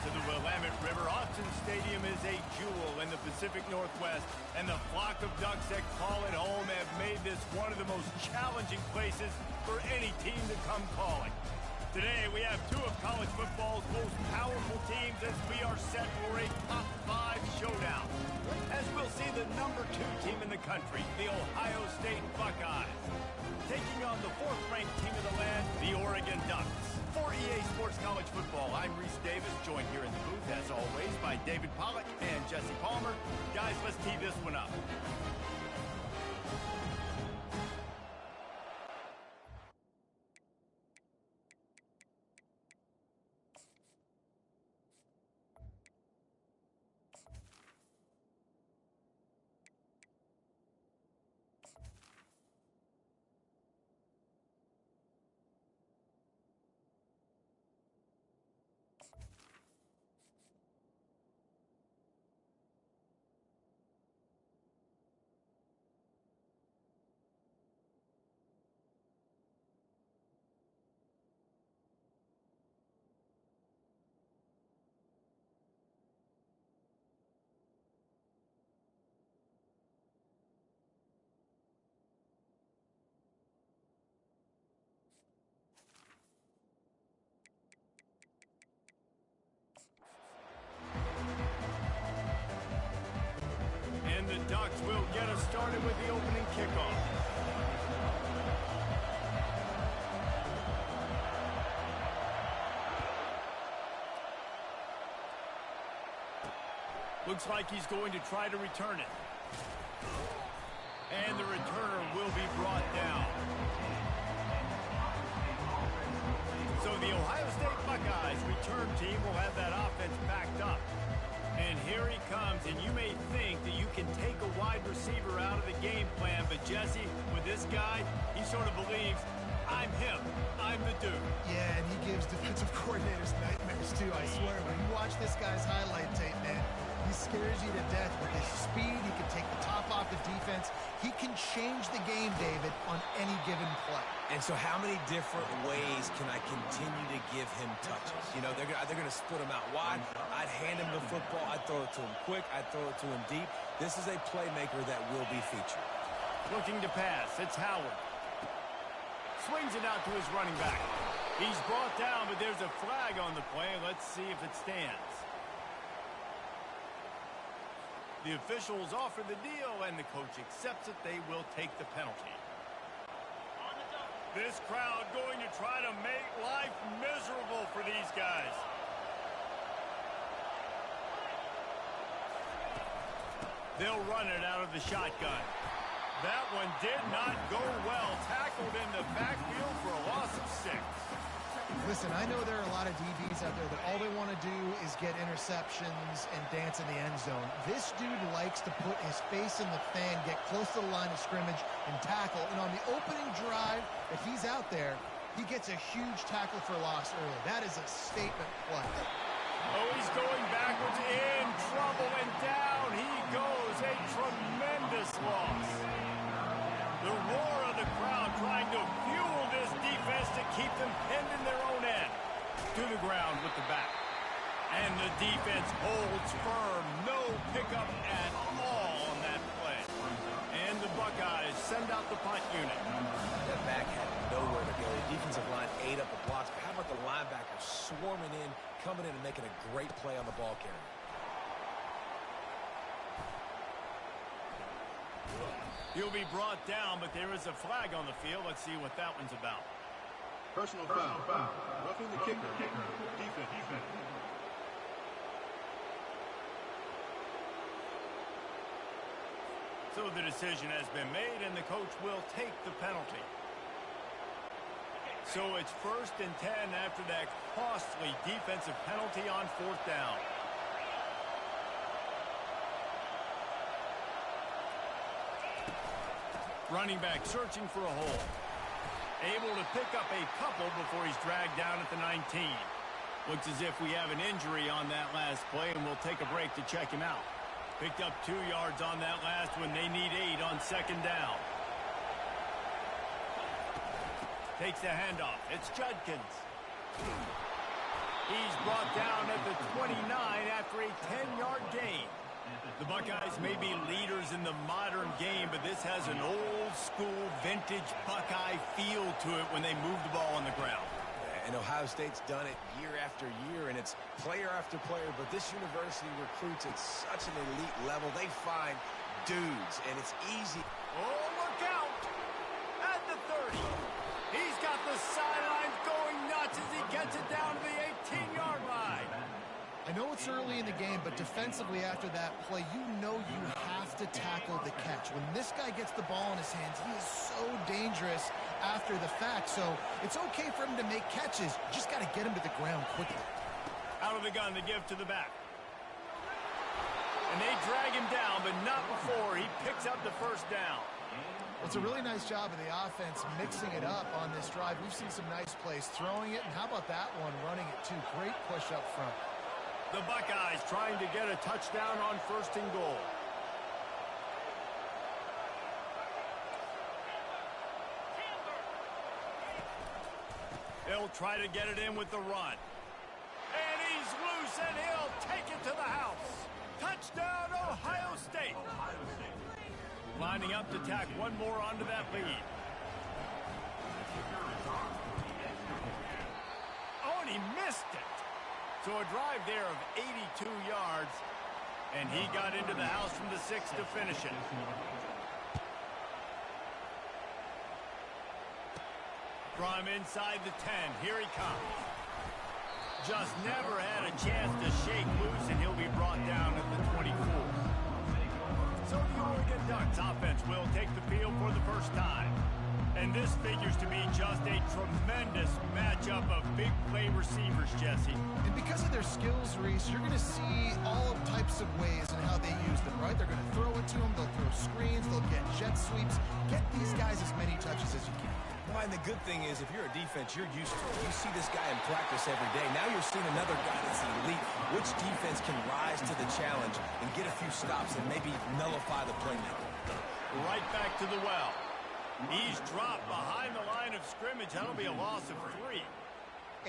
to the Willamette River. Autzen Stadium is a jewel in the Pacific Northwest, and the flock of Ducks that call it home have made this one of the most challenging places for any team to come calling. Today, we have two of college football's most powerful teams as we are set for a top 5 showdown. As we'll see the number 2 team in the country, the Ohio State Buckeyes, taking on the 4th-ranked team of the land, the Oregon Ducks. For EA Sports College Football, I'm Reese Davis, joined here in the booth, as always, by David Pollack and Jesse Palmer. Guys, let's tee this one up. And the Ducks will get us started with the opening kickoff. Looks like he's going to try to return it. And the returner will be brought down. So the Ohio State Buckeyes return team will have that offense backed up. And here he comes, and you may think that you can take a wide receiver out of the game plan, but Jesse, with this guy, he sort of believes, I'm him, I'm the dude. Yeah, and he gives defensive coordinators nightmares too, I swear. When you watch this guy's highlight tape, man, he scares you to death with his speed. He can take the top off the defense. He can change the game, David, on any given play. And so how many different ways can I continue to give him touches? You know, they're going to split him out wide. I'd hand him the football. I'd throw it to him quick. I'd throw it to him deep. This is a playmaker that will be featured. Looking to pass. It's Howard. Swings it out to his running back. He's brought down, but there's a flag on the play. Let's see if it stands. The officials offer the deal, and the coach accepts it. They will take the penalty. This crowd going to try to make life miserable for these guys. They'll run it out of the shotgun. That one did not go well. Tackled in the backfield for a loss of 6. Listen, I know there are a lot of DBs out there that all they want to do is get interceptions and dance in the end zone. This dude likes to put his face in the fan, get close to the line of scrimmage, and tackle. And on the opening drive, if he's out there, he gets a huge tackle for loss early. That is a statement play. Oh, he's going backwards, in trouble, and down he goes. A tremendous loss. The roar of the crowd trying to fuel this defense to keep them pinned in their own end. To the ground with the back. And the defense holds firm. No pickup at all on that play. And the Buckeyes send out the punt unit. That back had nowhere to go. The defensive line ate up the blocks. But how about the linebacker swarming in, coming in and making a great play on the ball carrier? He'll be brought down, but there is a flag on the field. Let's see what that one's about. Personal foul. Roughing the kicker. Defense. So the decision has been made, and the coach will take the penalty. So it's 1st and 10 after that costly defensive penalty on 4th down. Running back searching for a hole. Able to pick up a couple before he's dragged down at the 19. Looks as if we have an injury on that last play, and we'll take a break to check him out. Picked up 2 yards on that last one. They need 8 on 2nd down. Takes the handoff. It's Judkins. He's brought down at the 29 after a 10-yard gain. The Buckeyes may be leaders in the modern game, but this has an old-school, vintage Buckeye feel to it when they move the ball on the ground. And Ohio State's done it year after year, and it's player after player, but this university recruits at such an elite level. They find dudes, and it's easy. Oh, look out! At the 30. He's got the sidelines going nuts as he gets it down to the 18-yard line. I know it's early in the game, but defensively after that play, you know you have to tackle the catch. When this guy gets the ball in his hands, he is so dangerous after the fact. So it's okay for him to make catches. You just got to get him to the ground quickly. Out of the gun to give to the back. And they drag him down, but not before he picks up the first down. Well, it's a really nice job of the offense mixing it up on this drive. We've seen some nice plays throwing it, and how about that one running it too? Great push up front. The Buckeyes trying to get a touchdown on 1st and goal. They'll try to get it in with the run. And he's loose, and he'll take it to the house. Touchdown, Ohio State. Lining up to tack one more onto that lead. Oh, and he missed it. So a drive there of 82 yards, and he got into the house from the 6 to finish it. From inside the 10, here he comes. Just never had a chance to shake loose, and he'll be brought down at the 24. So the Oregon Ducks offense will take the field for the first time. And this figures to be just a tremendous matchup of big play receivers, Jesse. And because of their skills, Reese, you're going to see all types of ways in how they use them, right? They're going to throw it to them, they'll throw screens, they'll get jet sweeps. Get these guys as many touches as you can. Well, and the good thing is, if you're a defense, you're used to it. You see this guy in practice every day. Now you're seeing another guy that's elite. Which defense can rise to the challenge and get a few stops and maybe nullify the playmaker? Right back to the well. He's dropped behind the line of scrimmage. That'll be a loss of 3.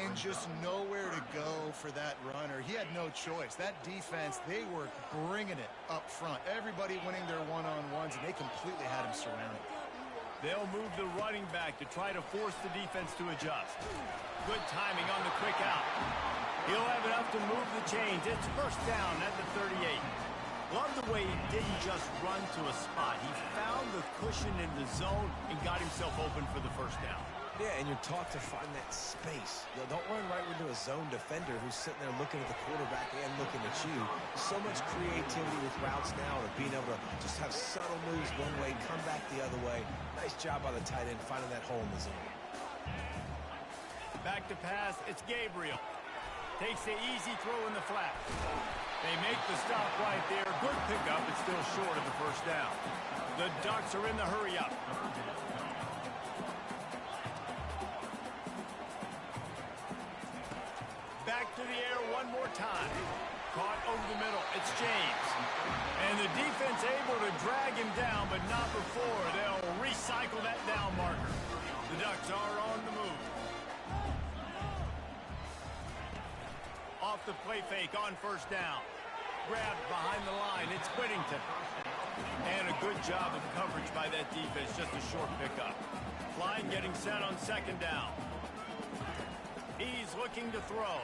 And just nowhere to go for that runner. He had no choice. That defense, they were bringing it up front. Everybody winning their one-on-ones, and they completely had him surrounded. They'll move the running back to try to force the defense to adjust. Good timing on the quick out. He'll have enough to move the chains. It's 1st down at the 38. Love the way he didn't just run to a spot. He found the cushion in the zone and got himself open for the 1st down. Yeah, and you're taught to find that space. You know, don't run right into a zone defender who's sitting there looking at the quarterback and looking at you. So much creativity with routes now of being able to just have subtle moves one way, come back the other way. Nice job by the tight end finding that hole in the zone. Back to pass, it's Gabriel. Takes the easy throw in the flat. They make the stop right there. Good pickup, but still short of the 1st down. The Ducks are in the hurry-up. Back to the air one more time. Caught over the middle. It's James. And the defense able to drag him down, but not before. They'll recycle that down marker. The Ducks are on the move. Off the play fake on 1st down. Grabbed behind the line. It's Whittington. And a good job of coverage by that defense. Just a short pickup. Line getting set on 2nd down. He's looking to throw.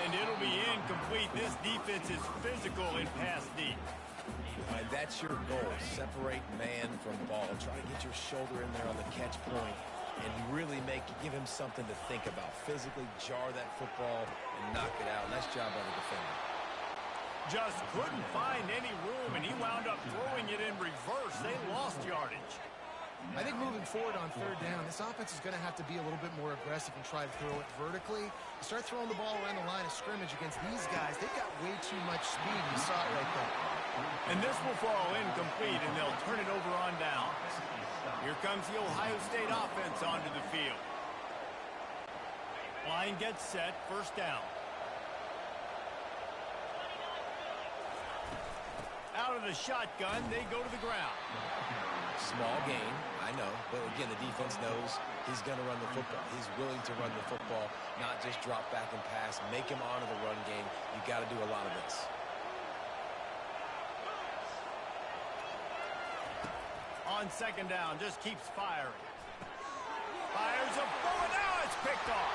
And it'll be incomplete. This defense is physical in pass deep. And that's your goal. Separate man from ball. Try to get your shoulder in there on the catch point and really give him something to think about. Physically jar that football and knock it out. Nice job by the defender. Just couldn't find any room, and he wound up throwing it in reverse. They lost yardage. I think moving forward on 3rd down, this offense is going to have to be a little bit more aggressive and try to throw it vertically. Start throwing the ball around the line of scrimmage against these guys. They've got way too much speed. You saw it right there. And this will fall incomplete, and they'll turn it over on down. Here comes the Ohio State offense onto the field. Line gets set, 1st down. Out of the shotgun, they go to the ground. Small gain, I know. But again, the defense knows he's going to run the football. He's willing to run the football, not just drop back and pass. Make him honor the run game. You got to do a lot of this. On second down, just keeps firing. Fires a bullet. Now it's picked off.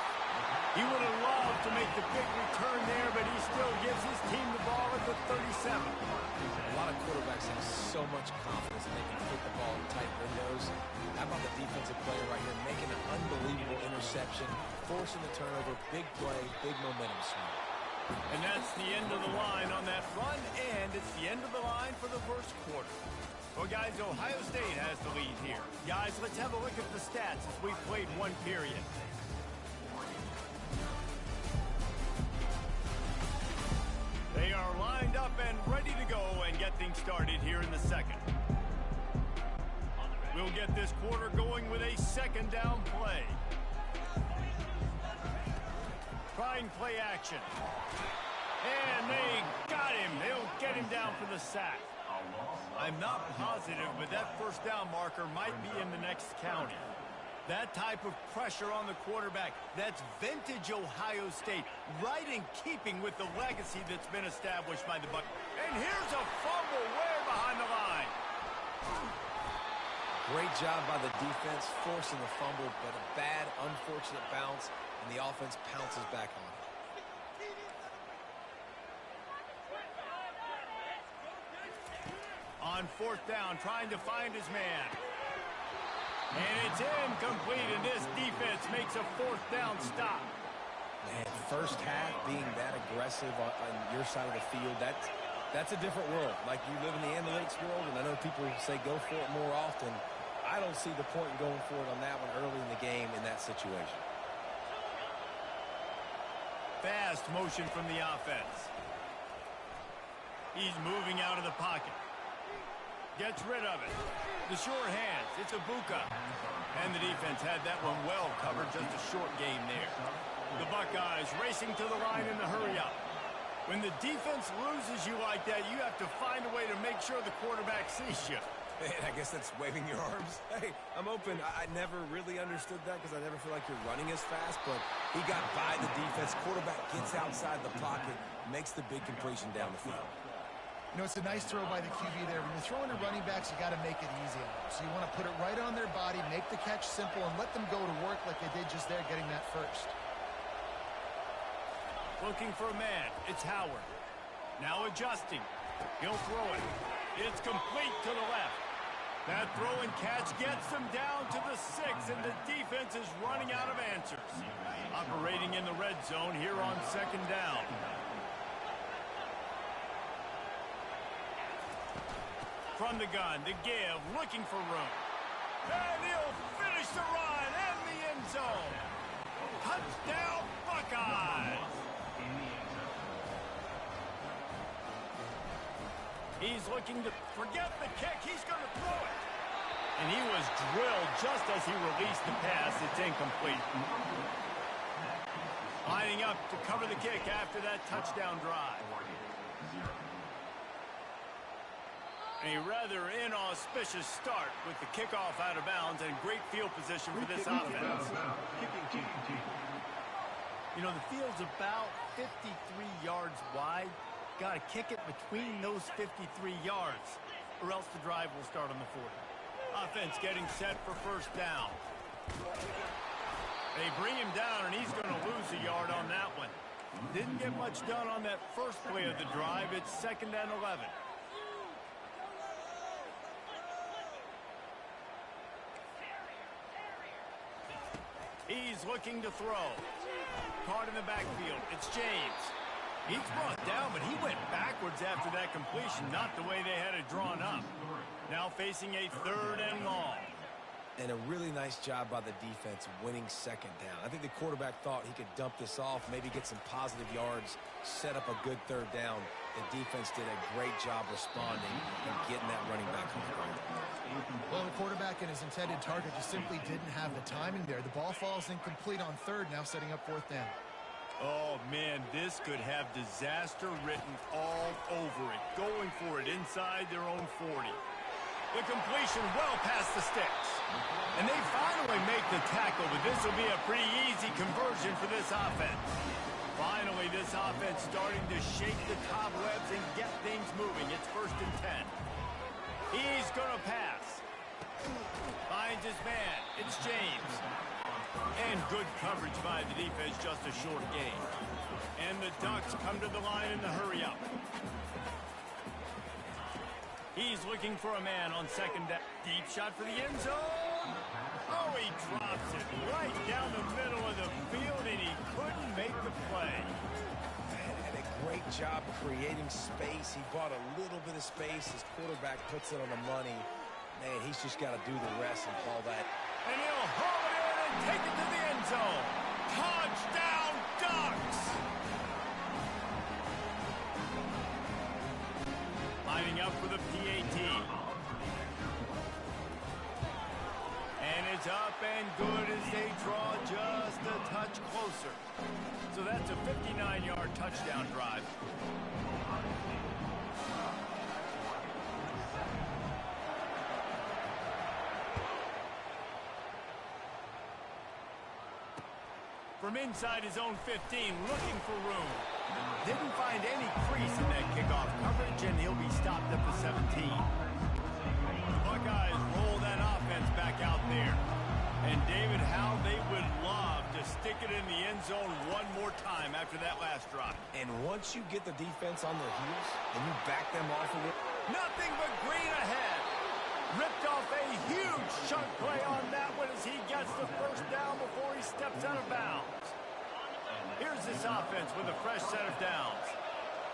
He would have loved to make the big return there, but he still gives his team the ball at the 37. A lot of quarterbacks have so much confidence that they can hit the ball in tight windows. How about the defensive player right here making an unbelievable interception, forcing the turnover, big play, big momentum swing. And that's the end of the line on that run, and it's the end of the line for the first quarter. Well, guys, Ohio State has the lead here. Guys, let's have a look at the stats as we've played one period. They are lined up and ready to go and get things started here in the second. We'll get this quarter going with a second down play. Trying play action. And they got him. They'll get him down for the sack. I'm not positive, but that first down marker might be in the next county. That type of pressure on the quarterback, that's vintage Ohio State, right in keeping with the legacy that's been established by the Bucs. And here's a fumble way behind the line. Great job by the defense, forcing the fumble, but a bad, unfortunate bounce, and the offense pounces back on it. On fourth down, trying to find his man. And it's incomplete, and this defense makes a fourth down stop. Man, first half being that aggressive on your side of the field, that's a different world. Like, you live in the analytics world, and I know people say go for it more often. I don't see the point in going for it on that one early in the game in that situation. Fast motion from the offense. He's moving out of the pocket. Gets rid of it. The sure hands. It's Ibuka. And the defense had that one well covered. Just a short gain there. The Buckeyes racing to the line in the hurry-up. When the defense loses you like that, you have to find a way to make sure the quarterback sees you. Hey, I guess that's waving your arms. Hey, I'm open. I never really understood that because I never feel like you're running as fast, but he got by the defense. Quarterback gets outside the pocket, makes the big completion down the field. You know, it's a nice throw by the QB there. When you're throwing to running backs, you got to make it easy on them. So you want to put it right on their body, make the catch simple, and let them go to work like they did just there, getting that first. Looking for a man. It's Howard. Now adjusting. He'll throw it. It's complete to the left. That throw and catch gets them down to the 6, and the defense is running out of answers. Operating in the red zone here on second down. From the gun to give, looking for room. And he'll finish the run and the end zone. Touchdown, Buckeyes! He's looking to forget the kick. He's going to throw it. And he was drilled just as he released the pass. It's incomplete. Lining up to cover the kick after that touchdown drive. A rather inauspicious start with the kickoff out of bounds and great field position for this offense. You know, the field's about 53 yards wide. Got to kick it between those 53 yards, or else the drive will start on the 40. Offense getting set for first down. They bring him down, and he's going to lose a yard on that one. Didn't get much done on that first play of the drive. It's 2nd and 11. He's looking to throw. Caught in the backfield. It's James. He's brought down, but he went backwards after that completion, not the way they had it drawn up. Now facing a 3rd and long. And a really nice job by the defense winning second down. I think the quarterback thought he could dump this off, maybe get some positive yards, set up a good 3rd down. The defense did a great job responding and getting that running back on the ground. Well, the quarterback and his intended target just simply didn't have the timing there. The ball falls incomplete on 3rd, now setting up 4th down. Oh, man, this could have disaster written all over it. Going for it inside their own 40. The completion well past the sticks. And they finally make the tackle, but this will be a pretty easy conversion for this offense. Finally, this offense starting to shake the cobwebs and get things moving. It's 1st and 10. He's going to pass. Finds his man. It's James. And good coverage by the defense, just a short gain. And the Ducks come to the line in the hurry-up. He's looking for a man on 2nd down. Deep shot for the end zone. Oh, he drops it right down the middle of the field, and he couldn't make the play. And a great job creating space. He bought a little bit of space. His quarterback puts it on the money. Man, he's just got to do the rest and call that. And he'll haul it in and take it to the end zone. Touchdown, Ducks! Lining up for the PAT. And it's up and good as they draw just a touch closer. So that's a 59-yard touchdown drive. From inside his own 15, looking for room. Didn't find any crease in that kickoff coverage, and he'll be stopped at the 17. The Buckeyes roll that offense back out there. And David, how they would love to stick it in the end zone one more time after that last drive. And once you get the defense on their heels and you back them off a little. Nothing but green ahead. Ripped off a huge chunk play on that one as he gets the 1st down before he steps out of bounds. Here's this offense with a fresh set of downs.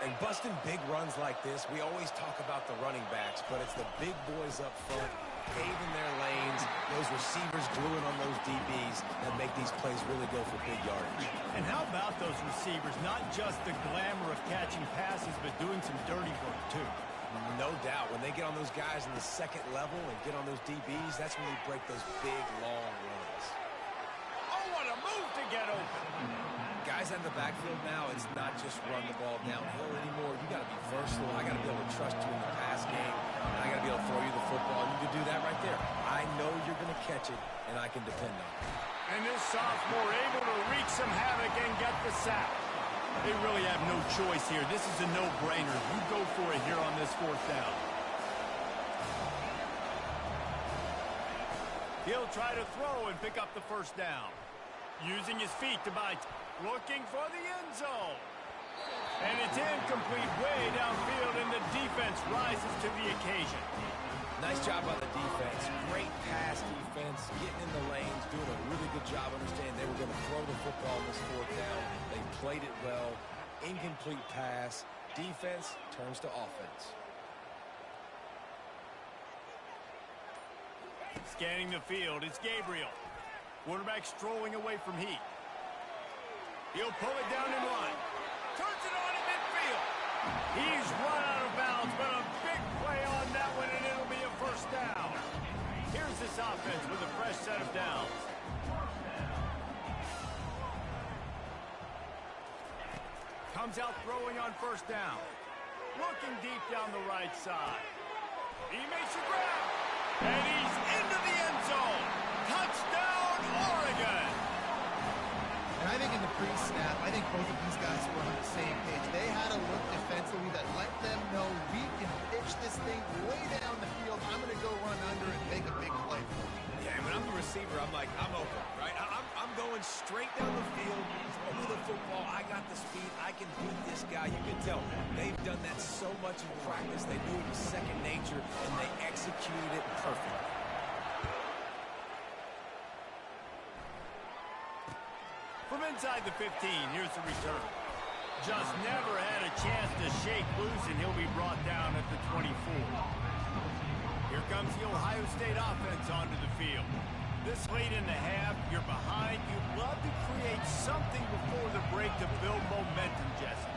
And busting big runs like this, we always talk about the running backs, but it's the big boys up front, paving their lanes, those receivers gluing on those DBs that make these plays really go for big yardage. And how about those receivers? Not just the glamour of catching passes, but doing some dirty work, too. No doubt. When they get on those guys in the 2nd level and get on those DBs, that's when they break those big, long runs. Oh, what a move to get open. Guys in the backfield now, it's not just run the ball downhill anymore. You got to be versatile. I got to be able to trust you in the pass game, and I got to be able to throw you the football. And you can do that right there. I know you're going to catch it, and I can depend on it. And this sophomore able to wreak some havoc and get the sack. They really have no choice here. This is a no-brainer. You go for it here on this 4th down. He'll try to throw and pick up the 1st down. Using his feet to buy. Looking for the end zone. And it's incomplete way downfield, and the defense rises to the occasion. Nice job by the defense. Great pass defense, getting in the lanes, doing a really good job understanding they were going to throw the football on this 4th down. They played it well. Incomplete pass. Defense turns to offense. Scanning the field, it's Gabriel. Quarterback strolling away from Heat. He'll pull it down in line. Turns it on in midfield. He's run out of bounds, but a big play on that one, and it'll be a 1st down. Here's this offense with a fresh set of downs. Comes out throwing on 1st down. Looking deep down the right side. He makes a grab. And he's into the end zone. Touchdown, Oregon. And I think in the pre-snap, I think both of these guys were on the same page. They had a look defensively that let them know we can pitch this thing way down the field. I'm going to go run under and make a big play for you. Yeah, when I'm the receiver, I'm like, I'm open, right? I'm going straight down the field, throw me the football. I got the speed. I can beat this guy. You can tell they've done that so much in practice. They knew it was second nature, and they executed it perfectly. From inside the 15, here's the return. Just never had a chance to shake loose, and he'll be brought down at the 24. Here comes the Ohio State offense onto the field. This late in the half, you're behind. You'd love to create something before the break to build momentum, Jesse.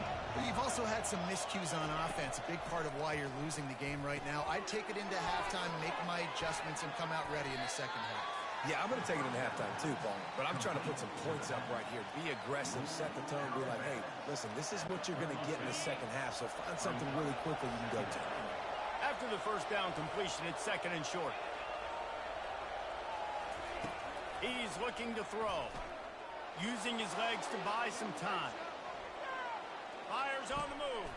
You've also had some miscues on offense, a big part of why you're losing the game right now. I'd take it into halftime, make my adjustments, and come out ready in the 2nd half. Yeah, I'm going to take it in halftime too, Paul. But I'm trying to put some points up right here. Be aggressive, set the tone, be like, hey, listen, this is what you're going to get in the second half, so find something really quickly you can go to. After the first down completion, it's second and short. He's looking to throw, using his legs to buy some time. Fires on the move.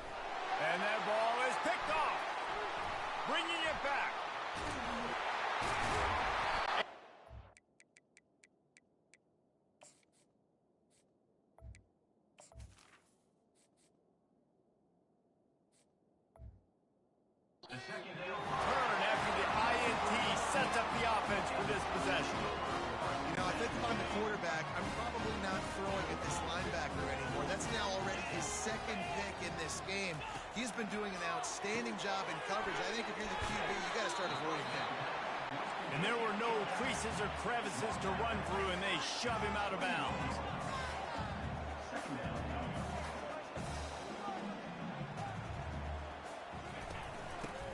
And that ball is picked off, bringing it back. Turn after the INT sets up the offense for this possession. You know, I think if I'm the quarterback, I'm probably not throwing at this linebacker anymore. That's now already his second pick in this game. He's been doing an outstanding job in coverage. I think if you're the QB, you got to start avoiding him. And there were no creases or crevices to run through, and they shove him out of bounds.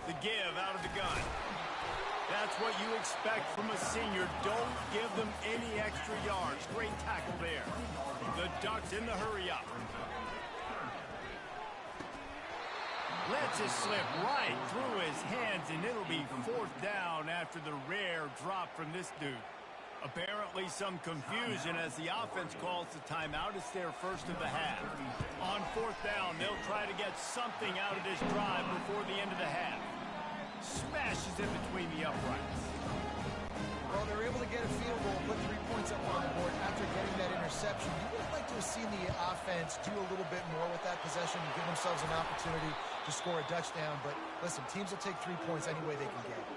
The give out of the gun. That's what you expect from a senior. Don't give them any extra yards. Great tackle there. The Ducks in the hurry up. Lets it slip right through his hands, and it'll be fourth down after the rare drop from this dude. Apparently some confusion as the offense calls the timeout. It's their first of the half. On fourth down, they'll try to get something out of this drive before the end of the half. Smashes in between the uprights. Well, they're able to get a field goal, put 3 points up on the board after getting that interception. You would like to have seen the offense do a little bit more with that possession and give themselves an opportunity to score a touchdown. But listen, teams will take 3 points any way they can get it.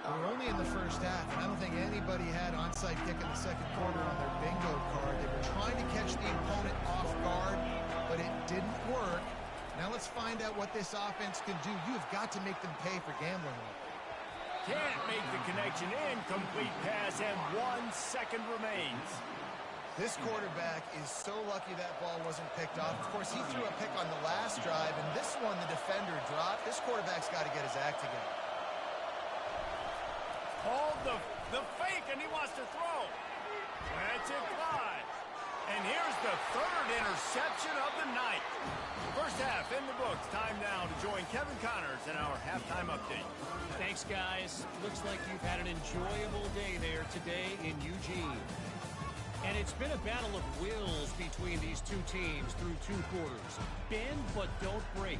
We're only in the first half, and I don't think anybody had onside kick in the second quarter on their bingo card. They were trying to catch the opponent off guard, but it didn't work. Now let's find out what this offense can do. You've got to make them pay for gambling on it. Can't make the connection. Incomplete pass, and 1 second remains. This quarterback is so lucky that ball wasn't picked off. Of course, he threw a pick on the last drive, and this one the defender dropped. This quarterback's got to get his act together. Called the fake, and he wants to throw. That's it fly. And here's the third interception of the night. First half in the books. Time now to join Kevin Connors in our halftime update. Thanks, guys. Looks like you've had an enjoyable day there today in Eugene. And it's been a battle of wills between these two teams through 2 quarters. Bend but don't break.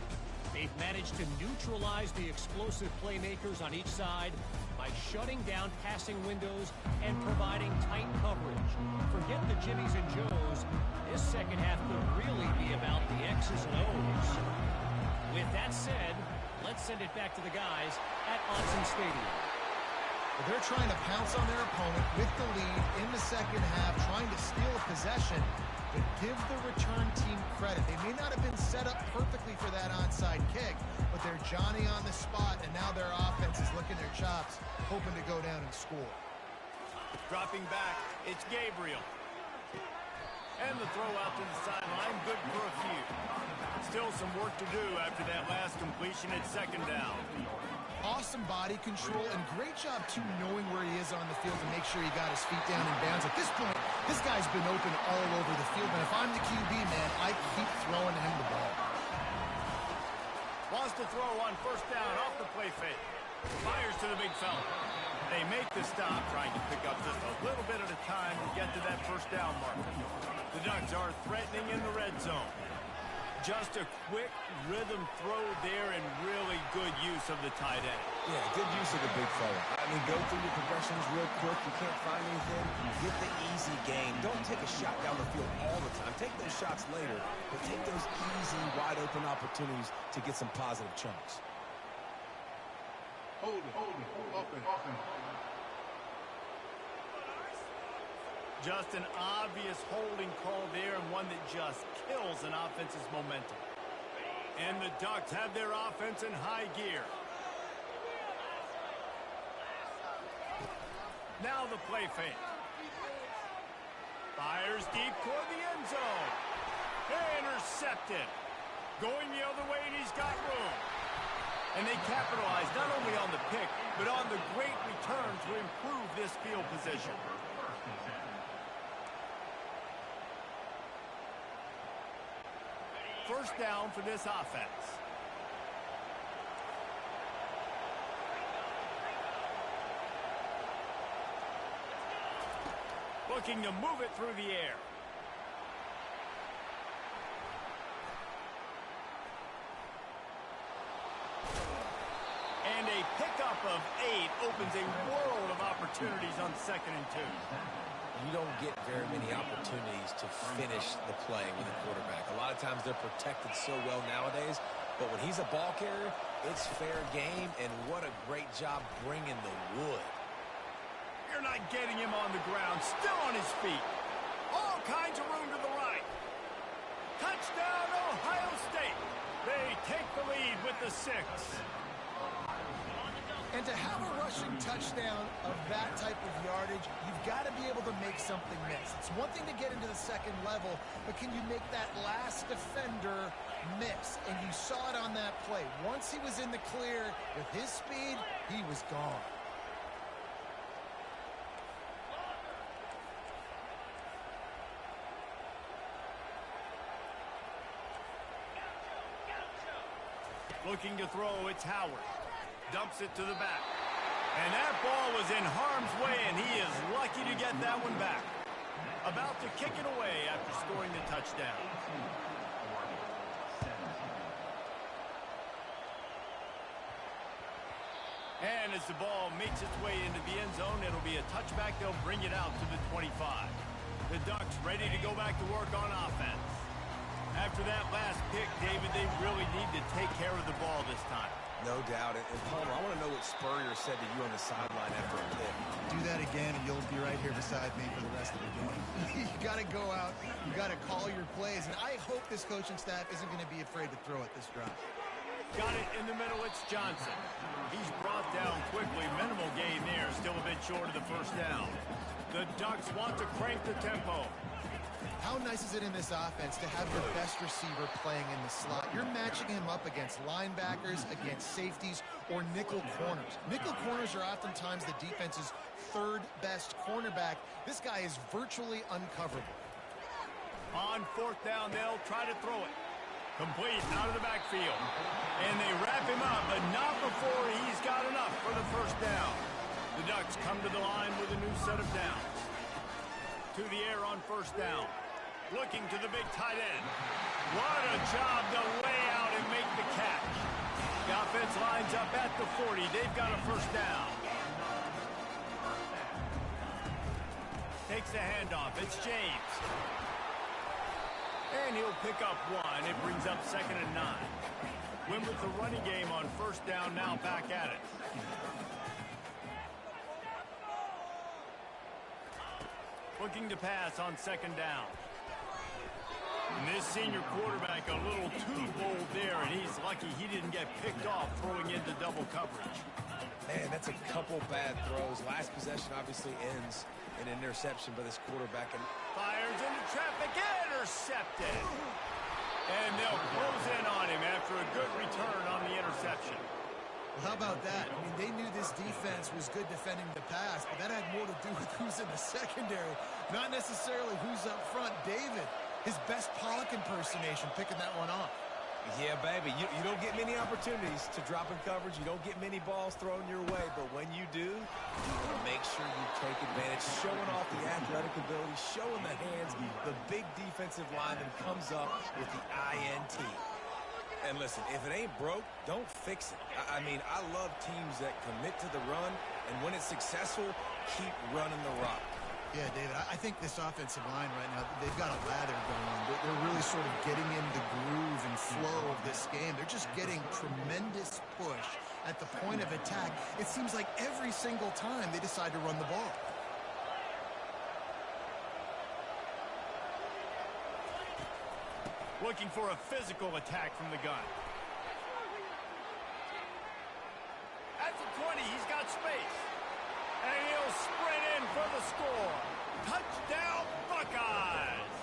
They've managed to neutralize the explosive playmakers on each side by shutting down passing windows and providing tight coverage. Forget the Jimmies and Joes. This second half could really be about the X's and O's. With that said, let's send it back to the guys at Autzen Stadium. Well, they're trying to pounce on their opponent with the lead in the second half, trying to steal a possession, but give the return team credit. They may not have been set up perfectly for that onside kick, but they're Johnny on the spot, and now their offense is licking their chops, hoping to go down and score. Dropping back, it's Gabriel. And the throw out to the sideline, good for a few. Still some work to do after that last completion at second down. Awesome body control and great job, too, knowing where he is on the field to make sure he got his feet down in bounds. At this point, this guy's been open all over the field, and if I'm the QB, man, I keep throwing him the ball. Wants to throw on first down off the play fake. Fires to the big fella. They make the stop, trying to pick up just a little bit at a time to get to that first down marker. The Ducks are threatening in the red zone. Just a quick rhythm throw there and really good use of the tight end. Yeah, good use of the big fella. I mean, go through your progressions real quick. You can't find anything. You get the easy game. Don't take a shot down the field all the time. Take those shots later, but take those easy, wide-open opportunities to get some positive chunks. Hold it. Offense. Just an obvious holding call there, and one that just kills an offense's momentum. And the Ducks have their offense in high gear. Now the play fake. Fires deep toward the end zone. Intercepted. Going the other way, and he's got room. And they capitalize not only on the pick, but on the great return to improve this field position. First down for this offense. Looking to move it through the air. And a pickup of 8 opens a world of opportunities on 2nd and 2. You don't get very many opportunities to finish the play with a quarterback. A lot of times they're protected so well nowadays, but when he's a ball carrier, it's fair game, and what a great job bringing the wood. You're not getting him on the ground, still on his feet. All kinds of room to the right. Touchdown, Ohio State. They take the lead with the 6. And to have a rushing touchdown of that type of yardage, you've got to be able to make something miss. It's one thing to get into the second level, but can you make that last defender miss? And you saw it on that play. Once he was in the clear with his speed, he was gone. Looking to throw, it's Howard. Dumps it to the back. And that ball was in harm's way, and he is lucky to get that one back. About to kick it away after scoring the touchdown. And as the ball makes its way into the end zone, it'll be a touchback. They'll bring it out to the 25. The Ducks ready to go back to work on offense. After that last pick, David, they really need to take care of the ball this time. No doubt. And Palmer, I want to know what Spurrier said to you on the sideline after a pick. Do that again, and you'll be right here beside me for the rest of the game. You got to go out. You got to call your plays. And I hope this coaching staff isn't going to be afraid to throw it this drive. Got it in the middle. It's Johnson. He's brought down quickly. Minimal gain there. Still a bit short of the first down. The Ducks want to crank the tempo. How nice is it in this offense to have your best receiver playing in the slot? You're matching him up against linebackers, against safeties, or nickel corners. Nickel corners are oftentimes the defense's third best cornerback. This guy is virtually uncoverable. On 4th down, they'll try to throw it. Complete out of the backfield. And they wrap him up, but not before he's got enough for the first down. The Ducks come to the line with a new set of downs. To the air on 1st down. Looking to the big tight end. What a job to lay out and make the catch. The offense lines up at the 40. They've got a first down. Takes the handoff. It's James. And he'll pick up 1. It brings up 2nd and 9. Win with the running game on 1st down, now back at it. Looking to pass on 2nd down. And this senior quarterback a little too bold there, and he's lucky he didn't get picked off throwing into double coverage. Man, that's a couple bad throws. Last possession obviously ends in an interception by this quarterback. And fires into traffic, intercepted. And they'll close in on him after a good return on the interception. Well, how about that? I mean, they knew this defense was good defending the pass, but that had more to do with who's in the secondary, not necessarily who's up front. David, his best Pollock impersonation, picking that one off. yeah, baby, you don't get many opportunities to drop in coverage. You don't get many balls thrown your way, but when you do, you want to make sure you take advantage, showing off the athletic ability, showing the hands. The big defensive lineman comes up with the INT. And listen, if it ain't broke, don't fix it. I mean, I love teams that commit to the run, and when it's successful, keep running the rock. Yeah, David, I think this offensive line right now, they've got a lather going on. They're really sort of getting in the groove and flow of this game. They're just getting tremendous push at the point of attack. It seems like every single time they decide to run the ball. Looking for a physical attack from the gun. At the 20, he's got space. And he'll sprint in for the score. Touchdown, Buckeyes!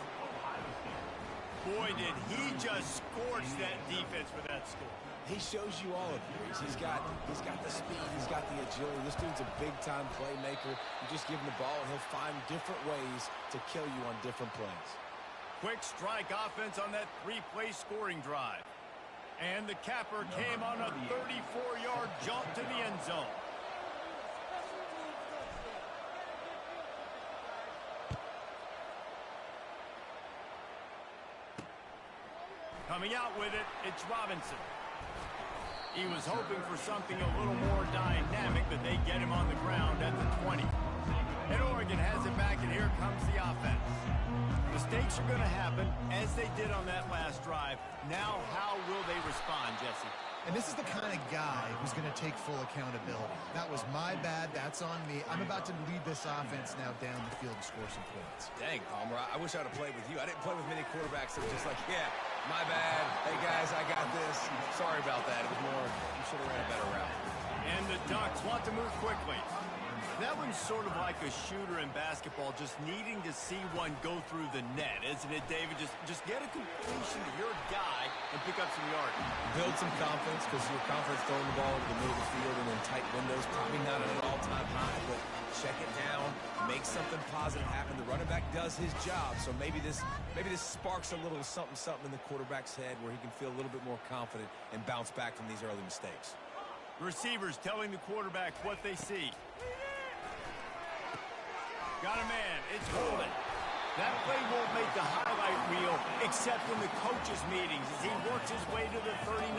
Boy, did he just scorch that defense for that score. He shows you all of it. He's got the speed. He's got the agility. This dude's a big-time playmaker. You just give him the ball, and he'll find different ways to kill you on different plays. Quick strike offense on that 3-play scoring drive. And the capper came on a 34-yard jump to the end zone. Coming out with it, it's Robinson. He was hoping for something a little more dynamic, but they get him on the ground at the 20. And Oregon has it back, and here comes the offense. Mistakes are going to happen, as they did on that last drive. Now, how will they respond, Jesse? And this is the kind of guy who's going to take full accountability. That was my bad. That's on me. I'm about to lead this offense now down the field and score some points. Dang, Palmer, I wish I'd have played with you. I didn't play with many quarterbacks that were just like, yeah, my bad. Hey, guys, I got this. Sorry about that. It was more, you should have ran a better route. And the Ducks want to move quickly. That one's sort of like a shooter in basketball, just needing to see one go through the net, isn't it, David? Just get a completion to your guy and pick up some yardage. Build some confidence, because your confidence throwing the ball into the middle of the field and in tight windows, probably not at an all-time high, but check it down, make something positive happen. The running back does his job, so maybe this sparks a little something in the quarterback's head where he can feel a little bit more confident and bounce back from these early mistakes. Receivers telling the quarterback what they see. Got a man. It's Holden. That play won't make the highlight reel except in the coaches' meetings as he works his way to the 39.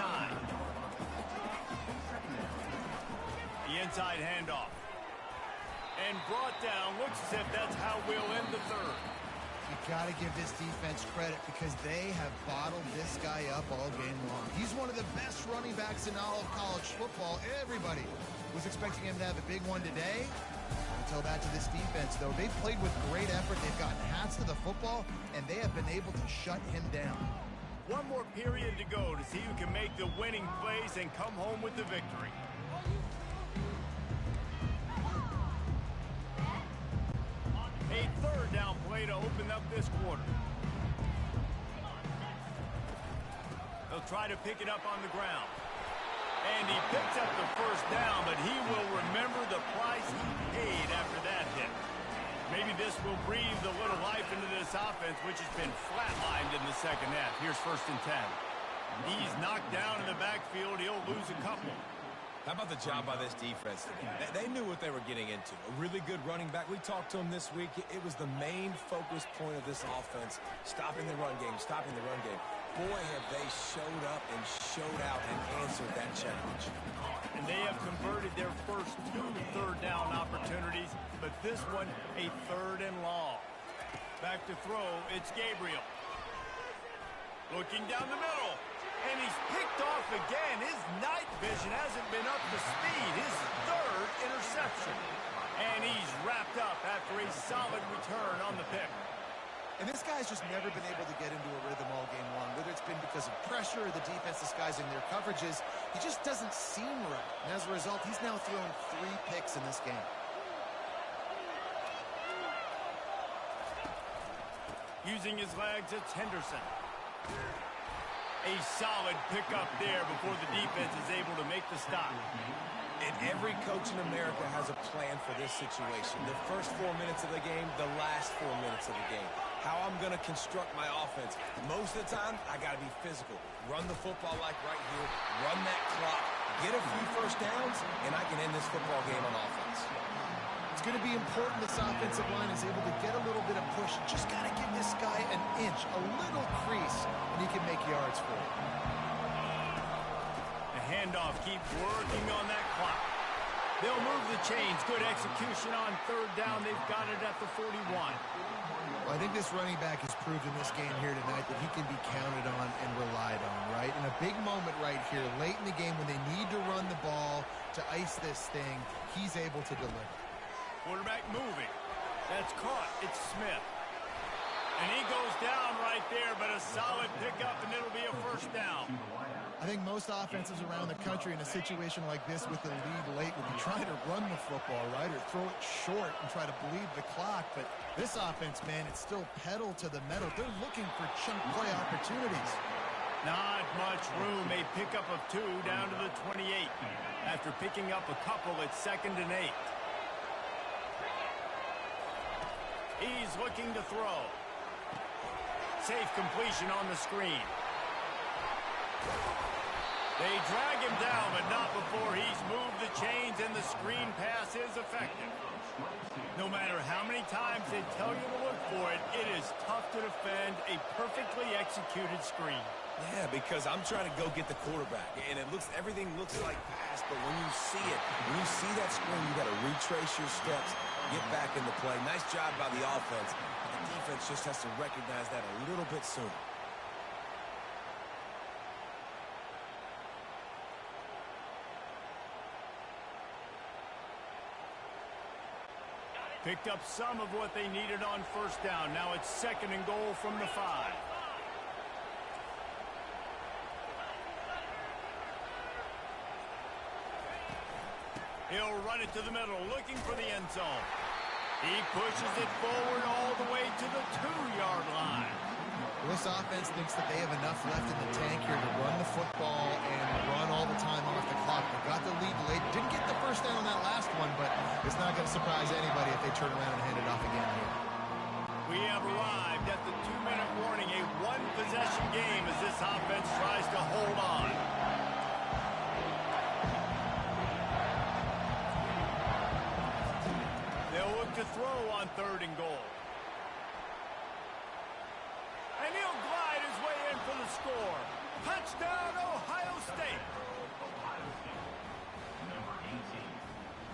The inside handoff. And brought down. Looks as if that's how we'll end the third. You got to give this defense credit because they have bottled this guy up all game long. He's one of the best running backs in all of college football. Everybody was expecting him to have a big one today. Tell that to this defense, though. They've played with great effort. They've gotten hats to the football, and they have been able to shut him down. One more period to go to see who can make the winning plays and come home with the victory. A third down play to open up this quarter. They'll try to pick it up on the ground. And he picks up the first down, but he will remember the price he paid after that hit. Maybe this will breathe a little life into this offense, which has been flatlined in the second half. Here's 1st and 10. He's knocked down in the backfield. He'll lose a couple. How about the job by this defense today? They knew what they were getting into. A really good running back. We talked to him this week. It was the main focus point of this offense, stopping the run game, stopping the run game. Boy, have they showed up and showed out and answered that challenge. And they have converted their first 2 third down opportunities, but this one a 3rd and long. Back to throw, it's Gabriel. Looking down the middle. And he's picked off again. His night vision hasn't been up to speed. His 3rd interception. And he's wrapped up after a solid return on the pick. And this guy's just never been able to get into a rhythm all game long, whether it's been because of pressure or the defense disguising their coverages. He just doesn't seem right. And as a result, he's now thrown 3 picks in this game. Using his legs, it's Henderson. A solid pickup there before the defense is able to make the stop. And every coach in America has a plan for this situation. The first 4 minutes of the game, the last 4 minutes of the game. How I'm going to construct my offense. Most of the time, I got to be physical. Run the football like right here. Run that clock. Get a few first downs, and I can end this football game on offense. It's going to be important this offensive line is able to get a little bit of push. Just got to give this guy an inch, a little crease, and he can make yards for it. The handoff keeps working on that clock. They'll move the chains. Good execution on 3rd down. They've got it at the 41. Well, I think this running back has proved in this game here tonight that he can be counted on and relied on, right? In a big moment right here, late in the game when they need to run the ball to ice this thing, he's able to deliver. Quarterback moving. That's caught. It's Smith. And he goes down right there, but a solid pickup, and it'll be a 1st down. I think most offenses around the country in a situation like this with the lead late would be trying to run the football, right, or throw it short and try to bleed the clock. But this offense, man, it's still pedal to the metal. They're looking for chunk play opportunities. Not much room. A pickup of 2 down to the 28 after picking up a couple at 2nd and 8. He's looking to throw. Safe completion on the screen. They drag him down, but not before he's moved the chains, and the screen pass is effective. No matter how many times they tell you to look for it, it is tough to defend a perfectly executed screen. Yeah, because I'm trying to go get the quarterback, and everything looks like pass, but when you see that screen, you got to retrace your steps, get back into play. Nice job by the offense. The defense just has to recognize that a little bit sooner. Picked up some of what they needed on first down. Now it's 2nd and goal from the 5. He'll run it to the middle, looking for the end zone. He pushes it forward all the way to the 2-yard line. This offense thinks that they have enough left in the tank here to run the football and run all the time off the clock. They got the lead late. Didn't get the first down on that last one, but it's not going to surprise anybody if they turn around and hand it off again here. We have arrived at the 2-minute warning, a one-possession game as this offense tries to hold on. They'll look to throw on 3rd and goal. And he'll glide his way in for the score. Touchdown, Ohio State. Number 18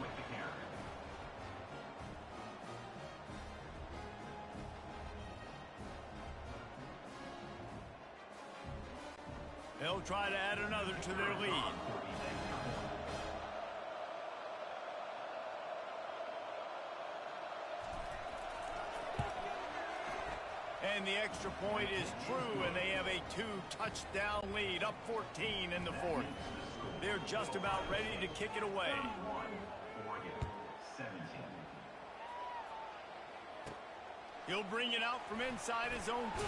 with the carry. They'll try to add another to their lead. And the extra point is true, and they have a 2-touchdown lead, up 14 in the 4th. They're just about ready to kick it away. He'll bring it out from inside his own 10.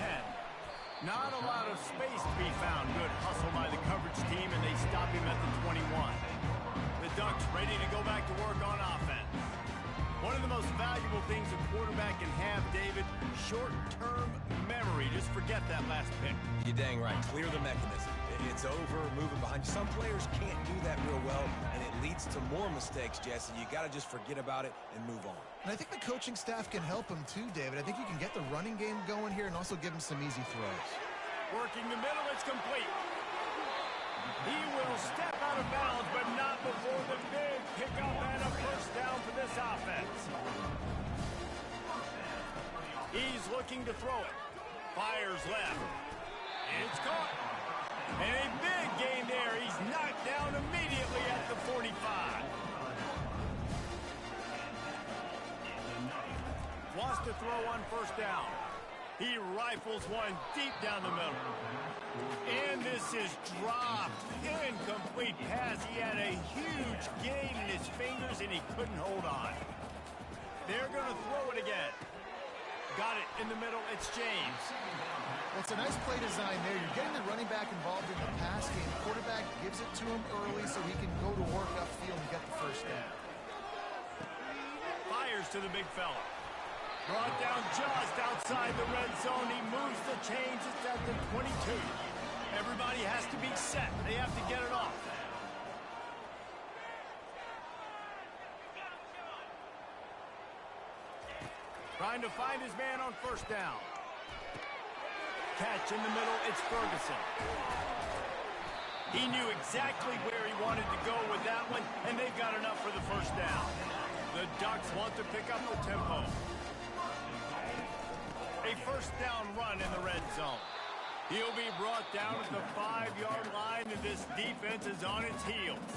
Not a lot of space to be found. Good hustle by the coverage team, and they stop him at the 21. The Ducks ready to go back to work on offense. One of the most valuable things a quarterback can have, David, short-term memory. Just forget that last pick. You're dang right. Clear the mechanism. It's over, moving behind you. Some players can't do that real well, and it leads to more mistakes, Jesse. You got to just forget about it and move on. And I think the coaching staff can help him too, David. I think you can get the running game going here and also give him some easy throws. Working the middle, it's complete. He will step out of bounds, but not before the big pickup and a first down for this offense. He's looking to throw it. Fires left. It's caught. And a big gain there. He's knocked down immediately at the 45. Wants to throw on first down. He rifles one deep down the middle. And this is dropped. Incomplete pass. He had a huge gain in his fingers, and he couldn't hold on. They're going to throw it again. Got it in the middle. It's James. Well, it's a nice play design there. You're getting the running back involved in the pass game. The quarterback gives it to him early so he can go to work upfield and get the first down. Fires to the big fella. Brought down just outside the red zone. He moves the chains. It's at the 22. Everybody has to be set. They have to get it off. Trying to find his man on first down. Catch in the middle. It's Ferguson. He knew exactly where he wanted to go with that one, and they've got enough for the first down. The Ducks want to pick up the tempo. A first down run in the red zone. He'll be brought down at the 5-yard line, and this defense is on its heels.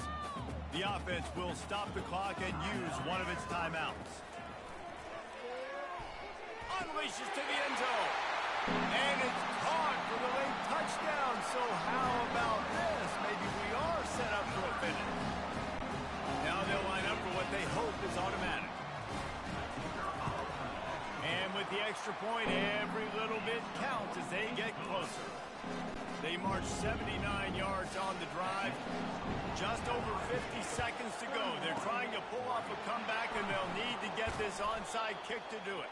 The offense will stop the clock and use one of its timeouts. Unleashes to the end zone. And it's caught for the late touchdown. So how about this? Maybe we are set up for a finish. Now they'll line up for what they hope is automatic. And with the extra point, every little bit counts as they get closer. They march 79 yards on the drive. Just over 50 seconds to go. They're trying to pull off a comeback, and they'll need to get this onside kick to do it.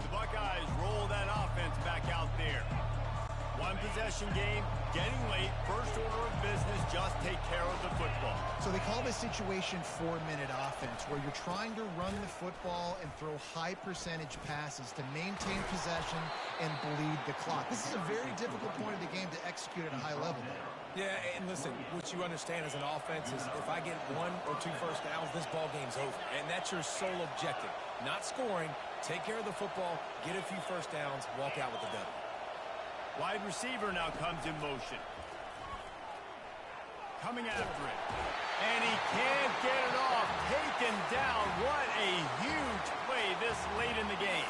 The Buckeyes roll that offense back out there. One possession game, getting late, first order of business, just take care of the football. So they call this situation 4-minute offense, where you're trying to run the football and throw high percentage passes to maintain possession and bleed the clock. This is a very difficult point of the game to execute at a high level. Yeah, and listen, what you understand as an offense is if I get 1 or 2 first downs, this ball game's over. And that's your sole objective. Not scoring, take care of the football, get a few first downs, walk out with the W. Wide receiver now comes in motion. Coming after it. And he can't get it off. Taken down. What a huge play this late in the game.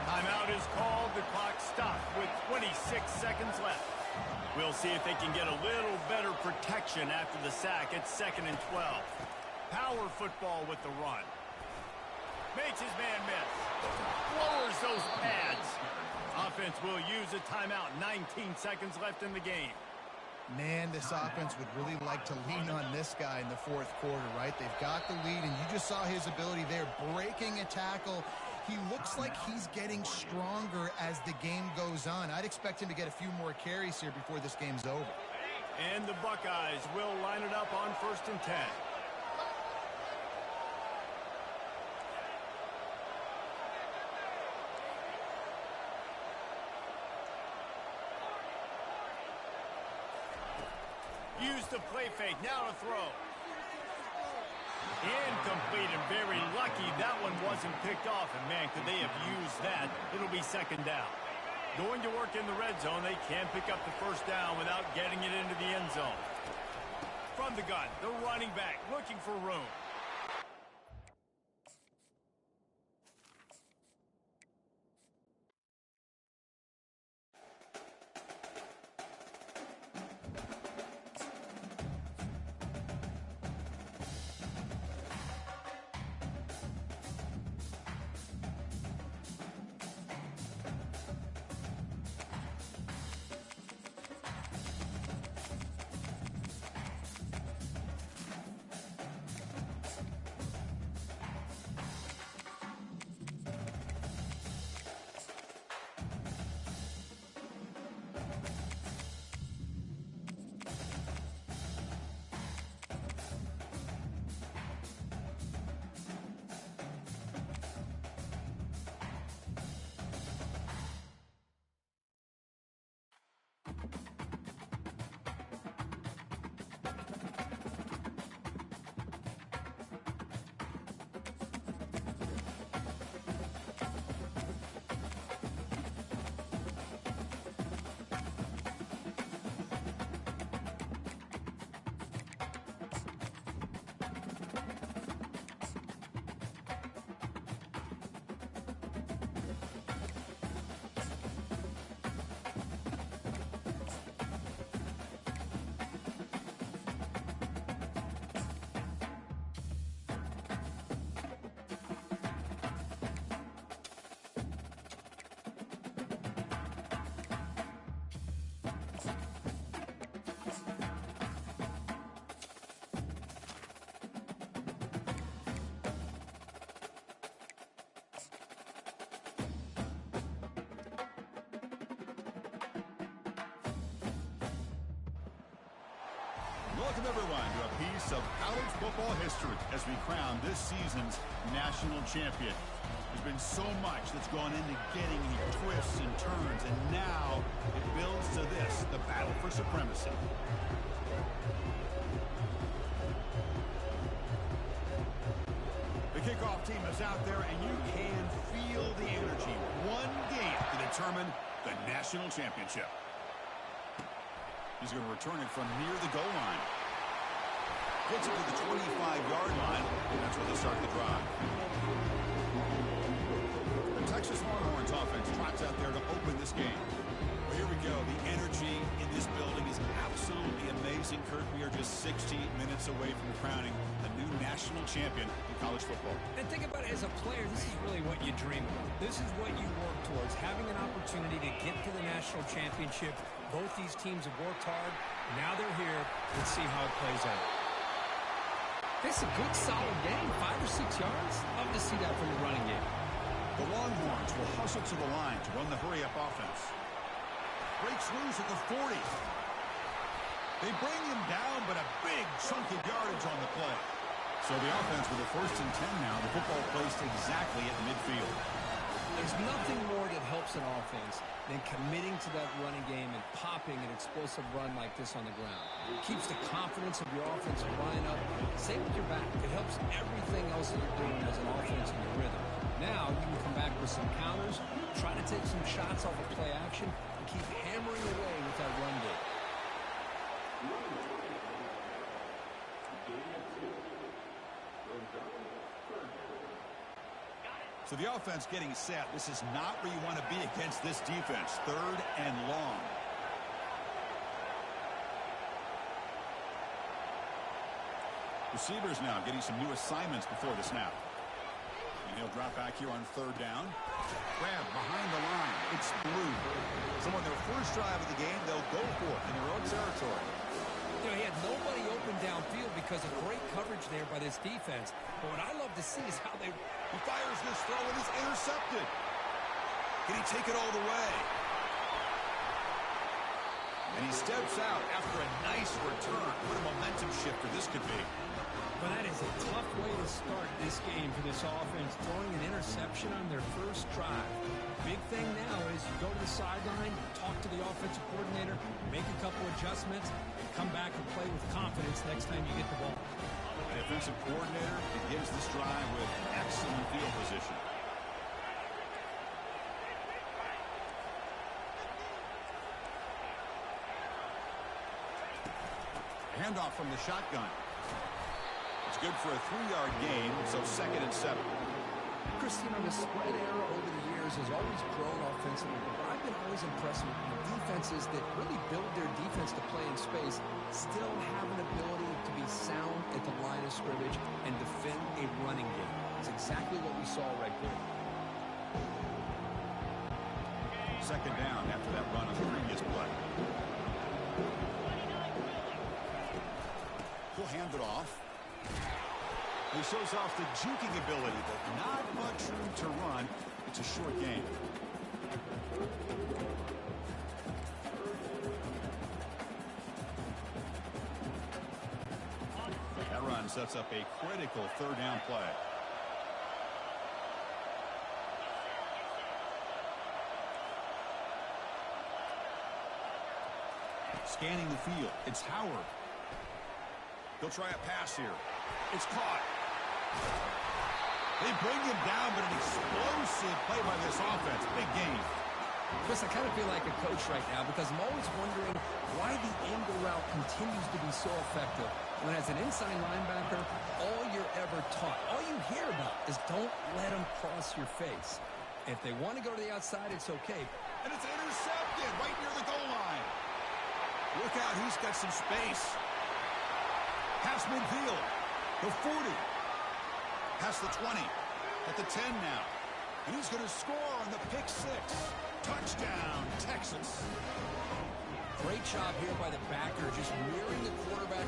Timeout is called. The clock stopped with 26 seconds left. We'll see if they can get a little better protection after the sack. It's 2nd and 12. Power football with the run. Makes his man miss. Lowers those pads. Offense will use a timeout. 19 seconds left in the game. Man, this offense would really like to lean on this guy in the fourth quarter, right? They've got the lead, and you just saw his ability there, breaking a tackle. He looks like he's getting stronger as the game goes on. I'd expect him to get a few more carries here before this game's over. And the Buckeyes will line it up on 1st and 10. Use the play fake. Now to throw. Incomplete, and very lucky that one wasn't picked off. And, man, could they have used that? It'll be 2nd down. Going to work in the red zone. They can't pick up the first down without getting it into the end zone. From the gun, the running back looking for room. Welcome, everyone, to a piece of college football history as we crown this season's national champion. There's been so much that's gone into getting the twists and turns, and now it builds to this, the battle for supremacy. The kickoff team is out there, and you can feel the energy. One game to determine the national championship. He's going to return it from near the goal line. Gets it to the 25-yard line, and that's where they start the drive. The Texas Longhorns offense trots out there to open this game. Well, here we go. The energy in This building is absolutely amazing, Kurt. We are just 16 minutes away from crowning a new national champion in college football. And think about it, as a player, this is really what you dream about. This is what you work towards, having an opportunity to get to the national championship. Both these teams have worked hard. Now they're here. Let's see how it plays out. It's a good, solid game, 5 or 6 yards. Love to see that from the running game. The Longhorns will hustle to the line to run the hurry-up offense. Breaks loose at the 40. They bring him down, but a big chunk of yardage on the play. So the offense with a 1st and 10 now. The football placed exactly at midfield. There's nothing more that helps an offense than committing to that running game and popping an explosive run like this on the ground. It keeps the confidence of your offensive line up. Same with your back. It helps everything else that you're doing as an offense in your rhythm. Now you can come back with some counters, try to take some shots off of play action, and keep hammering away with that run game. So the offense getting set. This is not where you want to be against this defense. 3rd and long. Receivers now getting some new assignments before the snap. And he'll drop back here on 3rd down. Grab behind the line. It's Blue. So on their first drive of the game, they'll go for it in their own territory. You know, he had nobody open downfield because of great coverage there by this defense. But what I love to see is how they... He fires this throw and it's intercepted. Can he take it all the way? And he steps out after a nice return. What a momentum shifter this could be. But that is a tough way to start this game for this offense, throwing an interception on their first drive. Big thing now is you go to the sideline, talk to the offensive coordinator, make a couple adjustments, and come back and play with confidence next time you get the ball. The offensive coordinator begins this drive with excellent field position. Handoff from the shotgun. It's good for a 3-yard gain, so 2nd and 7. Chris, you know, the spread era over the years has always grown offensively, but I've been always impressed with the defenses that really build their defense to play in space, still have an ability to be sound at the line of scrimmage and defend a running game. It's exactly what we saw right there. 2nd down after that run on the previous play. He'll hand it off. He shows off the juking ability, but not much room to run. It's a short game. That run sets up a critical 3rd down play. Scanning the field. It's Howard. He'll try a pass here. It's caught. They bring him down, but an explosive play by this offense. Big game. Chris, I kind of feel like a coach right now because I'm always wondering why the angle route continues to be so effective when as an inside linebacker, all you're ever taught, all you hear about is don't let them cross your face. If they want to go to the outside, it's okay. And it's intercepted right near the goal line. Look out, he's got some space. Past midfield. The 40. Past the 20. At the 10 now. And he's going to score on the pick 6. Touchdown, Texas. Great job here by the backer, just mirroring the quarterback,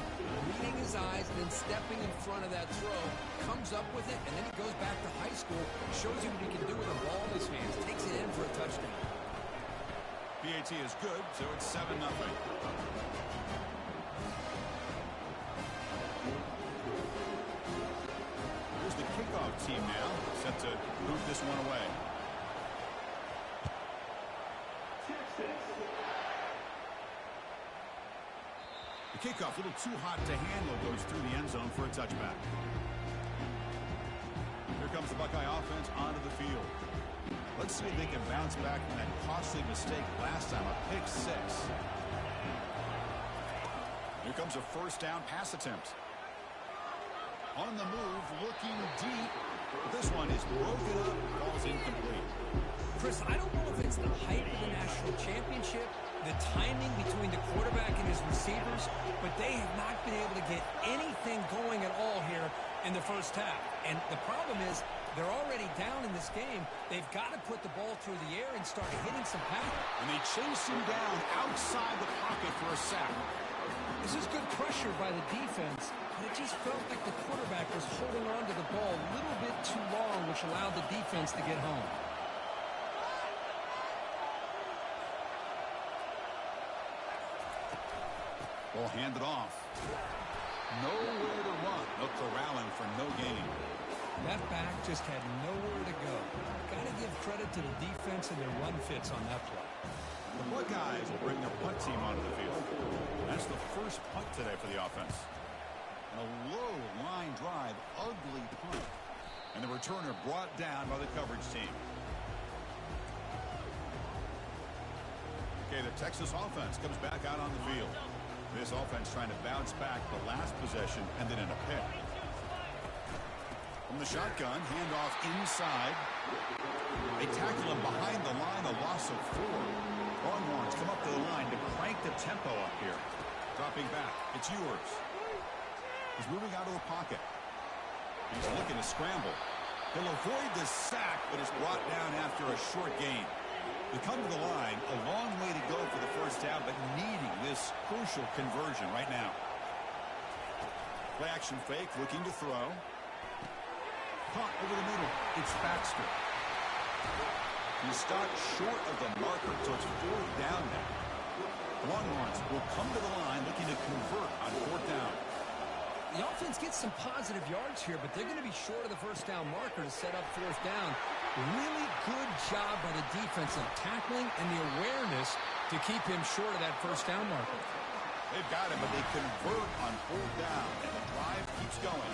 reading his eyes, and then stepping in front of that throw. Comes up with it, and then he goes back to high school, shows you what he can do with a ball in his hands, takes it in for a touchdown. PAT is good, so it's 7-0. Here's the kickoff team now, set to move this one away. The kickoff, a little too hot to handle, goes through the end zone for a touchback. Here comes the Buckeye offense onto the field. Let's see if they can bounce back from that costly mistake last time, a pick 6. Here comes a first down pass attempt. On the move, looking deep. This one is broken up, ball's incomplete. Chris, I don't know if it's the height of the national championship, the timing between the quarterback and his receivers, but they have not been able to get anything going at all here in the first half. And the problem is they're already down in this game. They've got to put the ball through the air and start hitting some passes. And they chase him down outside the pocket for a sack. This is good pressure by the defense, but it just felt like the quarterback was holding on to the ball a little bit too long, which allowed the defense to get home. Ball handed off. Nowhere to run. No corralling for no gain. That back just had nowhere to go. Got to give credit to the defense and their run fits on that play. The Buckeyes will bring their punt team onto the field. That's the first punt today for the offense. And a low line drive, ugly punt. And the returner brought down by the coverage team. Okay, the Texas offense comes back out on the field. This offense trying to bounce back the last possession and then in a pick. From the shotgun, handoff inside. They tackle him behind the line, a loss of 4. Longhorns come up to the line to crank the tempo up here. Dropping back, it's yours. He's moving out of the pocket. He's looking to scramble. He'll avoid the sack, but is brought down after a short gain. They come to the line, a long way to go for the first down, but needing this crucial conversion right now. Play action fake, looking to throw. Pump over the middle. It's Baxter. He stopped short of the marker, so it's 4th down now. Longhorns will come to the line looking to convert on 4th down. The offense gets some positive yards here, but they're going to be short of the first down marker to set up 4th down. Really good job by the defense of tackling and the awareness to keep him short of that first down marker. They've got him, but they convert on 4th down, and the drive keeps going.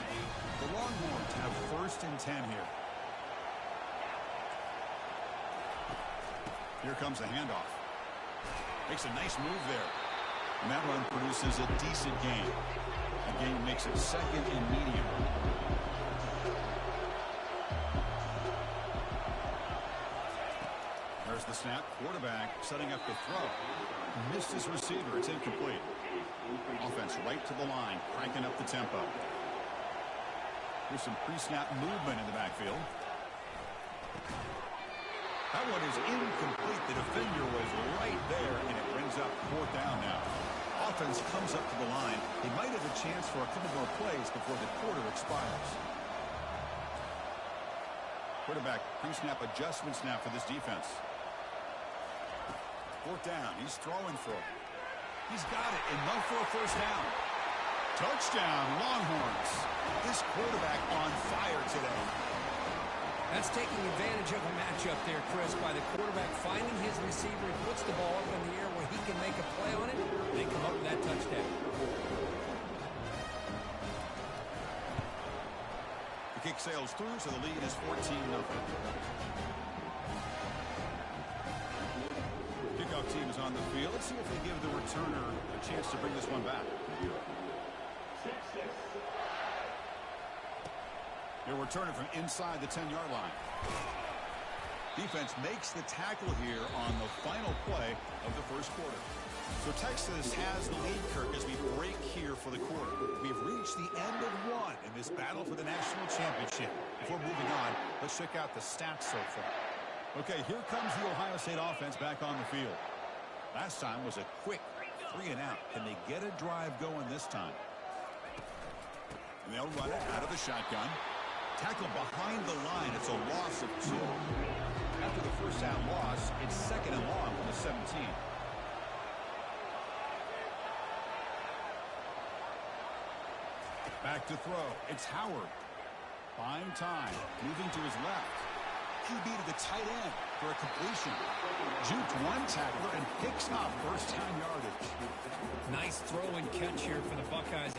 The Longhorns have 1st and 10 here. Here comes the handoff. Makes a nice move there. And that run produces a decent gain. The gain makes it 2nd and medium. There's the snap. Quarterback setting up the throw. Missed his receiver. It's incomplete. Offense right to the line, cranking up the tempo. Here's some pre-snap movement in the backfield. That one is incomplete. The defender was right there, and it brings up 4th down now. Offense comes up to the line. They might have a chance for a couple more plays before the quarter expires. Quarterback pre-snap adjustment snap for this defense. 4th down. He's throwing for it. He's got it. Enough for a first down. Touchdown, Longhorns. This quarterback on fire today. That's taking advantage of a matchup there, Chris, by the quarterback finding his receiver. He puts the ball up in the air where he can make a play on it. They come up with that touchdown. The kick sails through, so the lead is 14-0. Kickoff team is on the field. Let's see if they give the returner a chance to bring this one back. They're returning from inside the 10-yard line. Defense makes the tackle here on the final play of the first quarter. So Texas has the lead, Kirk, as we break here for the quarter. We've reached the end of one in this battle for the national championship. Before moving on, let's check out the stats so far. Okay, here comes the Ohio State offense back on the field. Last time was a quick 3-and-out. Can they get a drive going this time? And they'll run it out of the shotgun. Tackle behind the line. It's a loss of 2. After the first down loss, it's 2nd and long from the 17. Back to throw. It's Howard. Buying time. Moving to his left. QB to the tight end for a completion. Juked one tackler and picks up first down yardage. Nice throw and catch here for the Buckeyes.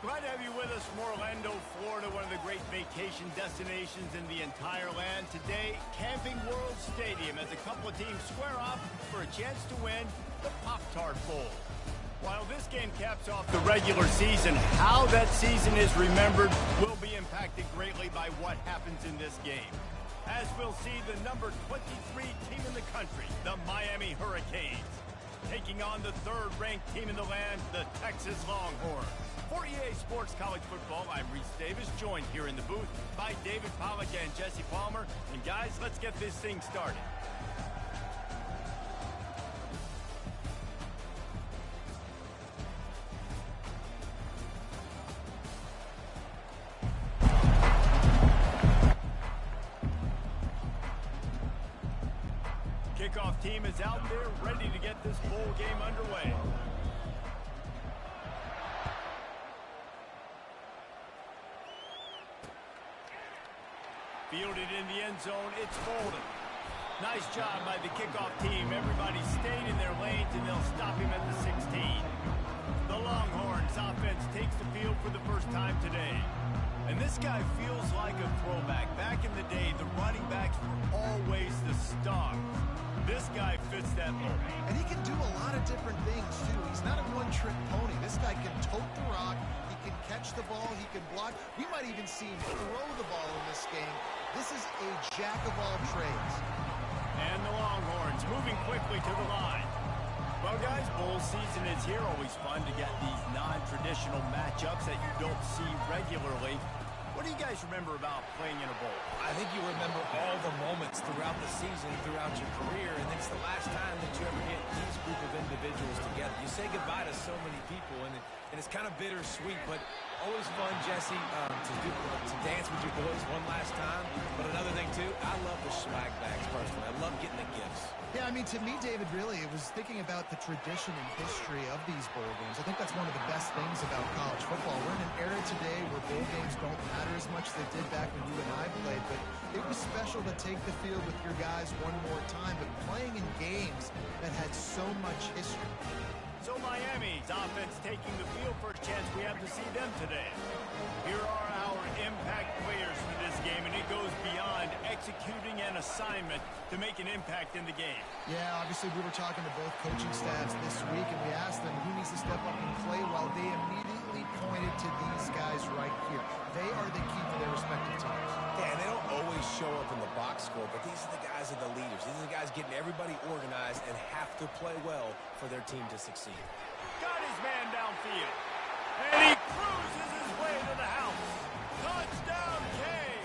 Glad to have you with us from Orlando, Florida, one of the great vacation destinations in the entire land. Today, Camping World Stadium as a couple of teams square off for a chance to win the Pop-Tart Bowl. While this game caps off the regular season, how that season is remembered will be impacted greatly by what happens in this game. As we'll see the number 23 team in the country, the Miami Hurricanes, taking on the third-ranked team in the land, the Texas Longhorns. For EA Sports College Football, I'm Reese Davis, joined here in the booth by David Pollack and Jesse Palmer. And guys, let's get this thing started. Kickoff team is out there ready to get this bowl game underway. Fielded in the end zone, it's Bolden. Nice job by the kickoff team. Everybody stayed in their lanes, and they'll stop him at the 16. The Longhorns offense takes the field for the first time today. And this guy feels like a throwback. Back in the day, the running backs were always the stars. This guy fits that mold. And he can do a lot of different things, too. He's not a one-trick pony. This guy can tote the rock. He can catch the ball. He can block. We might even see him throw the ball in this game. This is a jack of all trades. And the Longhorns moving quickly to the line. Well, guys, bowl season is here. Always fun to get these non-traditional matchups that you don't see regularly. What do you guys remember about playing in a bowl? I think you remember all the moments throughout the season, throughout your career, and it's the last time that you ever get these group of individuals together. You say goodbye to so many people, and it's kind of bittersweet, but always fun, Jesse, to dance with your boys one last time. But another thing, too, I love the swag bags, personally. I love getting the gifts. Yeah, I mean, to me, David, really, it was thinking about the tradition and history of these bowl games. I think that's one of the best things about college football. We're in an era today where bowl games don't matter as much as they did back when you and I played, but it was special to take the field with your guys one more time, but playing in games that had so much history. So Miami's offense taking the field. First chance we have to see them today. Here are our impact players for this game, and it goes beyond executing an assignment to make an impact in the game. Yeah, obviously we were talking to both coaching staffs this week, and we asked them who needs to step up and play well. They immediately pointed to these guys right here. They are the key to their respective teams. Yeah, and they don't always show up in the box score, but these are the guys that are the leaders. These are the guys getting everybody organized and have to play well for their team to succeed. Got his man downfield. And he cruises his way to the house. Touchdown, Kane.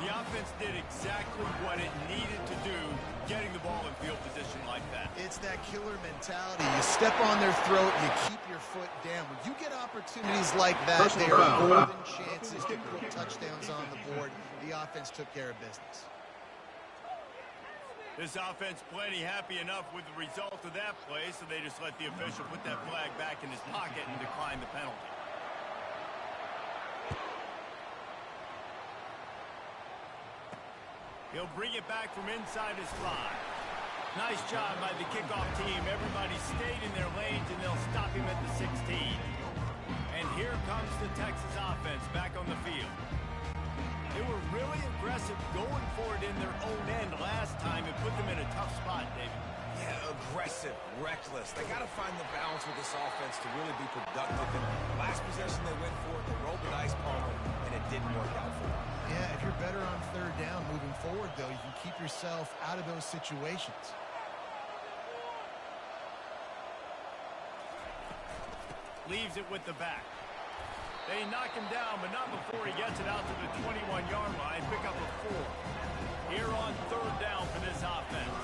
The offense did exactly what it needed to do, getting the ball in field position like that. It's that killer mentality. You step on their throat, you keep your foot down. When you get opportunities like that, there are golden chances to put touchdowns on the board. The offense took care of business. This offense plenty happy enough with the result of that play, so they just let the official put that flag back in his pocket and decline the penalty. He'll bring it back from inside his 5. Nice job by the kickoff team. Everybody stayed in their lanes, and they'll stop him at the 16. And here comes the Texas offense back on the field. They were really aggressive going for it in their own end last time and put them in a tough spot, David. Yeah, aggressive, reckless. They got to find the balance with this offense to really be productive. And last possession they went for it, they rolled the dice, Palmer, and it didn't work out for them. Yeah, if you're better on third down moving forward, though, you can keep yourself out of those situations. Leaves it with the back. They knock him down, but not before he gets it out to the 21-yard line. Pick up a 4. Here on third down for this offense.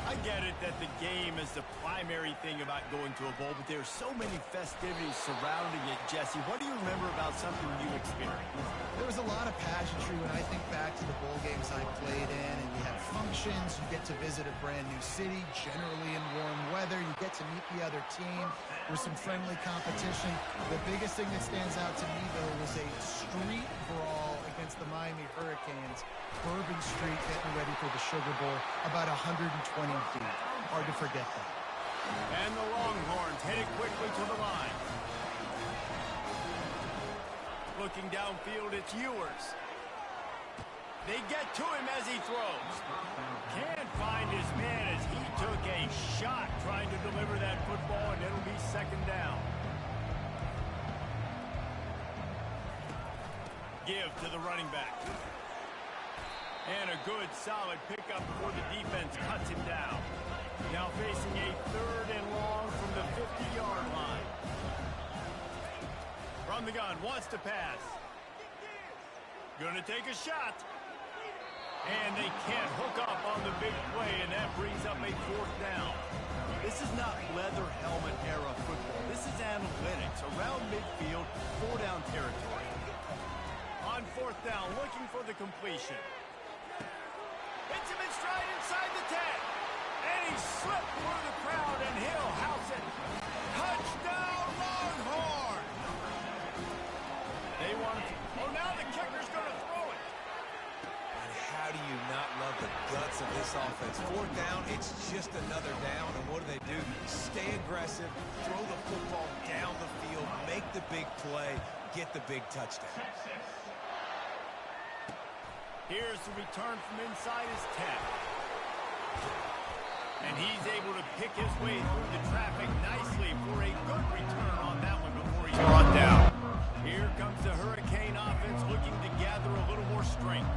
I get it that the game is the primary thing about going to a bowl, but there's so many festivities surrounding it. Jesse, what do you remember about something you experienced? There was a lot of pageantry when I think back to the bowl games I played in, and you have functions, you get to visit a brand new city, generally in warm weather, you get to meet the other team, there's some friendly competition. The biggest thing that stands out to me, though, was a street brawl against the Miami Hurricanes. Bourbon Street getting ready for the Sugar Bowl, about 120 deep. Hard to forget that. And the Longhorns headed quickly to the line. looking downfield. It's Ewers. They get to him as he throws. Can't find his man as he took a shot trying to deliver that football, and it'll be second down. Give to the running back. And a good, solid pickup before the defense cuts him down. Now facing a third and long from the 50-yard line. From the gun, wants to pass. Gonna take a shot. And they can't hook up on the big play, and that brings up a fourth down. This is not leather helmet era football. This is analytics. Around midfield, 4-down territory. On fourth down, looking for the completion. Hits him in stride inside the 10. And he slipped through the crowd, and he'll house it. Touchdown, Longhorn! They want to... Oh, now the kicker's going to throw it. And how do you not love the guts of this offense? Fourth down, it's just another down, and what do? Stay aggressive, throw the football down the field, make the big play, get the big touchdown. Here's the return from inside his 10. And he's able to pick his way through the traffic nicely for a good return on that one before he's brought down. Here comes the Hurricane offense looking to gather a little more strength.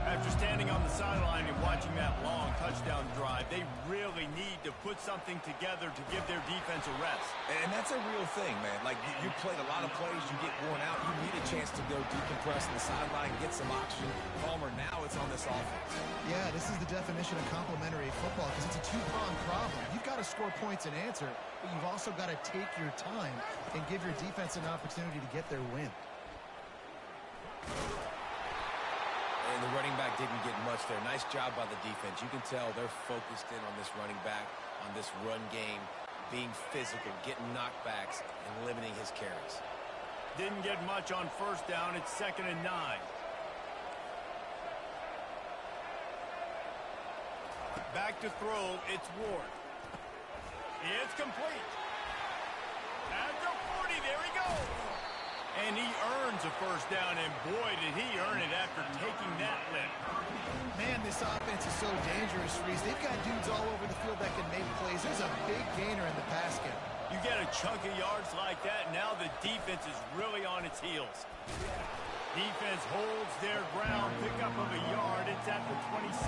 After standing on the sideline and watching that long touchdown drive, they really need to put something together to give their defense a rest. And that's a real thing, man. Like, you played a lot of plays, you get worn out, you need a chance to go decompress on the sideline, get some oxygen. Palmer, now it's on this offense. Yeah, this is the definition of complementary football because it's a two-pronged problem. You've got to score points and answer, but you've also got to take your time and give your defense an opportunity to get their win. And the running back didn't get much there. Nice job by the defense. You can tell they're focused in on this running back, on this run game, being physical, getting knockbacks, and limiting his carries. Didn't get much on first down. It's 2nd and 9. Back to throw. It's Ward. It's complete. At the 40. There he goes. And he earns a first down, and boy, did he earn it after taking that lift. Man, this offense is so dangerous, Reese. They've got dudes all over the field that can make plays. There's a big gainer in the pass game. You get a chunk of yards like that, now the defense is really on its heels. Defense holds their ground, pick up of a yard. It's at the 26.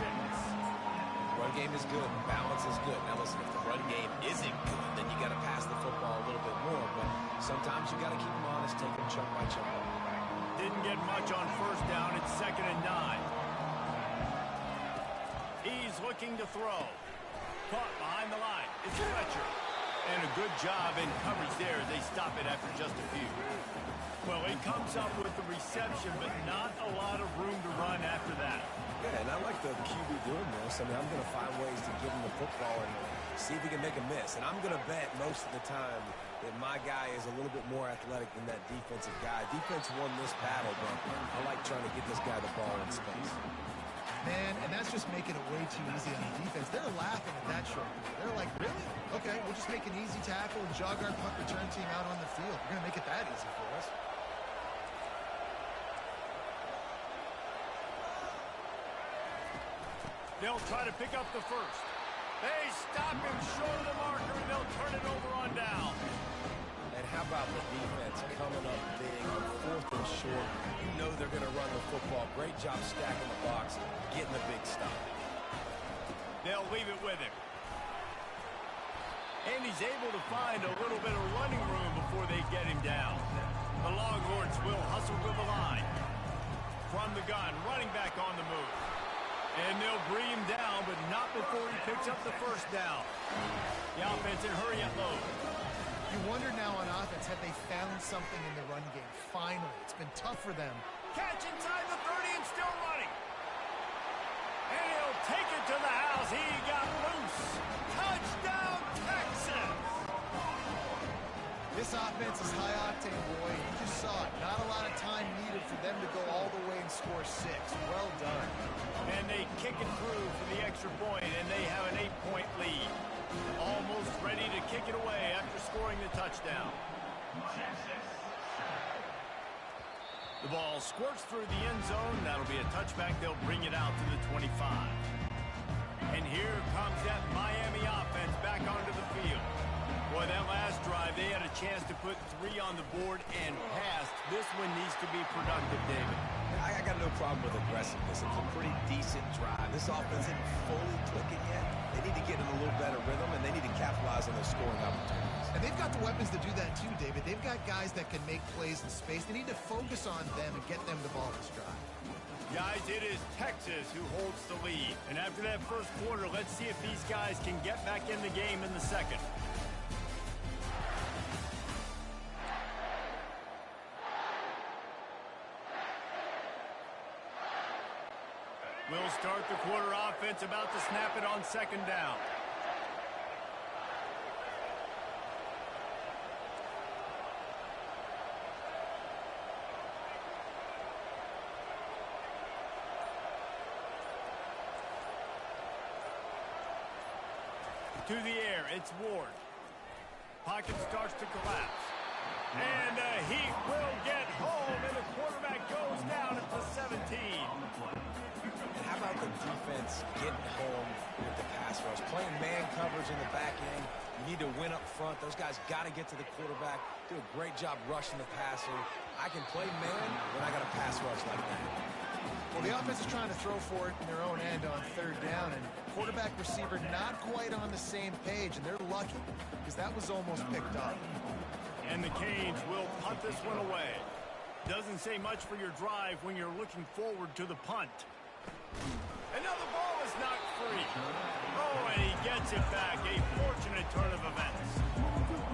Run game is good. Balance is good. Now listen, if the run game isn't good, then you got to pass the football a little bit more. But sometimes you got to keep them honest, take them chunk by chunk. Didn't get much on first down. It's 2nd and 9. He's looking to throw. Caught behind the line. It's Fletcher. And a good job in coverage there as they stop it after just a few. Well, he comes up with the reception, but not a lot of room to run after that. Yeah, and I like the QB doing this. I mean, I'm going to find ways to give him the football and see if he can make a miss. And I'm going to bet most of the time that my guy is a little bit more athletic than that defensive guy. Defense won this battle, but I like trying to get this guy the ball in space. Man, and that's just making it way too easy on the defense. They're laughing at that short. They're like, really? Okay, we'll just make an easy tackle and jog our punt return team out on the field. We're going to make it that easy for us. They'll try to pick up the first. They stop him short of the marker, and they'll turn it over on down. And how about the defense coming up big on 4th and short? You know they're going to run the football. Great job stacking the box, getting the big stop. They'll leave it with him. And he's able to find a little bit of running room before they get him down. The Longhorns will hustle to the line. From the gun, running back on the move. And they'll bring him down, but not before he picks up the first down. The offense in hurry-up mode. You wonder now on offense, have they found something in the run game? Finally, it's been tough for them. Catch inside the 30 and still running. And he'll take it to the house. He got loose. Touchdown, Texas! This offense is high-octane, boy. You just saw it. Not a lot of time needed for them to go all the way and score 6. Well done. And they kick it through for the extra point, and they have an 8-point lead. Almost ready to kick it away after scoring the touchdown. The ball squirts through the end zone. That'll be a touchback. They'll bring it out to the 25. And here comes that Miami offense back onto the field. Boy, that last drive, they had a chance to put 3 on the board and passed. This one needs to be productive, David. I got no problem with aggressiveness. It's a pretty decent drive. This offense isn't fully clicking yet. They need to get in a little better rhythm, and they need to capitalize on their scoring opportunities. And they've got the weapons to do that too, David. They've got guys that can make plays in space. They need to focus on them and get them the ball this drive. Guys, it is Texas who holds the lead. And after that first quarter, let's see if these guys can get back in the game in the second. We'll start the quarter offense, about to snap it on second down. To the air, it's Ward. Pocket starts to collapse. And the Heat will get home, and the quarterback goes down at the 17. And how about the defense getting home with the pass rush? Playing man coverage in the back end. You need to win up front. Those guys got to get to the quarterback. Do a great job rushing the passer. I can play man when I got a pass rush like that. Well, the offense is trying to throw for it in their own end on third down, and quarterback receiver not quite on the same page, and they're lucky because that was almost picked up. And the Canes will punt this one away. Doesn't say much for your drive when you're looking forward to the punt. And now the ball is knocked free. Oh, and he gets it back. A fortunate turn of events.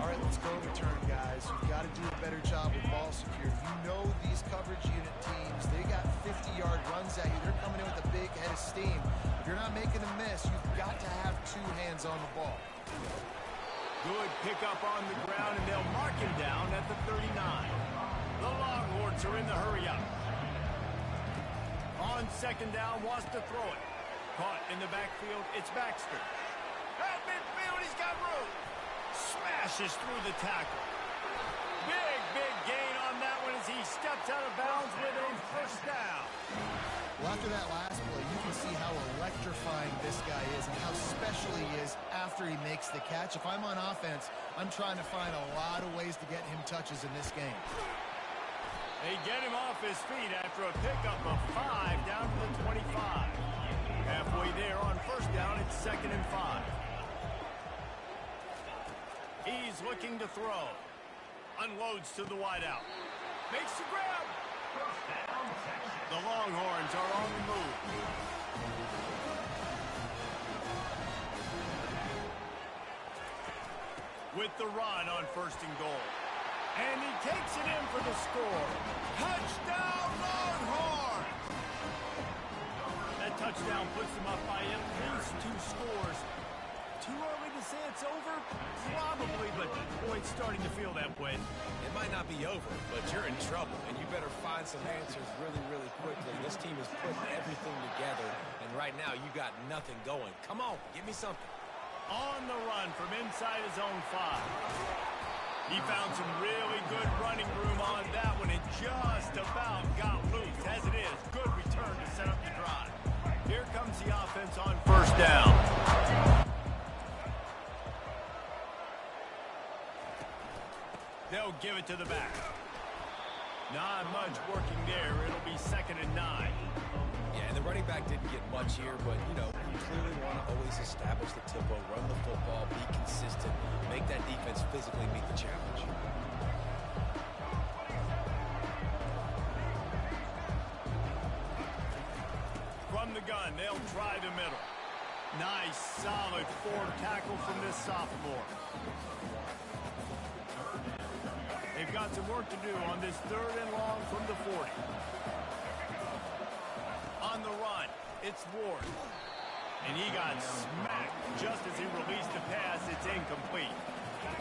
All right, let's go return, guys. You've got to do a better job with ball security. You know these coverage unit teams, they got 50-yard runs at you. They're coming in with a big head of steam. If you're not making a miss, you've got to have 2 hands on the ball. Good pickup on the ground, and they'll mark him down at the 39. The Longhorns are in the hurry-up. On second down, wants to throw it. Caught in the backfield, it's Baxter. At midfield, he's got room. Smashes through the tackle. Big gain on that one as he steps out of bounds with a first down. Well, after that last play, you can see how electrifying this guy is and how special he is after he makes the catch. If I'm on offense, I'm trying to find a lot of ways to get him touches in this game. They get him off his feet after a pickup of 5 down to the 25. Halfway there on first down, it's 2nd and 5. He's looking to throw. Unloads to the wideout. Makes the grab. The Longhorns are on the move. With the run on 1st and goal. And he takes it in for the score. Touchdown, Longhorns! That touchdown puts them up by at least 2 scores. Too early to say it's over? Probably, but boy, it's starting to feel that way. It might not be over, but you're in trouble, and you better find some answers really quickly. This team is putting everything together, and right now you got nothing going. Come on, give me something. On the run from inside his own 5. He found some really good running room on that one and just about got loose. As it is, good return to set up the drive. Here comes the offense on first down. They'll give it to the back. Not much working there. It'll be 2nd and 9. Yeah, and the running back didn't get much here, but, you know, you clearly want to always establish the tempo, run the football, be consistent, make that defense physically meet the challenge. From the gun, they'll try the middle. Nice, solid form tackle from this sophomore. They've got some work to do on this 3rd and long from the 40. On the run, it's Ward. And he got smacked just as he released the pass. It's incomplete.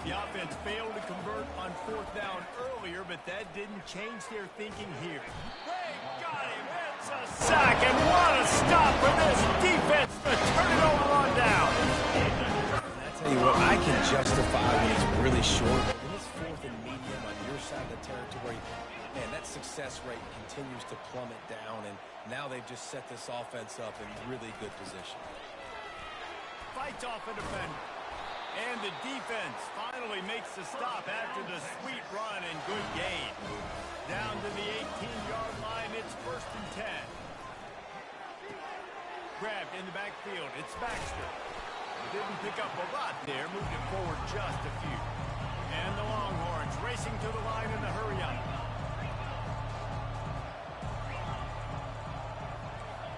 The offense failed to convert on 4th down earlier, but that didn't change their thinking here. They got him. It's a sack, and what a stop for this defense to turn it over on down. I tell you what, I can justify when it's really short. When it's 4th and medium on your side of the territory, Man, that success rate continues to plummet down, and now they've just set this offense up in really good position. Fights off a defender. And the defense finally makes the stop after the sweet run and good gain. Down to the 18-yard line, it's 1st and 10. Grabbed in the backfield, it's Baxter. Didn't pick up a lot there, moved it forward just a few. And the Longhorns racing to the line in the hurry-up.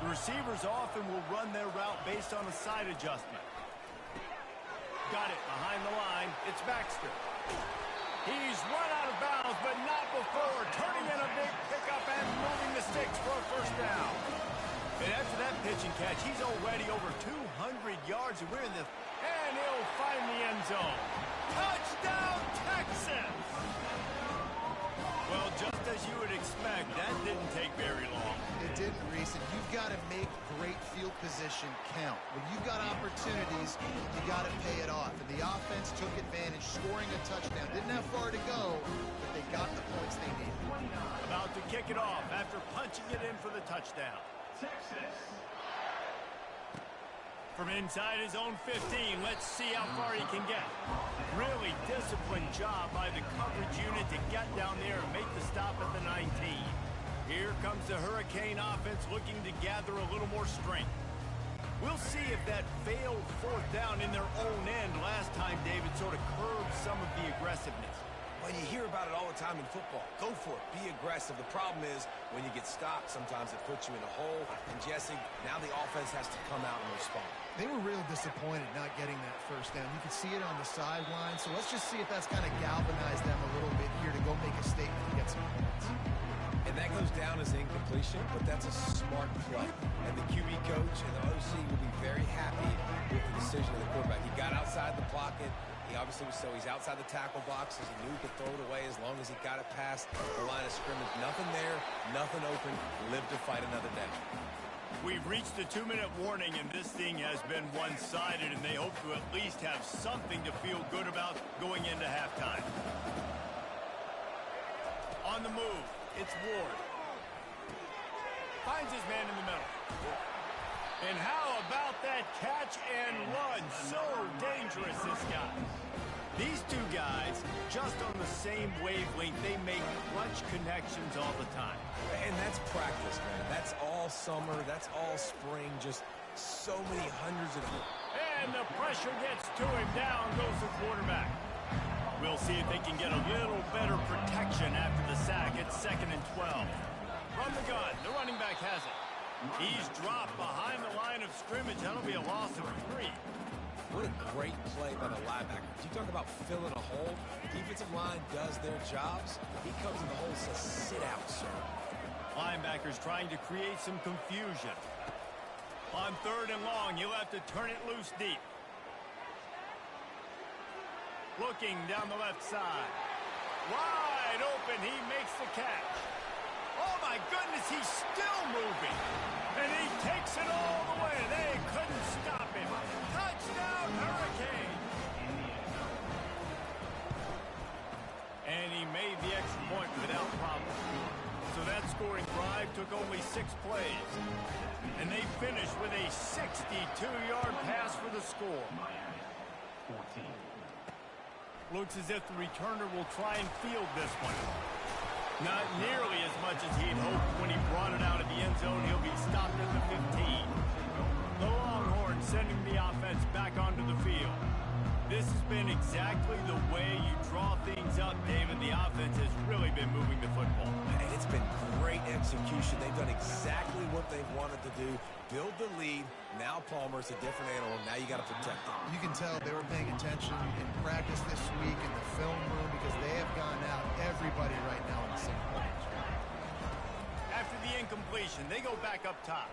The receivers often will run their route based on a side adjustment. Got it behind the line. It's Baxter. He's run out of bounds, but not before turning in a big pickup and moving the sticks for a 1st down. And after that pitch and catch, he's already over 200 yards, and we're in the... And he'll find the end zone. Touchdown, Texas! Well, just as you would expect, that didn't take very long. It didn't, Reese, and you've got to make great field position count. When you've got opportunities, you got to pay it off. And the offense took advantage, scoring a touchdown. Didn't have far to go, but they got the points they needed. About to kick it off after punching it in for the touchdown. Texas. From inside his own 15, let's see how far he can get. Really disciplined job by the coverage unit to get down there and make the stop at the 19. Here comes the Hurricane offense looking to gather a little more strength. We'll see if that failed 4th down in their own end last time, David, sort of curbed some of the aggressiveness. Well, you hear about it all the time in football. Go for it. Be aggressive. The problem is when you get stopped, sometimes it puts you in a hole. And, Jesse, now the offense has to come out and respond. They were real disappointed not getting that 1st down. You could see it on the sideline. So let's just see if that's kind of galvanized them a little bit here to go make a statement and get some points. And that goes down as incompletion, but that's a smart play. And the QB coach and the OC will be very happy with the decision of the quarterback. He got outside the pocket. He obviously was, so he's outside the tackle boxes. He knew he could throw it away as long as he got it past the line of scrimmage. Nothing there, nothing open. Live to fight another day. We've reached the 2-minute warning, and this thing has been one-sided, and they hope to at least have something to feel good about going into halftime. On the move, it's Ward. Finds his man in the middle. And how about that catch and run? So dangerous, this guy. These two guys, just on the same wavelength, they make clutch connections all the time. And that's practice, man. That's all summer. That's all spring. Just so many hundreds of... And the pressure gets to him. Down goes the quarterback. We'll see if they can get a little better protection after the sack. It's 2nd and 12. From the gun, the running back has it. He's dropped behind the line of scrimmage. That'll be a loss of 3. What a great play by the linebacker. You talk about filling a hole. Defensive line does their jobs. He comes in the hole and says, sit out, sir. Linebackers trying to create some confusion. On 3rd and long, he'll have to turn it loose deep. Looking down the left side. Wide open, he makes the catch. Oh my goodness, he's still moving. And he takes it all the way. They couldn't stop him. Touchdown, Hurricane. And he made the extra point without problem. So that scoring drive took only 6 plays. And they finished with a 62-yard pass for the score. 14. Looks as if the returner will try and field this one. Not nearly as much as he'd hoped when he brought it out of the end zone. He'll be stopped at the 15. The Longhorns sending the offense back onto the field. This has been exactly the way you draw things up, David. The offense has really been moving the football. And it's been great execution. They've done exactly what they've wanted to do. Build the lead. Now Palmer's a different animal. Now you got to protect him. You can tell they were paying attention in practice this week in the film room because they have gone out everybody right now on the same page. After the incompletion, they go back up top.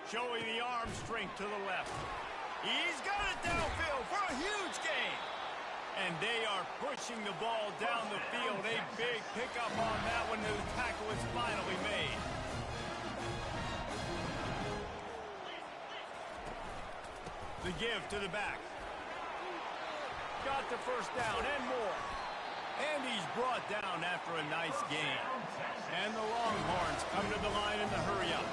Showing the arm strength to the left. He's got it downfield for a huge gain. And they are pushing the ball down the field. A big pickup on that one. The tackle is finally made. The give to the back. Got the 1st down and more. And he's brought down after a nice gain. And the Longhorns come to the line in the hurry-up.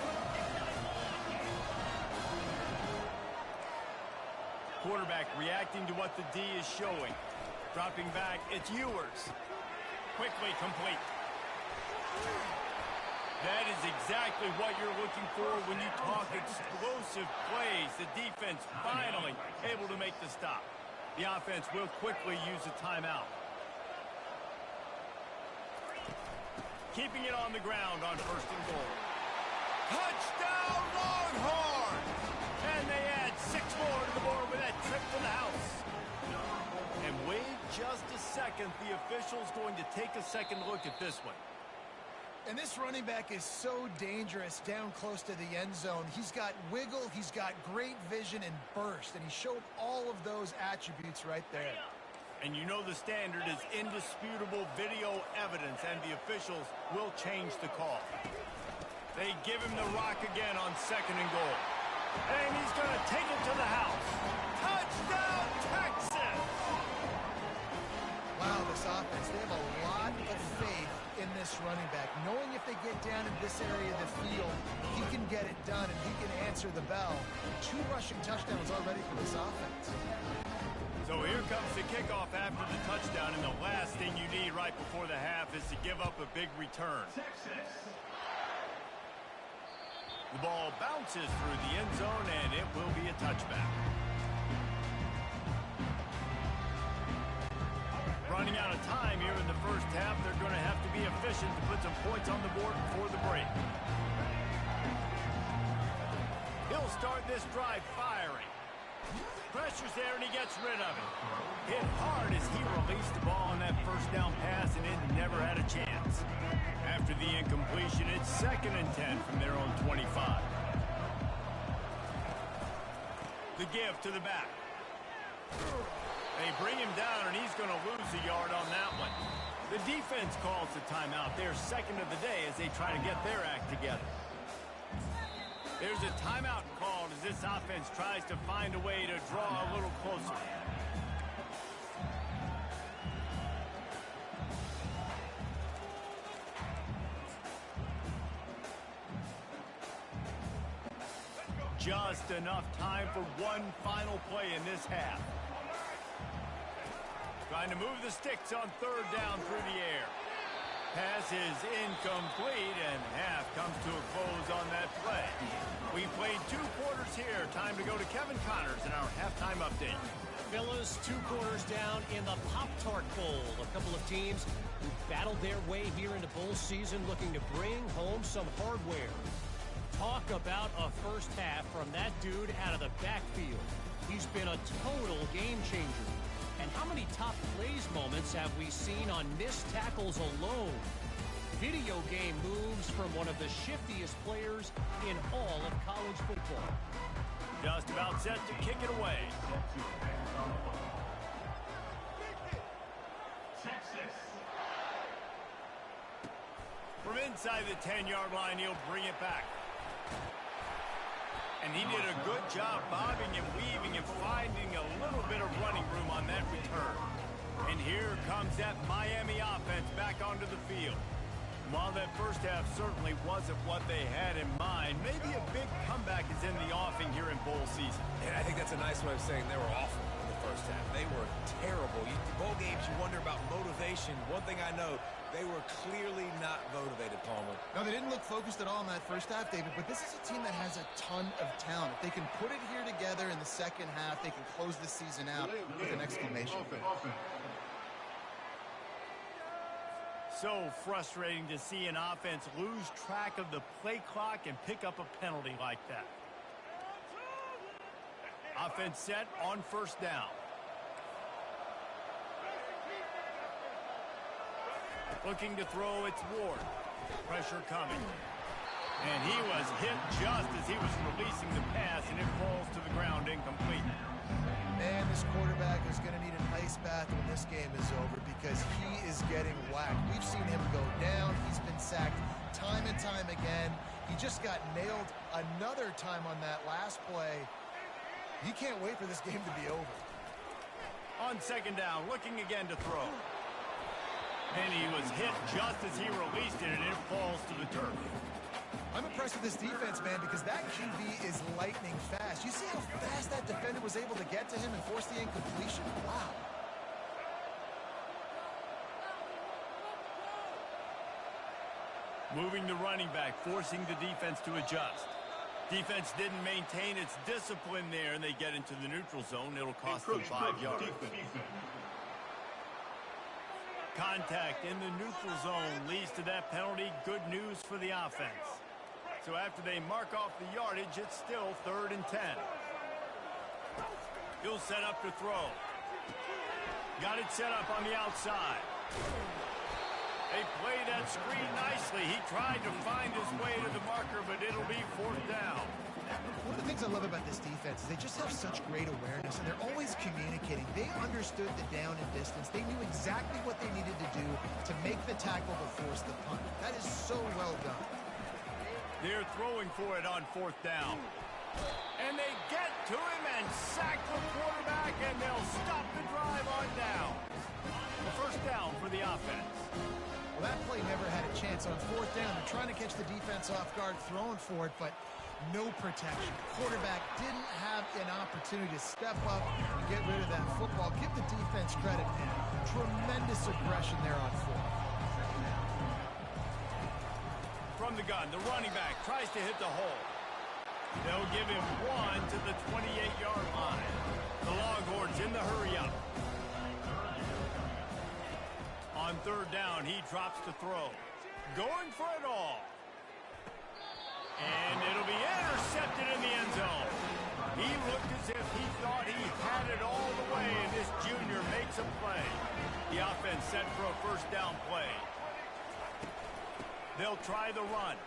Quarterback reacting to what the D is showing. Dropping back, it's Ewers. Quickly complete. That is exactly what you're looking for when you talk explosive plays. The defense finally able to make the stop. The offense will quickly use a timeout. Keeping it on the ground on 1st and goal. Touchdown Longhorns! And they add 6 more to the board with that trip to the house. And wait just a second. The official's going to take a second look at this one. And this running back is so dangerous down close to the end zone. He's got wiggle, he's got great vision and burst, and he showed all of those attributes right there. And you know the standard is indisputable video evidence, and the officials will change the call. They give him the rock again on 2nd and goal. And he's going to take it to the house. Touchdown, Texas! Wow, this offense, they have a lot of faith in this running back, knowing if they get down in this area of the field, he can get it done and he can answer the bell. 2 rushing touchdowns already for this offense. So here comes the kickoff after the touchdown, and the last thing you need right before the half is to give up a big return. The ball bounces through the end zone, and it will be a touchback. Running out of time here in the first half, they're going to have to be efficient to put some points on the board before the break. He'll start this drive firing. Pressure's there, and he gets rid of it. Hit hard as he released the ball on that first down pass, and it never had a chance. After the incompletion, it's 2nd and 10 from their own 25. The give to the back. They bring him down, and he's going to lose a yard on that one. The defense calls the timeout. They're 2nd of the day as they try to get their act together. There's a timeout called as this offense tries to find a way to draw a little closer. Just enough time for one final play in this half. Trying to move the sticks on 3rd down through the air. Pass is incomplete, and half comes to a close on that play. We played 2 quarters here. Time to go to Kevin Connors in our halftime update. Fellas, 2 quarters down in the Pop-Tart Bowl. A couple of teams who battled their way here into bowl season looking to bring home some hardware. Talk about a first half from that dude out of the backfield. He's been a total game changer. And how many top plays moments have we seen on missed tackles alone? Video game moves from one of the shiftiest players in all of college football. Just about set to kick it away. Texas. From inside the 10-yard line, he'll bring it back. And he did a good job bobbing and weaving and finding a little bit of running room on that return. And here comes that Miami offense back onto the field. While that first half certainly wasn't what they had in mind, maybe a big comeback is in the offing here in bowl season. And I think that's a nice way of saying they were awful in the first half. They were terrible. Bowl games, you wonder about motivation. One thing I know, they were clearly not motivated, Palmer. No, they didn't look focused at all in that first half, David, but this is a team that has a ton of talent. If they can put it here together in the second half, they can close the season out with an exclamation. So frustrating to see an offense lose track of the play clock and pick up a penalty like that. Offense set on 1st down. Looking to throw, it's Ward. Pressure coming. And he was hit just as he was releasing the pass, and it falls to the ground incomplete. Man, this quarterback is going to need an ice bath when this game is over because he is getting whacked. We've seen him go down. He's been sacked time and time again. He just got nailed another time on that last play. He can't wait for this game to be over. On 2nd down, looking again to throw. And he was hit just as he released it, and it falls to the turf. I'm impressed with this defense, man, because that QB is lightning fast. You see how fast that defender was able to get to him and force the incompletion? Wow. Moving the running back, forcing the defense to adjust. Defense didn't maintain its discipline there, and they get into the neutral zone. It'll cost them 5 yards. Contact in the neutral zone leads to that penalty. Good news for the offense. So after they mark off the yardage, it's still 3rd and 10. He'll set up to throw. Got it set up on the outside. They play that screen nicely. He tried to find his way to the marker, but it'll be 4th down. One of the things I love about this defense is they just have such great awareness, and they're always communicating. They understood the down and distance. They knew exactly what they needed to do to make the tackle to force the punt. That is so well done. They're throwing for it on 4th down. And they get to him and sack the quarterback, and they'll stop the drive on down. The 1st down for the offense. Well, that play never had a chance on 4th down. They're trying to catch the defense off guard, throwing for it, but no protection. Quarterback didn't have an opportunity to step up and get rid of that football. Give the defense credit, man. Tremendous aggression there on 4th. From the gun, the running back tries to hit the hole. They'll give him 1 to the 28-yard line. The Longhorns in the hurry-up. On 3rd down, he drops to throw. Going for it all. And it'll be intercepted in the end zone. He looked as if he thought he had it all the way, and this junior makes a play. The offense set for a 1st down play. They'll try the run.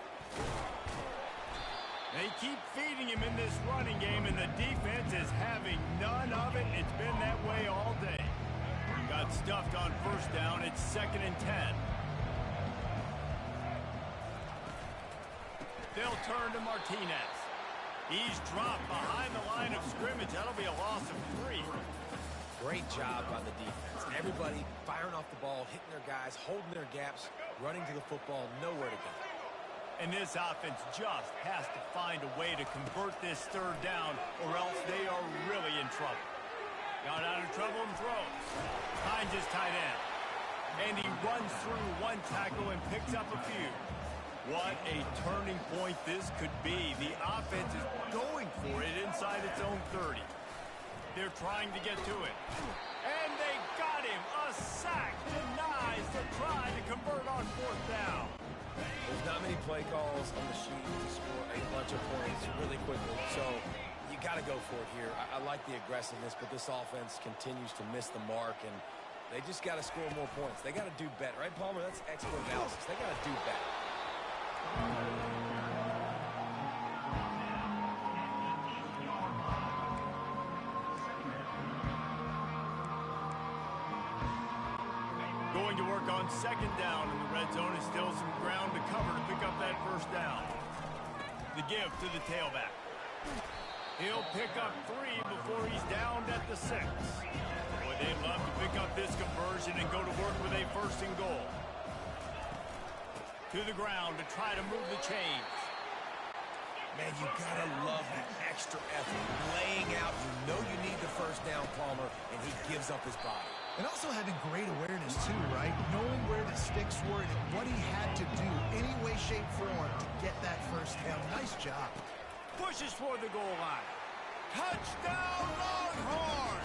They keep feeding him in this running game, and the defense is having none of it. It's been that way all day. Got stuffed on 1st down. It's 2nd and 10. They'll turn to Martinez. He's dropped behind the line of scrimmage. That'll be a loss of 3. Great job by the defense. Everybody firing off the ball, hitting their guys, holding their gaps, running to the football, nowhere to go. And this offense just has to find a way to convert this 3rd down, or else they are really in trouble. Got out of trouble and throws. Finds his tight end. And he runs through 1 tackle and picks up a few. What a turning point this could be. The offense is going for it inside its own 30. They're trying to get to it. And they got him. A sack denies the try to convert on 4th down. There's not many play calls on the sheet to score a bunch of points really quickly. So you got to go for it here. I like the aggressiveness, but this offense continues to miss the mark, and they just got to score more points. They got to do better, right, Palmer? That's expert analysis. They got to do better. Going to work on 2nd down in the red zone. Is still some ground to cover to pick up that 1st down. The give to the tailback. He'll pick up 3 before he's down at the 6. Boy, they'd love to pick up this conversion and go to work with a 1st and goal. To the ground to try to move the chains. Man, you gotta love the extra effort. Laying out, you know you need the 1st down, Palmer, and he gives up his body. And also having great awareness, too, right? Knowing where the sticks were and what he had to do, any way, shape, form, to get that 1st down. Nice job. Pushes for the goal line. Touchdown, Longhorn!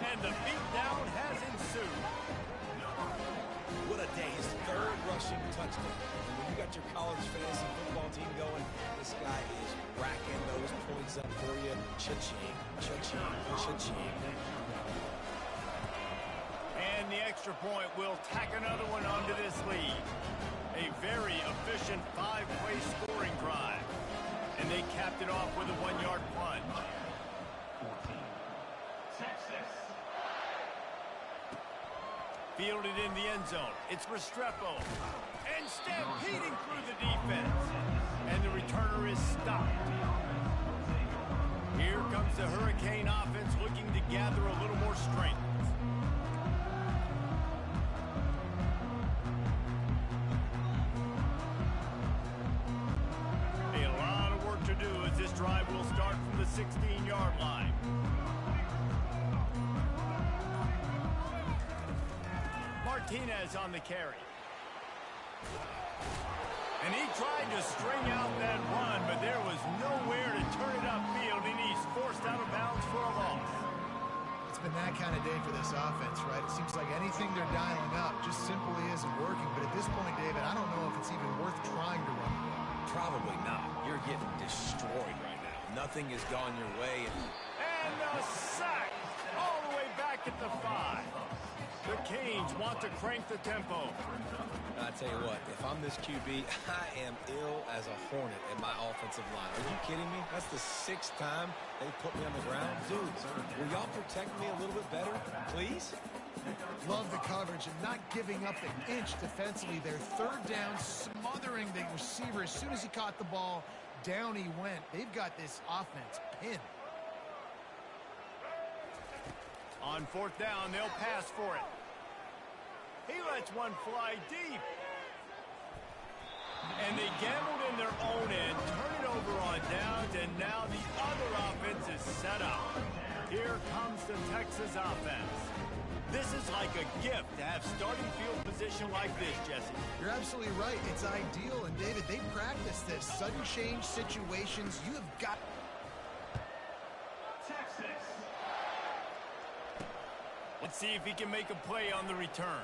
And the beatdown has ensued. What a day. His 3rd rushing touchdown. When you got your college fantasy football team going, this guy is racking those points up for you. Cha-ching, cha-ching, cha-ching. And the extra point will tack another one onto this lead. A very efficient 5-play scoring drive. And they capped it off with a 1-yard plunge. 14. Texas. Fielded in the end zone. It's Restrepo. And stampeding through the defense. And the returner is stopped. Here comes the Hurricane offense looking to gather a little more strength. This drive will start from the 16-yard line. Martinez on the carry. And he tried to string out that run, but there was nowhere to turn it upfield, and he's forced out of bounds for a loss. It's been that kind of day for this offense, right? It seems like anything they're dialing up just simply isn't working. But at this point, David, I don't know if it's even worth trying to run. Probably not. You're getting destroyed right now. Nothing has gone your way. And a sack all the way back at the 5. The Canes want to crank the tempo. I tell you what, if I'm this QB, I am ill as a hornet at my offensive line. Are you kidding me? That's the 6th time they put me on the ground. Dude, will y'all protect me a little bit better, please? Love the coverage and not giving up an inch defensively. Their 3rd down, smothering the receiver. As soon as he caught the ball, down he went. They've got this offense pinned. On 4th down, they'll pass for it. He lets one fly deep. And they gambled in their own end, turn it over on downs, and now the other offense is set up. Here comes the Texas offense. This is like a gift to have starting field position like this, Jesse. You're absolutely right. It's ideal. And, David, they practice this. Sudden change situations. You have got... Texas. Let's see if he can make a play on the return.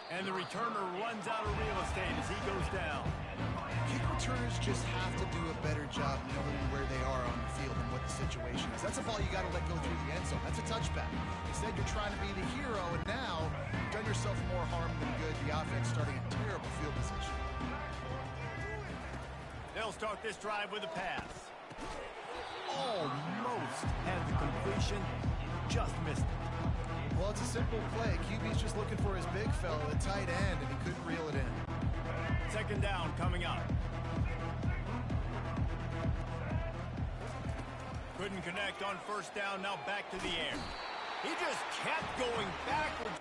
And the returner runs out of real estate as he goes down. Kick returners just have to do a better job knowing where they are on the field and what the situation is. That's a ball you got to let go through the end zone. That's a touchback. Instead, you're trying to be the hero, and now you've done yourself more harm than good. The offense starting in terrible field position. They'll start this drive with a pass. Almost had the completion, just missed it. Well, it's a simple play. QB's just looking for his big fella, the tight end, and he couldn't reel it in. 2nd down coming up. Couldn't connect on 1st down, now back to the air. He just kept going backwards.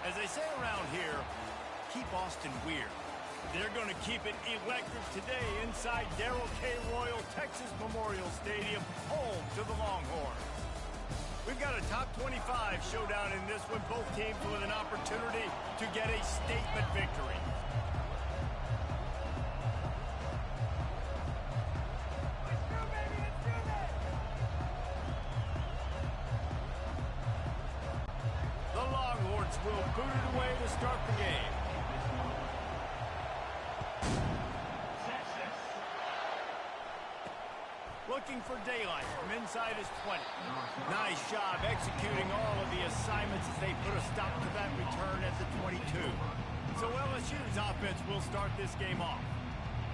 As they say around here, keep Austin weird. They're going to keep it electric today inside Darrell K. Royal Texas Memorial Stadium, home to the Longhorns. We've got a top 25 showdown in this one. Both teams with an opportunity to get a statement victory. Longhorns will boot it away to start the game. Looking for daylight from inside his 20. Nice job executing all of the assignments as they put a stop to that return at the 22. So LSU's offense will start this game off.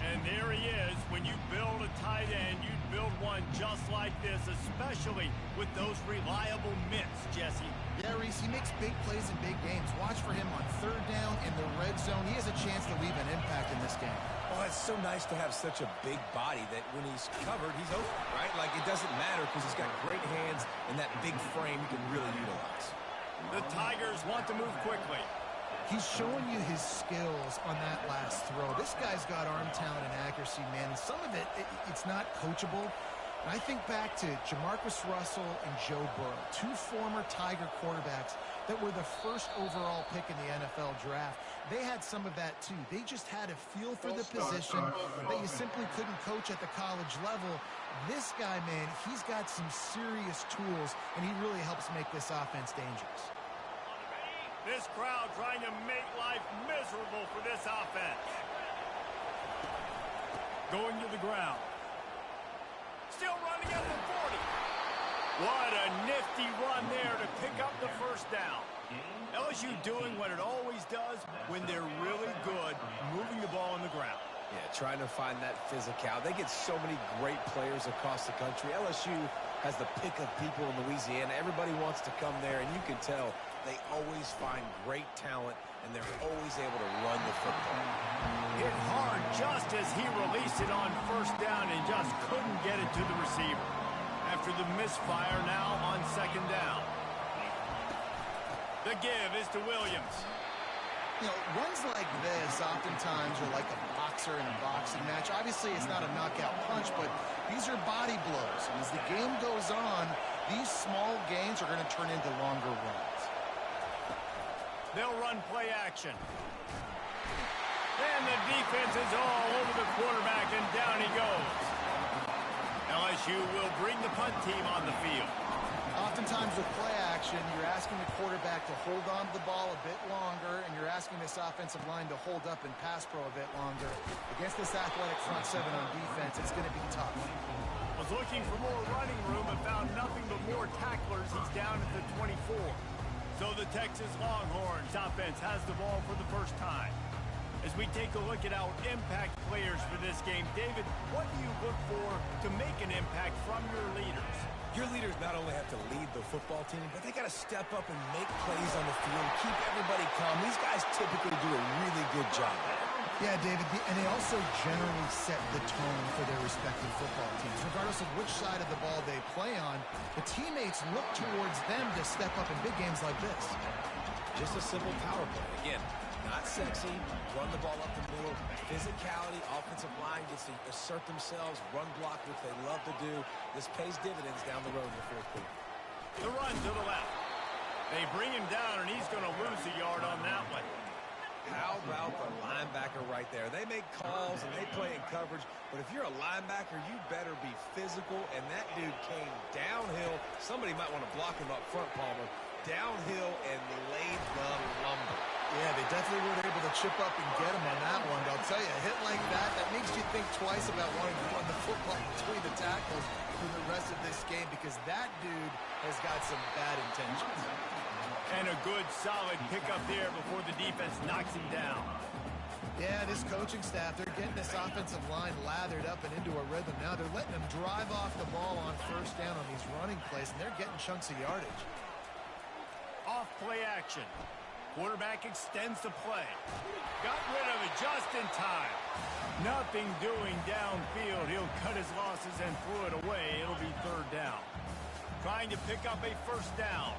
And there he is. When you build a tight end, you build one just like this, especially with those reliable mitts, Jesse. Yeah, Reese, he makes big plays in big games. Watch for him on third down in the red zone. He has a chance to leave an impact in this game. Oh, it's so nice to have such a big body that when he's covered, he's open, right? Like, it doesn't matter because he's got great hands and that big frame he can really utilize. The Tigers want to move quickly. He's showing you his skills on that last throw. This guy's got arm talent and accuracy, man. And some of it's not coachable. And I think back to Jamarcus Russell and Joe Burrow, two former Tiger quarterbacks that were the first overall pick in the NFL draft. They had some of that, too. They just had a feel for the position that you simply couldn't coach at the college level. This guy, man, he's got some serious tools, and he really helps make this offense dangerous. This crowd trying to make life miserable for this offense. Going to the ground. Still running at the 40. What a nifty run there to pick up the first down. LSU doing what it always does when they're really good, moving the ball on the ground. Yeah, trying to find that physicality. They get so many great players across the country. LSU has the pick of people in Louisiana. Everybody wants to come there, and you can tell they always find great talent, and they're always able to run the football. Hit hard just as he released it on first down and just couldn't get it to the receiver. After the misfire now on second down. The give is to Williams. You know, runs like this oftentimes are like a boxer in a boxing match. Obviously, it's not a knockout punch, but these are body blows. And as the game goes on, these small gains are going to turn into longer runs. They'll run play action. And the defense is all over the quarterback, and down he goes. LSU will bring the punt team on the field. Oftentimes with play action, you're asking the quarterback to hold on to the ball a bit longer, and you're asking this offensive line to hold up and pass pro a bit longer. Against this athletic front seven on defense, it's going to be tough. Was looking for more running room and found nothing but more tacklers. He's down at the 24. So the Texas Longhorns offense has the ball for the first time. As we take a look at our impact players for this game, David, what do you look for to make an impact from your leaders? Your leaders not only have to lead the football team, but they got to step up and make plays on the field, keep everybody calm. These guys typically do a really good job. Yeah, David, and they also generally set the tone for their respective football teams. Regardless of which side of the ball they play on, the teammates look towards them to step up in big games like this. Just a simple power play. Again, not sexy, run the ball up the middle, physicality, offensive line gets to assert themselves, run block, which they love to do. This pays dividends down the road in the fourth quarter. The run to the left. They bring him down, and he's going to lose a yard on that one. How about the linebacker right there? They make calls and they play in coverage, but if you're a linebacker, you better be physical, and that dude came downhill. Somebody might want to block him up front, Palmer. Downhill and laid the lumber. Yeah, they definitely were able to chip up and get him on that one. I'll tell you, a hit like that makes you think twice about wanting to run the football between the tackles for the rest of this game, because that dude has got some bad intentions. And a good, solid pickup there before the defense knocks him down. Yeah, this coaching staff, they're getting this offensive line lathered up and into a rhythm now. They're letting them drive off the ball on first down on these running plays, and they're getting chunks of yardage. Off play action. Quarterback extends the play. Got rid of it just in time. Nothing doing downfield. He'll cut his losses and throw it away. It'll be third down. Trying to pick up a first down.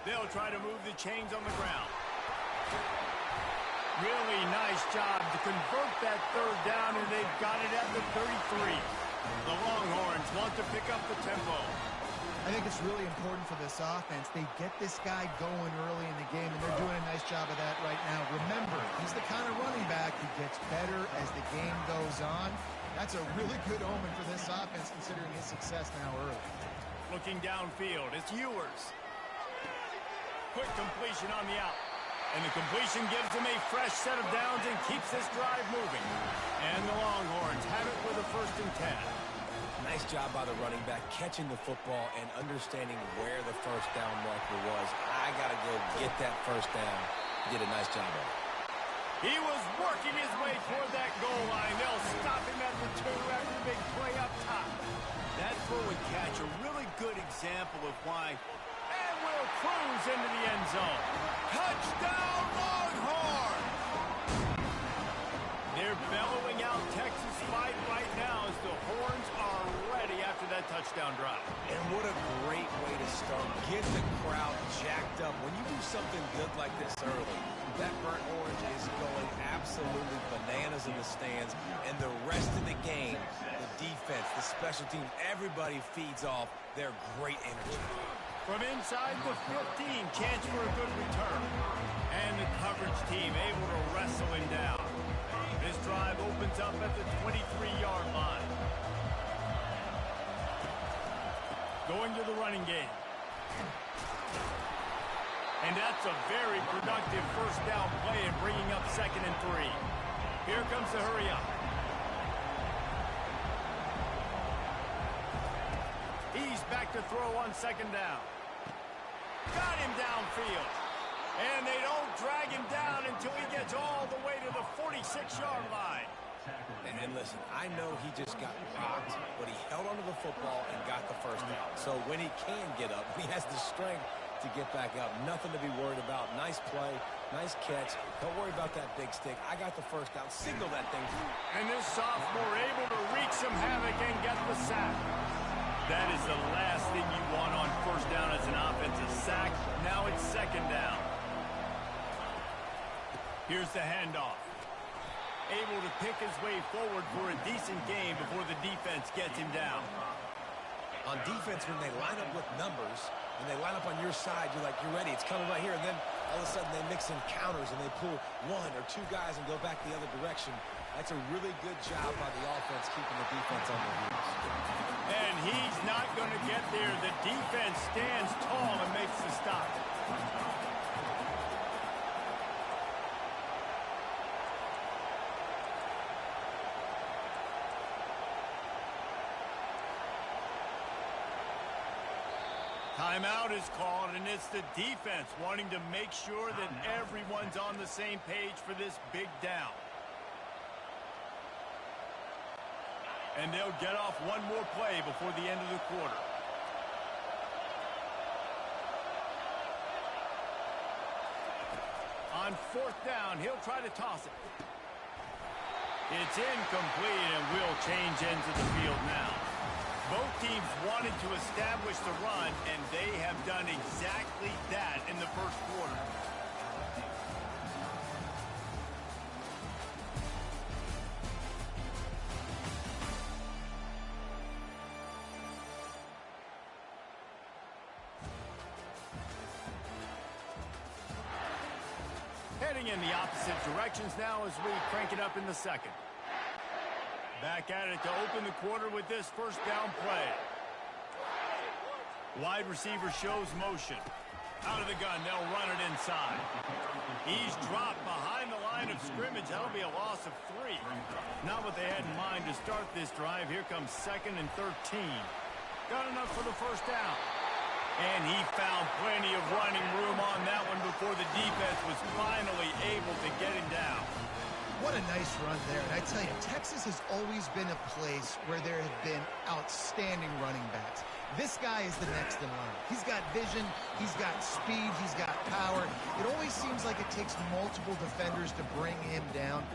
They'll try to move the chains on the ground. Really nice job to convert that third down, and they've got it at the 33. The Longhorns want to pick up the tempo. I think it's really important for this offense. They get this guy going early in the game, and they're doing a nice job of that right now. Remember, he's the kind of running back who gets better as the game goes on. That's a really good omen for this offense, considering his success now early. Looking downfield, it's Ewers. quick completion on the out. And the completion gives them a fresh set of downs and keeps this drive moving. And the Longhorns have it with a 1st and 10. Nice job by the running back catching the football and understanding where the first down marker was. I got to go get that first down. Did a nice job of it. He was working his way toward that goal line. They'll stop him at the 2 after the big play up top. That throw and catch, a really good example of why. And will cruise into the end zone. Touchdown, Longhorns! They're bellowing out Texas fight right now as the Horns are ready after that touchdown drive. And what a great way to start. Get the crowd jacked up. When you do something good like this early, that burnt orange is going absolutely bananas in the stands. And the rest of the game, the defense, the special teams, everybody feeds off their great energy. From inside the 15, chance for a good return. And the coverage team able to wrestle him down. This drive opens up at the 23-yard line. Going to the running game. And that's a very productive first down play and bringing up 2nd and 3. Here comes the hurry up. He's back to throw on 2nd down. Got him downfield. And they don't drag him down until he gets all the way to the 46-yard line. And listen, I know he just got rocked, but he held onto the football and got the first down. So when he can get up, he has the strength to get back up. Nothing to be worried about. Nice play, nice catch. Don't worry about that big stick. I got the first down. Signal that thing. And this sophomore able to wreak some havoc and get the sack. That is the last thing you want on first down as an offensive sack. Now it's 2nd down. Here's the handoff. Able to pick his way forward for a decent game before the defense gets him down. On defense, when they line up with numbers, when they line up on your side, you're like, you're ready. It's coming right here. And then all of a sudden they mix in counters and they pull 1 or 2 guys and go back the other direction. That's a really good job by the offense keeping the defense on their heels. And he's not going to get there. The defense stands tall and makes the stop. Timeout is called, and it's the defense wanting to make sure that everyone's on the same page for this big down. And they'll get off one more play before the end of the quarter. On 4th down, he'll try to toss it. It's incomplete, and we'll change ends of the field now. Both teams wanted to establish the run, and they have done exactly that in the first quarter. Heading in the opposite directions now as we crank it up in the 2nd. Back at it to open the quarter with this first down play. Wide receiver shows motion. Out of the gun, they'll run it inside. He's dropped behind the line of scrimmage. That'll be a loss of 3. Not what they had in mind to start this drive. Here comes 2nd and 13. Got enough for the first down. And he found plenty of running room on that one before the defense was finally able to get him down. What a nice run there. And I tell you, Texas has always been a place where there have been outstanding running backs. This guy is the next in line. He's got vision, he's got speed, he's got power. It always seems like it takes multiple defenders to bring him down.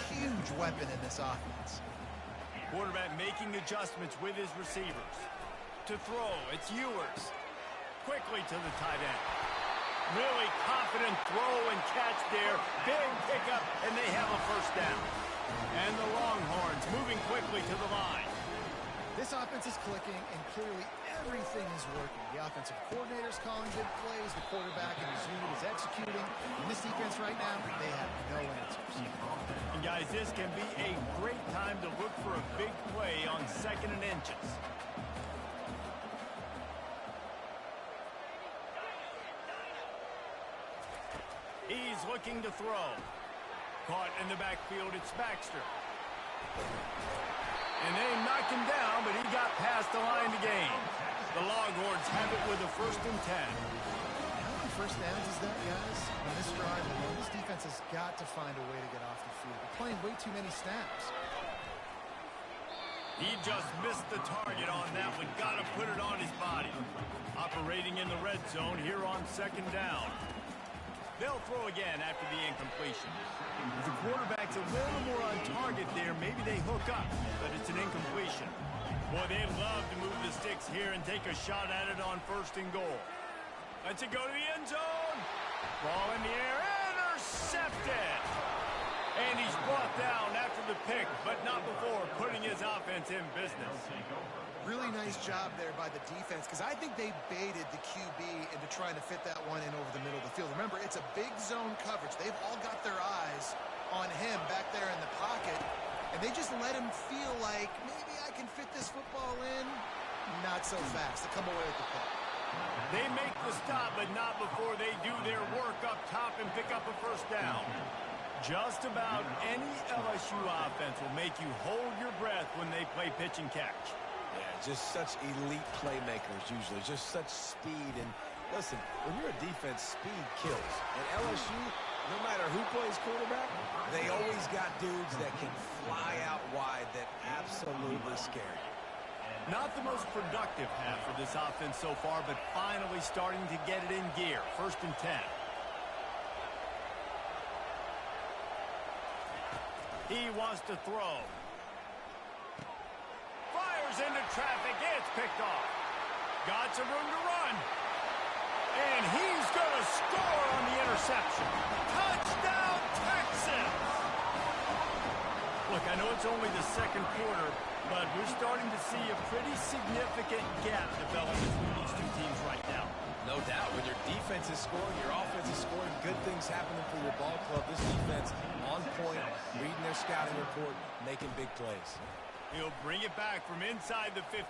Huge weapon in this offense. Quarterback making adjustments with his receivers. To throw, it's Ewers. Quickly to the tight end. Really confident throw and catch there. Big pickup, and they have a first down. And the Longhorns moving quickly to the line. This offense is clicking, and clearly everything is working. The offensive coordinator's calling good plays. The quarterback and his unit is executing. In this defense right now, they have no answers. And guys, this can be a great time to look for a big play on 2nd and inches. He's looking to throw. Caught in the backfield, it's Baxter. And they knocked him down, but he got past the line to gain. The Longhorns have it with a 1st and 10. How many first downs is that, guys? On this drive alone, this defense has got to find a way to get off the field. They're playing way too many snaps. He just missed the target on that one. Got to put it on his body. Operating in the red zone here on 2nd down. They'll throw again after the incompletion. If the quarterback's a little more on target there, maybe they hook up, but it's an incompletion. Boy, they love to move the sticks here and take a shot at it on 1st and goal. Let's it go to the end zone. Ball in the air, intercepted. And he's brought down after the pick, but not before putting his offense in business. Really nice job there by the defense, because I think they baited the QB into trying to fit that one in over the middle of the field. Remember, it's a big zone coverage. They've all got their eyes on him back there in the pocket, and they just let him feel like, maybe I can fit this football in. Not so fast. They come away with the play. They make the stop, but not before they do their work up top and pick up a 1st down. Just about any LSU offense will make you hold your breath when they play pitch and catch. Yeah, just such elite playmakers usually, just such speed. And listen, when you're a defense, speed kills. And LSU, no matter who plays quarterback, they always got dudes that can fly out wide that absolutely scare you. Not the most productive half for this offense so far, but finally starting to get it in gear. 1st and 10. He wants to throw. Fires into traffic. It's picked off. Got some room to run. And he's going to score on the interception. Touchdown, Texans! Look, I know it's only the 2nd quarter, but we're starting to see a pretty significant gap develop between these two teams right now. No doubt. When your defense is scoring, your offense is scoring, good things happening for your ball club. This defense on point, reading their scouting report, making big plays. He'll bring it back from inside the 15.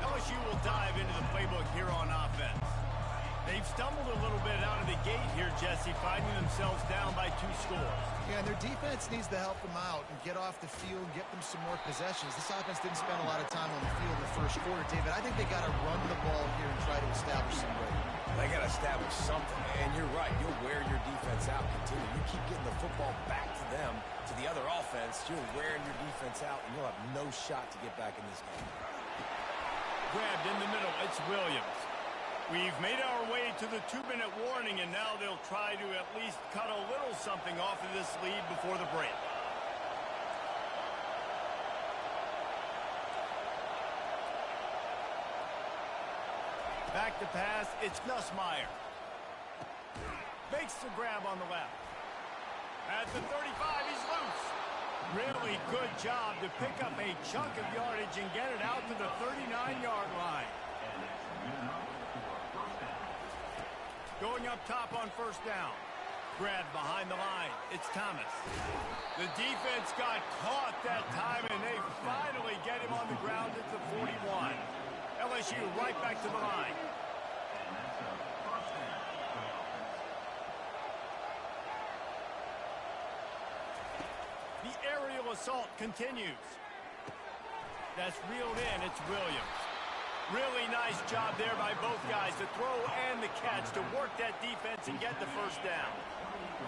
LSU will dive into the playbook here on offense. They've stumbled a little bit out of the gate here, Jesse, finding themselves down by 2 scores. Yeah, and their defense needs to help them out and get off the field and get them some more possessions. This offense didn't spend a lot of time on the field in the 1st quarter, David. I think they got to run the ball here and try to establish some rhythm. They got to establish something, and you're right. You'll wear your defense out. Continue. You keep getting the football back to them, to the other offense. You're wearing your defense out, and you'll have no shot to get back in this game. Grabbed in the middle. It's Williams. We've made our way to the 2-minute warning, and now they'll try to at least cut a little something off of this lead before the break. Back to pass, it's Nussmeier. Makes the grab on the left. At the 35, he's loose. Really good job to pick up a chunk of yardage and get it out to the 39-yard line. Going up top on 1st down. Grab behind the line. It's Thomas. The defense got caught that time, and they finally get him on the ground at the 41. LSU right back to the line. The aerial assault continues. That's reeled in. It's Williams. Really nice job there by both guys, the throw and the catch, to work that defense and get the 1st down.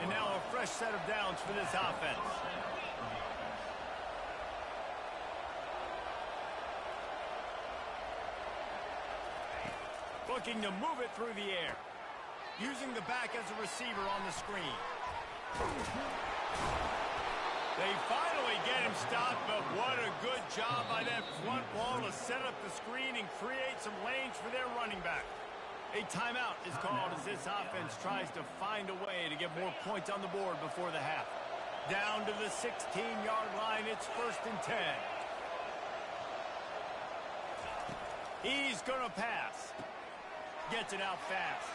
And now a fresh set of downs for this offense. Looking to move it through the air. Using the back as a receiver on the screen. They finally get him stopped, but what a good job by that front wall to set up the screen and create some lanes for their running back. A timeout is called as this offense tries to find a way to get more points on the board before the half. Down to the 16-yard line, it's 1st and 10. He's going to pass. Gets it out fast.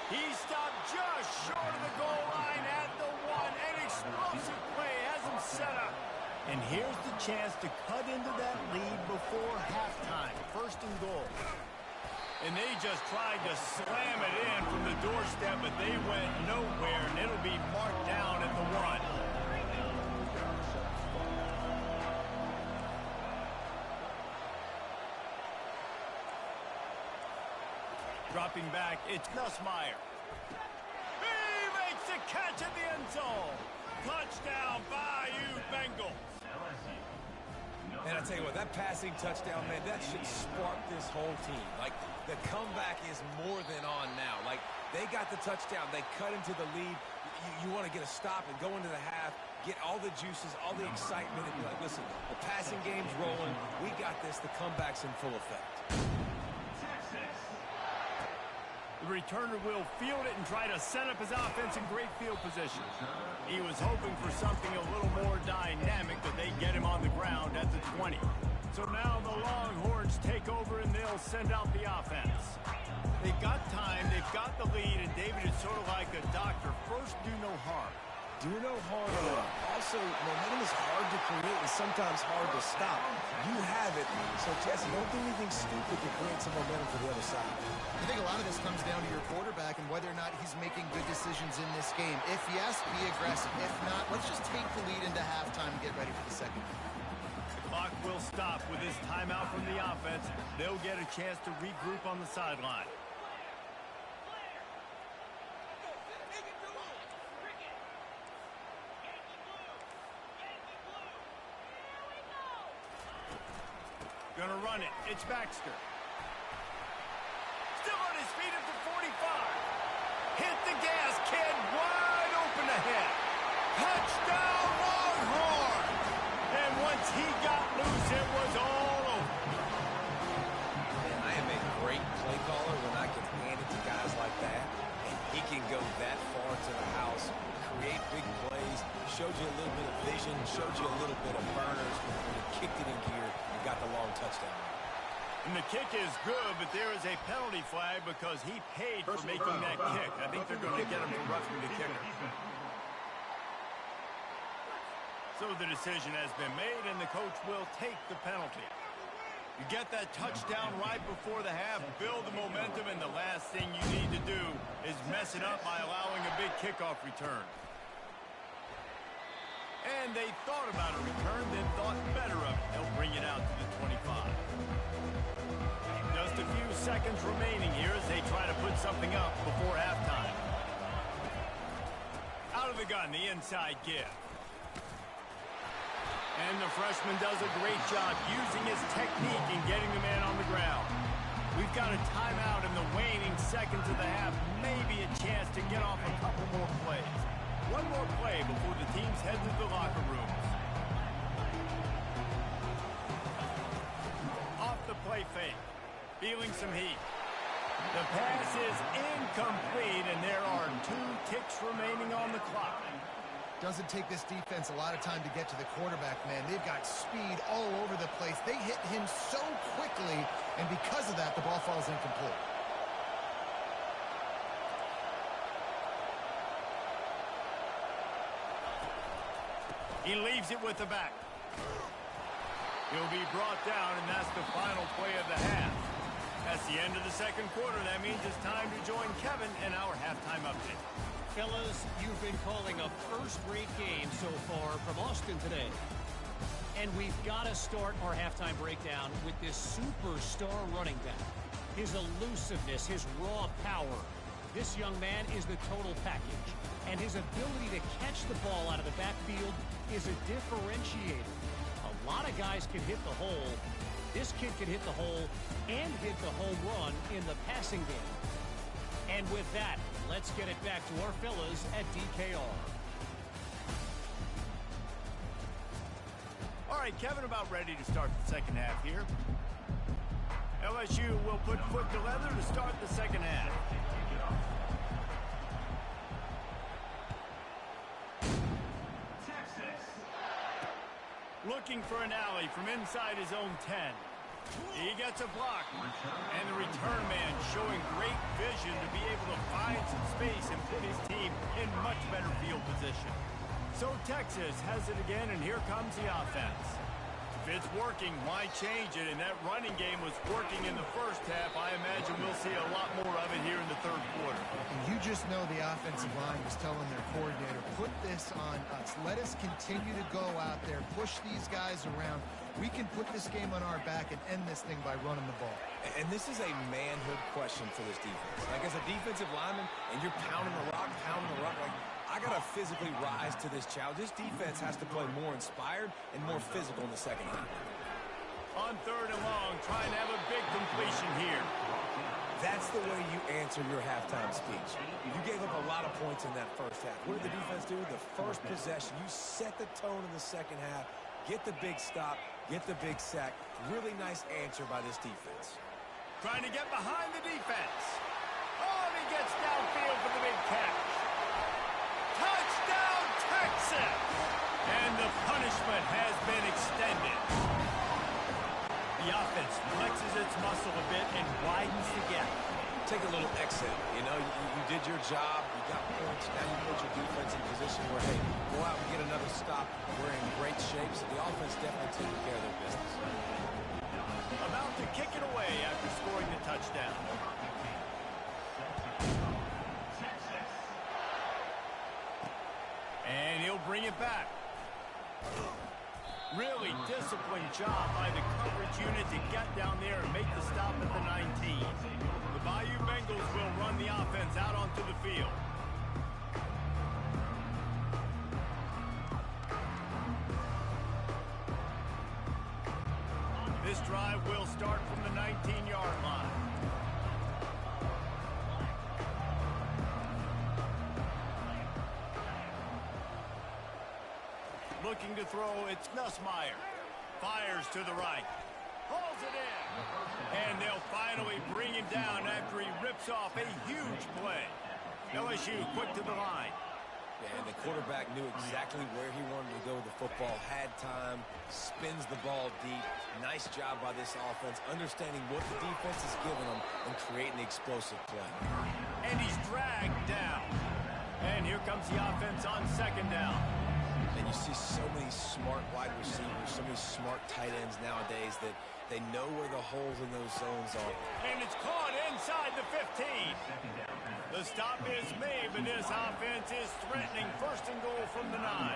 He stopped just short of the goal line at the 1. An explosive play has him set up. And here's the chance to cut into that lead before halftime. First and goal. And they just tried to slam it in from the doorstep, but they went nowhere, and it'll be marked down at the 1. Dropping back, it's Nussmeier. He makes a catch at the end zone. Touchdown, Bayou Bengals. And I tell you what, that passing touchdown, man, that should spark this whole team. Like, the comeback is more than on now. Like, they got the touchdown. They cut into the lead. You want to get a stop and go into the half, get all the juices, all the excitement, and be like, listen, the passing game's rolling. We got this. The comeback's in full effect. The returner will field it and try to set up his offense in great field position. He was hoping for something a little more dynamic, but they get him on the ground at the 20. So now the Longhorns take over and they'll send out the offense. They've got time, they've got the lead, and David is sort of like a doctor. First, do no harm. Do no harm. Also, momentum is hard to create and sometimes hard to stop. You have it. So, Jesse, don't do anything stupid to create some momentum for the other side. I think a lot of this comes down to your quarterback and whether or not he's making good decisions in this game. If yes, be aggressive. If not, let's just take the lead into halftime and get ready for the second. The clock will stop with this timeout from the offense. They'll get a chance to regroup on the sideline. Gonna run it. It's Baxter. Still on his feet at the 45. Hit the gas, kid. Wide open ahead. Touchdown, Longhorn. And once he got loose, it was all over. Man, I am a great play caller when I can hand it to guys like that. And he can go that far to the house, create big plays, showed you a little bit of vision, showed you a little bit of burners when he kicked it in gear and got the long touchdown. And the kick is good, but there is a penalty flag because he paid for making that kick. I think they're going to get him for roughing the kicker. So the decision has been made, and the coach will take the penalty. You get that touchdown right before the half, build the momentum, and the last thing you need to do is mess it up by allowing a big kickoff return. And they thought about a return, then thought better of it. They'll bring it out to the 25. Just a few seconds remaining here as they try to put something up before halftime. Out of the gun, the inside give. And the freshman does a great job using his technique and getting the man on the ground. We've got a timeout in the waning seconds of the half. Maybe a chance to get off a couple more plays. One more play before the teams head to the locker rooms. Off the play fake. Feeling some heat. The pass is incomplete, and there are 2 ticks remaining on the clock. Doesn't take this defense a lot of time to get to the quarterback, man. They've got speed all over the place. They hit him so quickly, and because of that, the ball falls incomplete. He leaves it with the back. He'll be brought down, and that's the final play of the half. That's the end of the second quarter. That means it's time to join Kevin in our halftime update. Fellas, you've been calling a first-rate game so far from Austin today. And we've got to start our halftime breakdown with this superstar running back. His elusiveness, his raw power. This young man is the total package. And his ability to catch the ball out of the backfield is a differentiator. A lot of guys can hit the hole. This kid can hit the hole and hit the home run in the passing game. And with that, let's get it back to our fellas at DKR. All right, Kevin, about ready to start the second half here. LSU will put foot to leather to start the second half. Looking for an alley from inside his own 10. He gets a block. And the return man showing great vision to be able to find some space and put his team in much better field position. So Texas has it again, and here comes the offense. If it's working, why change it? And that running game was working in the first half. I imagine we'll see a lot more of it here in the third quarter. And you just know the offensive line was telling their coordinator, put this on us. Let us continue to go out there, push these guys around. We can put this game on our back and end this thing by running the ball. And this is a manhood question for this defense. Like, as a defensive lineman, and you're pounding the rock, like, I got to physically rise to this challenge. This defense has to play more inspired and more physical in the second half. On third and long, trying to have a big completion here. That's the way you answer your halftime speech. You gave up a lot of points in that first half. What did the defense do? The first possession, you set the tone in the second half, get the big stop, get the big sack. Really nice answer by this defense. Trying to get behind the defense. Oh, and he gets downfield for the big catch. Touchdown, Texas! And the punishment has been extended. The offense flexes its muscle a bit and widens the gap. Take a little exhale. You know, you did your job. You got points. Now you put your defense in position where, hey, go out and get another stop. We're in great shape, so the offense definitely taking care of their business. About to kick it away after scoring the touchdown. And he'll bring it back. Really disciplined job by the coverage unit to get down there and make the stop at the 19. The Bayou Bengals will run the offense out onto the field. This drive will start from the 19-yard line. Looking to throw, it's Nussmeier. Fires to the right. Pulls it in. And they'll finally bring him down after he rips off a huge play. LSU quick to the line. Yeah, and the quarterback knew exactly where he wanted to go with the football, had time, spins the ball deep. Nice job by this offense, understanding what the defense is giving them and creating the explosive play. And he's dragged down. And here comes the offense on second down. And you see so many smart wide receivers, so many smart tight ends nowadays that they know where the holes in those zones are. And it's caught inside the 15. The stop is made, but this offense is threatening first and goal from the 9.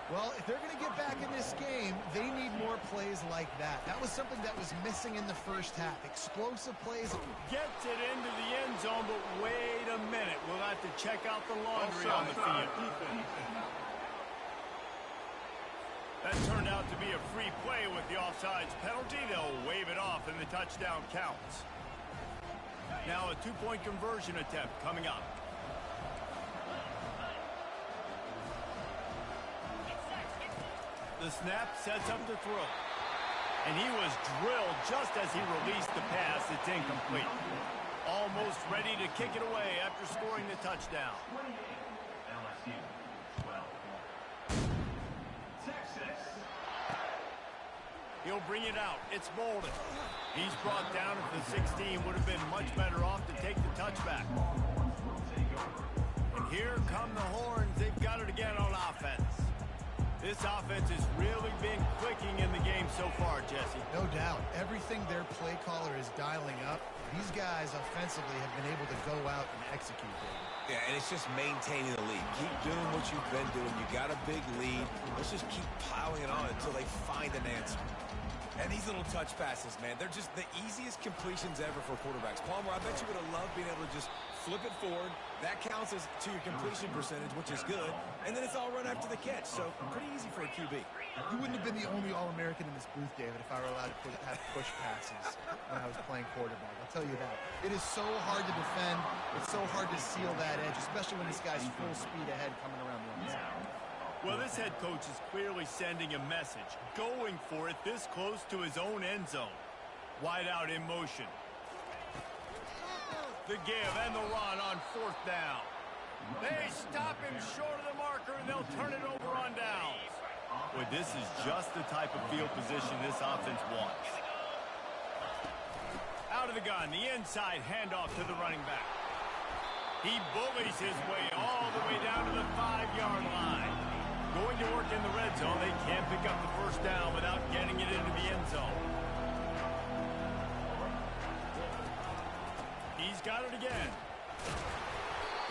Well, if they're going to get back in this game, they need more plays like that. That was something that was missing in the first half. Explosive plays. Gets it into the end zone, but wait a minute. We'll have to check out the laundry on the field. That turned out to be a free play with the offsides penalty. They'll wave it off, and the touchdown counts. Now a two-point conversion attempt coming up. The snap sets up the throw. And he was drilled just as he released the pass. It's incomplete. Almost ready to kick it away after scoring the touchdown. LSU 12. He'll bring it out. It's Bolden. He's brought down at the 16. Would have been much better off to take the touchback. And here come the horns. They've got it again on offense. This offense has really been clicking in the game so far, Jesse. No doubt. Everything their play caller is dialing up, these guys offensively have been able to go out and execute it. Yeah, and it's just maintaining the lead. Keep doing what you've been doing. You got a big lead. Let's just keep piling it on until they find an answer. And these little touch passes, man, they're just the easiest completions ever for quarterbacks. Palmer, I bet you would have loved being able to just flip it forward. That counts as to your completion percentage, which is good. And then it's all run after the catch. So pretty easy for a QB. You wouldn't have been the only All-American in this booth, David, if I were allowed to have push passes when I was playing quarterback. I'll tell you that. It is so hard to defend. It's so hard to seal that edge, especially when this guy's full speed ahead coming around the outside. Well, this head coach is clearly sending a message, going for it this close to his own end zone. Wide out in motion. The give and the run on fourth down. They stop him short of the marker, and they'll turn it over on downs. Boy, this is just the type of field position this offense wants. Out of the gun, the inside handoff to the running back. He bullies his way all the way down to the 5-yard line. Going to work in the red zone. They can't pick up the first down without getting it into the end zone. He's got it again.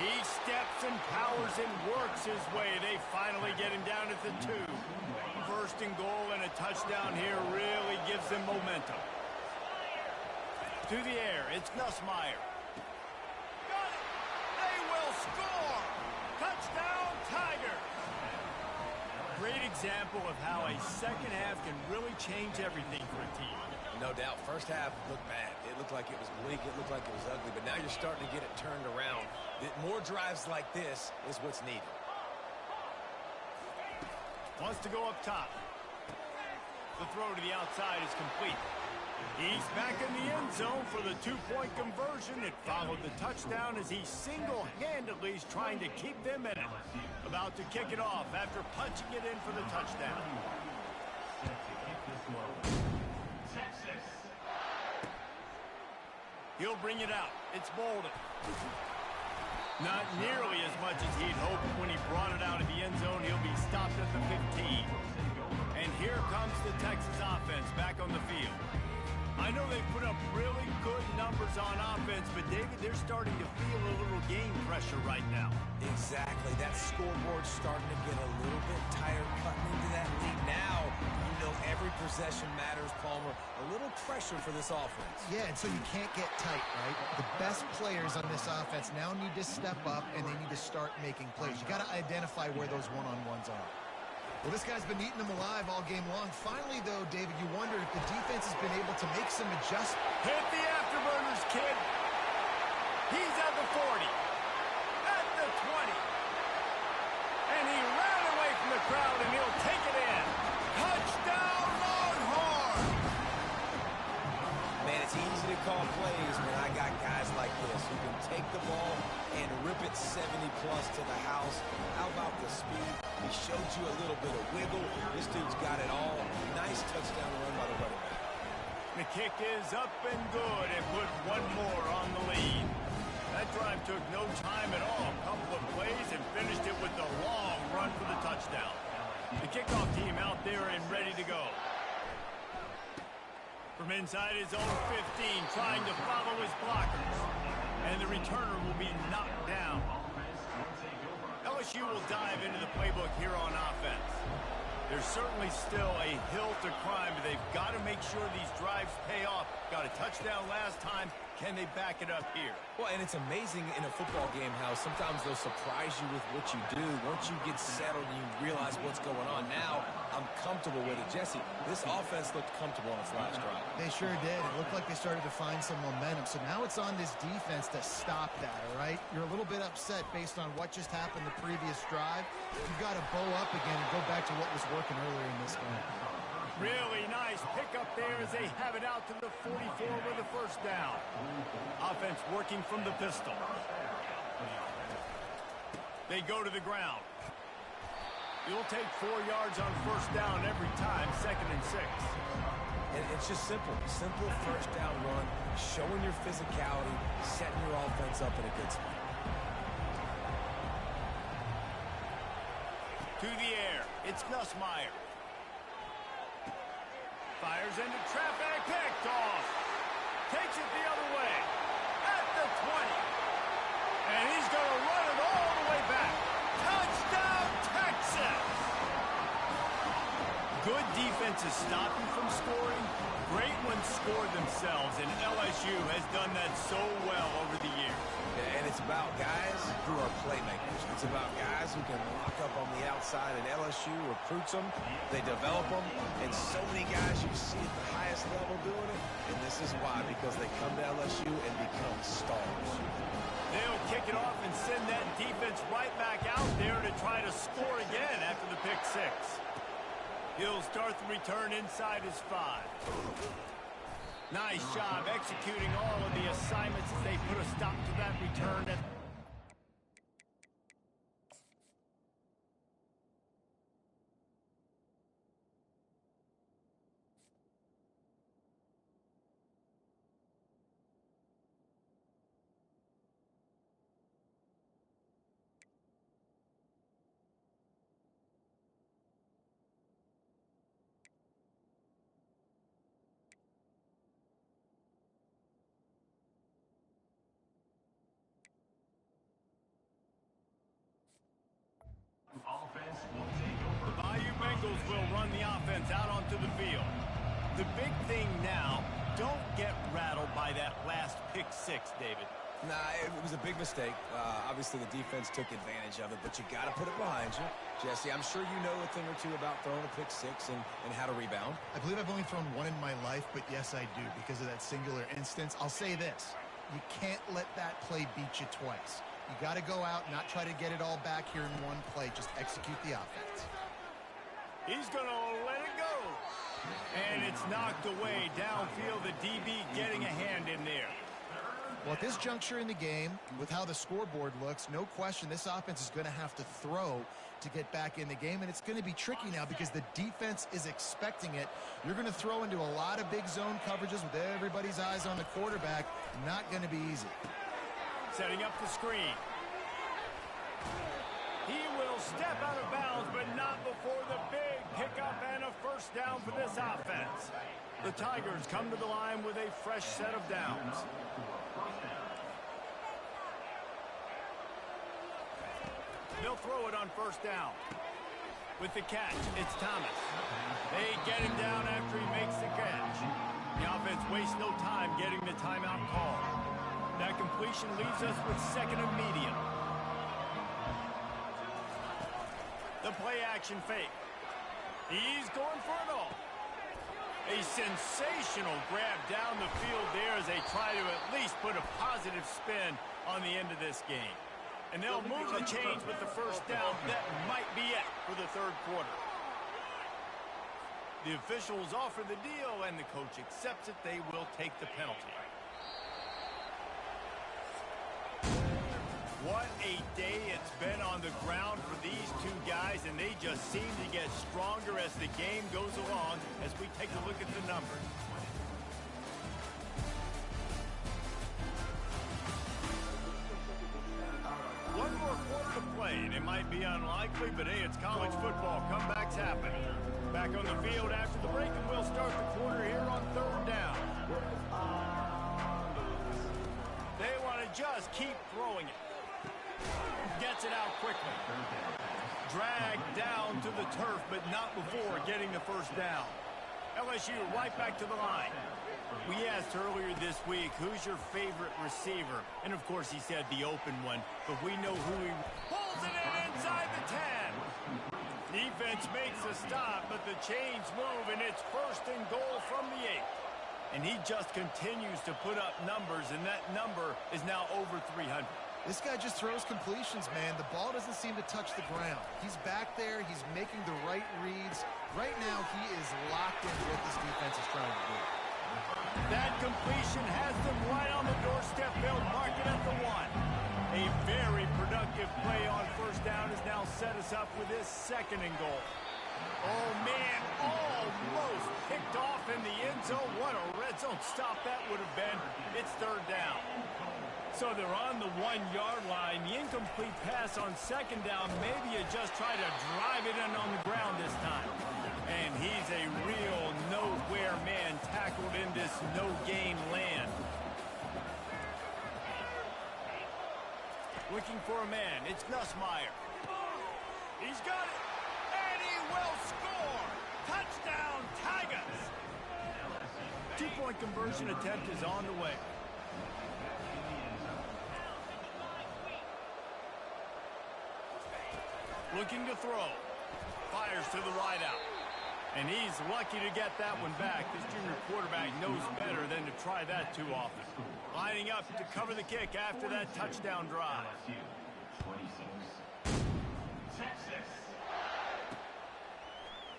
He steps and powers and works his way. They finally get him down at the 2. First and goal and a touchdown here really gives them momentum. To the air, it's Nussmeier. Got it! They will score! Touchdown, Tigers! Great example of how a second half can really change everything for a team. No doubt. First half looked bad. It looked like it was bleak. It looked like it was ugly. But now you're starting to get it turned around. More drives like this is what's needed. Wants to go up top. The throw to the outside is complete. He's back in the end zone for the 2-point conversion. It followed the touchdown as he single-handedly is trying to keep them in it. About to kick it off after punching it in for the touchdown. He'll bring it out. It's Bolden. Not nearly as much as he'd hoped when he brought it out of the end zone. He'll be stopped at the 15. And here comes the Texas offense back on the field. I know they put up really good numbers on offense, but David, they're starting to feel a little game pressure right now. Exactly. That scoreboard's starting to get a little bit tired cutting into that lead. Now, you know every possession matters, Palmer. A little pressure for this offense. Yeah, and so you can't get tight, right? The best players on this offense now need to step up, and they need to start making plays. You got to identify where those one-on-ones are. Well, this guy's been eating them alive all game long. Finally, though, David, you wonder if the defense has been able to make some adjustments. Hit the afterburners, kid. He's at the 40. At the 20. And he ran away from the crowd, and he'll take it in. Touchdown, Longhorn! Man, it's easy to call plays when I got guys like this who can take the ball and rip it 70-plus to the house. How about the speed? He showed you a little bit of wiggle. This dude's got it all. Nice touchdown run by the running back. The kick is up and good and put one more on the lead. That drive took no time at all. A couple of plays and finished it with the long run for the touchdown. The kickoff team out there and ready to go. From inside his own 15, trying to follow his blockers. And the returner will be knocked down. LSU will dive into the playbook here on offense. There's certainly still a hill to climb, but they've got to make sure these drives pay off. Got a touchdown last time. Can they back it up here? Well, and it's amazing in a football game how sometimes they'll surprise you with what you do. Once you get settled and you realize what's going on. Now, I'm comfortable with it. Jesse, this offense looked comfortable on its last drive. They sure did. It looked like they started to find some momentum. So now it's on this defense to stop that, all right? You're a little bit upset based on what just happened the previous drive. You've got to bow up again and go back to what was working earlier in this game. Really nice pickup there as they have it out to the 44 with the first down. Offense working from the pistol. They go to the ground. You'll take 4 yards on first down every time, 2nd and 6. And it's just simple. Simple first down run, showing your physicality, setting your offense up in a good spot. To the air, it's Nussmeier. Fires into traffic, picked off. Takes it the other way. At the 20. And he's going to run it all the way back. Touchdown, Texas! Good defenses stop you from scoring. Great ones score themselves, and LSU has done that so well over the years. And it's about guys who are playmakers. It's about guys who can lock up on the outside, and LSU recruits them. They develop them, and so many guys you see at the highest level doing it, and this is why, because they come to LSU and become stars. They'll kick it off and send that defense right back out there to try to score again after the pick 6. He'll start the return inside his 5. Nice job executing all of the assignments as they put a stop to that return. will run the offense out onto the field. The big thing now, don't get rattled by that last pick six, David. Nah, it was a big mistake. Obviously, the defense took advantage of it, but you got to put it behind you. Jesse, I'm sure you know a thing or two about throwing a pick six and how to rebound. I believe I've only thrown one in my life, but yes, I do because of that singular instance. I'll say this. You can't let that play beat you twice. You got to go out, not try to get it all back here in one play. Just execute the offense. He's going to let it go. And it's knocked away downfield. The DB getting a hand in there. Well, at this juncture in the game, with how the scoreboard looks, no question this offense is going to have to throw to get back in the game, and it's going to be tricky now because the defense is expecting it. You're going to throw into a lot of big zone coverages with everybody's eyes on the quarterback. Not going to be easy. Setting up the screen. He will step out of bounds, but not before the big pickup and a first down for this offense. The Tigers come to the line with a fresh set of downs. They'll throw it on first down. With the catch, it's Thomas. They get him down after he makes the catch. The offense wastes no time getting the timeout call. That completion leaves us with second and medium. The play action fake. He's going for it all. A sensational grab down the field there as they try to at least put a positive spin on the end of this game. And they'll move the chains with the first down. That might be it for the third quarter. The officials offer the deal, and the coach accepts it. They will take the penalty. What a day it's been on the ground for these two guys, and they just seem to get stronger as the game goes along as we take a look at the numbers. One more quarter to play, and it might be unlikely, but hey, it's college football. Comebacks happen. Back on the field after the break, and we'll start the quarter here on third down. They want to just keep throwing it. Gets it out quickly. Dragged down to the turf, but not before getting the first down. LSU right back to the line. We asked earlier this week, who's your favorite receiver? And, of course, he said the open one, but we know who he pulls it in inside the 10. Defense makes a stop, but the chains move, and it's first and goal from the 8. And he just continues to put up numbers, and that number is now over 300. This guy just throws completions, man. The ball doesn't seem to touch the ground. He's back there. He's making the right reads. Right now, he is locked into what this defense is trying to do. That completion has them right on the doorstep. They'll mark it at the 1. A very productive play on first down has now set us up with this second and goal. Oh, man, almost picked off in the end zone. What a red zone stop that would have been. It's third down. So they're on the 1-yard line. The incomplete pass on second down. Maybe you just try to drive it in on the ground this time. And he's a real nowhere man tackled in this no-gain land. Looking for a man. It's Nussmeier. He's got it. And he will score. Touchdown, Tigers. Two-point conversion attempt is on the way. Looking to throw. Fires to the wideout. And he's lucky to get that one back. This junior quarterback knows better than to try that too often. Lining up to cover the kick after that touchdown drive.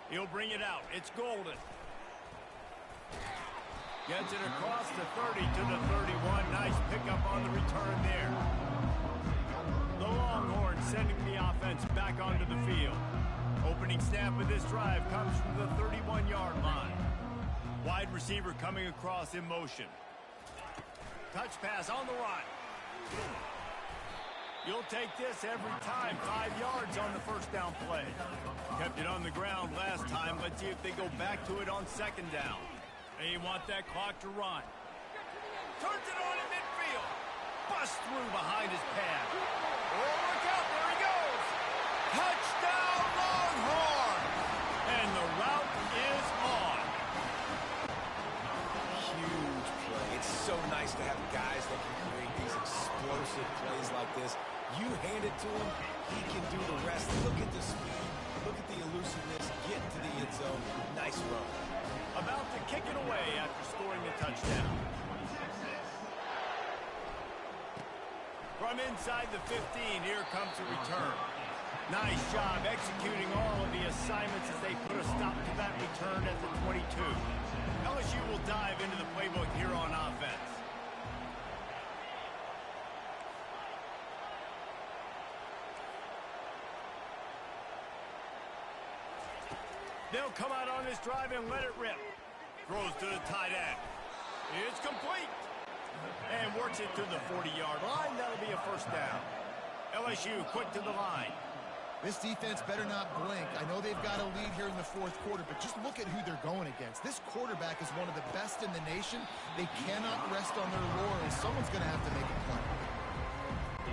He'll bring it out. It's Golden. Gets it across the 30 to the 31. Nice pickup on the return there. The Longhorns sending the offense back onto the field. Opening snap of this drive comes from the 31-yard line. Wide receiver coming across in motion. Touch pass on the run. You'll take this every time. 5 yards on the first down play. Kept it on the ground last time. Let's see if they go back to it on second down. They want that clock to run. Turns it on in midfield. Bust through behind his pad. Oh, look out. There he goes. Touchdown, Longhorns. And the explosive plays like this. You hand it to him, he can do the rest. Look at the speed. Look at the elusiveness. Get to the end zone. Nice run. About to kick it away after scoring the touchdown. From inside the 15, here comes a return. Nice job executing all of the assignments as they put a stop to that return at the 22. LSU will dive into the playbook here on offense. They'll come out on this drive and let it rip. Throws to the tight end. It's complete. And works it to the 40-yard line. That'll be a first down. LSU quick to the line. This defense better not blink. I know they've got a lead here in the fourth quarter, but just look at who they're going against. This quarterback is one of the best in the nation. They cannot rest on their laurels. Someone's going to have to make a play.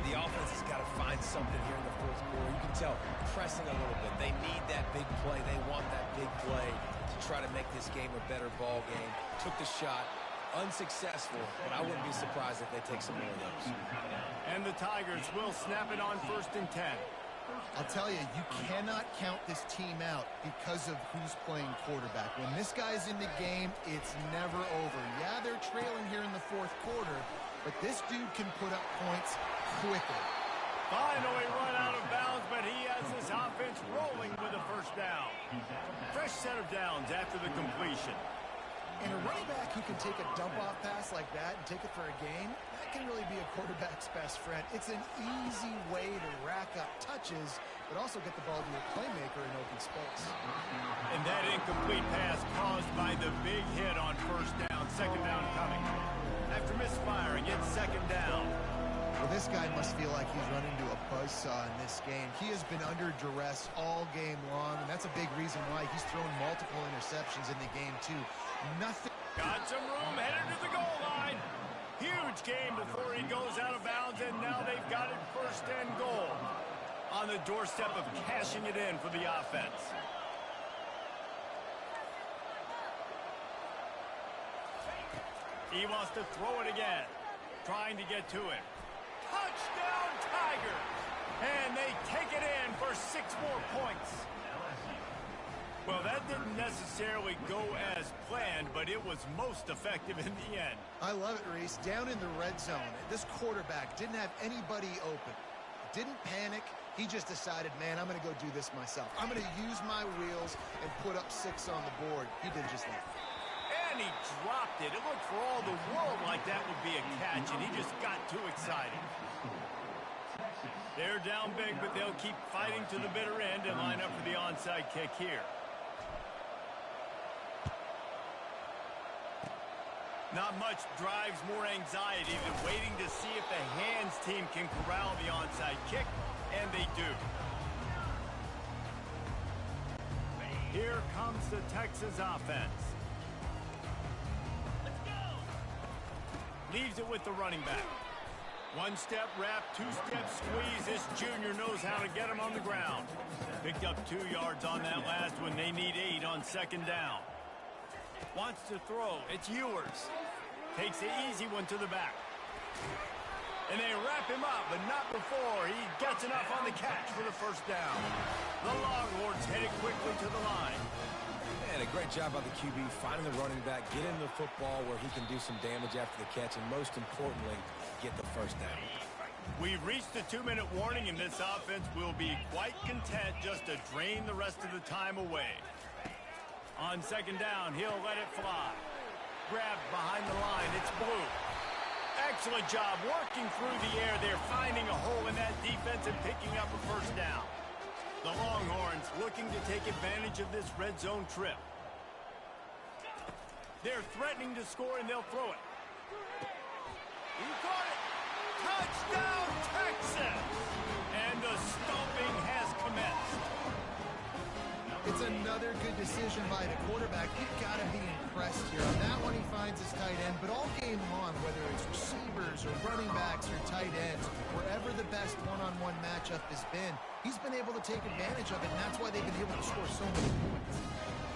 The offense has got to find something here in the fourth quarter. You can tell, pressing a little bit. They need that big play. They want that big play to try to make this game a better ball game. Took the shot. Unsuccessful, but I wouldn't be surprised if they take some more of those. And the Tigers will snap it on 1st and 10. I'll tell you, you cannot count this team out because of who's playing quarterback. When this guy's in the game, it's never over. Yeah, they're trailing here in the fourth quarter, but this dude can put up points quickly. Finally run out of bounds, but he has this offense rolling with a first down. Fresh set of downs after the completion. And a running back who can take a dump-off pass like that and take it for a gain, that can really be a quarterback's best friend. It's an easy way to rack up touches, but also get the ball to a playmaker in open space. And that incomplete pass caused by the big hit on first down. Second down coming. After misfiring, it's second down. Well, this guy must feel like he's run into a buzzsaw in this game. He has been under duress all game long, and that's a big reason why he's thrown multiple interceptions in the game, too. Nothing. Got some room, headed to the goal line. Huge game before he goes out of bounds, and now they've got it 1st and goal. On the doorstep of cashing it in for the offense. He wants to throw it again. Trying to get to it. Touchdown, Tiger! And they take it in for 6 more points. Well, that didn't necessarily go as planned, but it was most effective in the end. I love it, Reese. Down in the red zone, this quarterback didn't have anybody open. Didn't panic. He just decided, man, I'm going to go do this myself. I'm going to use my wheels and put up 6 on the board. He did just that. And he dropped it. It looked for all the world like that would be a catch, and he just got too excited. They're down big, but they'll keep fighting to the bitter end and line up for the onside kick here. Not much drives more anxiety than waiting to see if the hands team can corral the onside kick, and they do. Here comes the Texas offense. Let's go! Leaves it with the running back. 1-step wrap, 2-step squeeze. This junior knows how to get him on the ground. Picked up 2 yards on that last one. They need 8 on second down. Wants to throw. It's Ewers. Takes the easy one to the back. And they wrap him up, but not before he gets enough on the catch for the first down. The Longhorns headed quickly to the line. And a great job by the QB finding the running back, getting the football where he can do some damage after the catch, and most importantly, get the first down. We've reached the 2-minute warning, and this offense will be quite content just to drain the rest of the time away. On second down, he'll let it fly. Grabbed behind the line, it's Blue. Excellent job working through the air. They're finding a hole in that defense and picking up a first down. The Longhorns looking to take advantage of this red zone trip. They're threatening to score, and they'll throw it. He caught it. Touchdown, Texas! And the stomping has commenced. It's another good decision by the quarterback. You've got to be impressed here. On that one, he finds his tight end. But all game long, whether it's receivers or running backs or tight ends, wherever the best one-on-one matchup has been, he's been able to take advantage of it, and that's why they've been able to score so many points.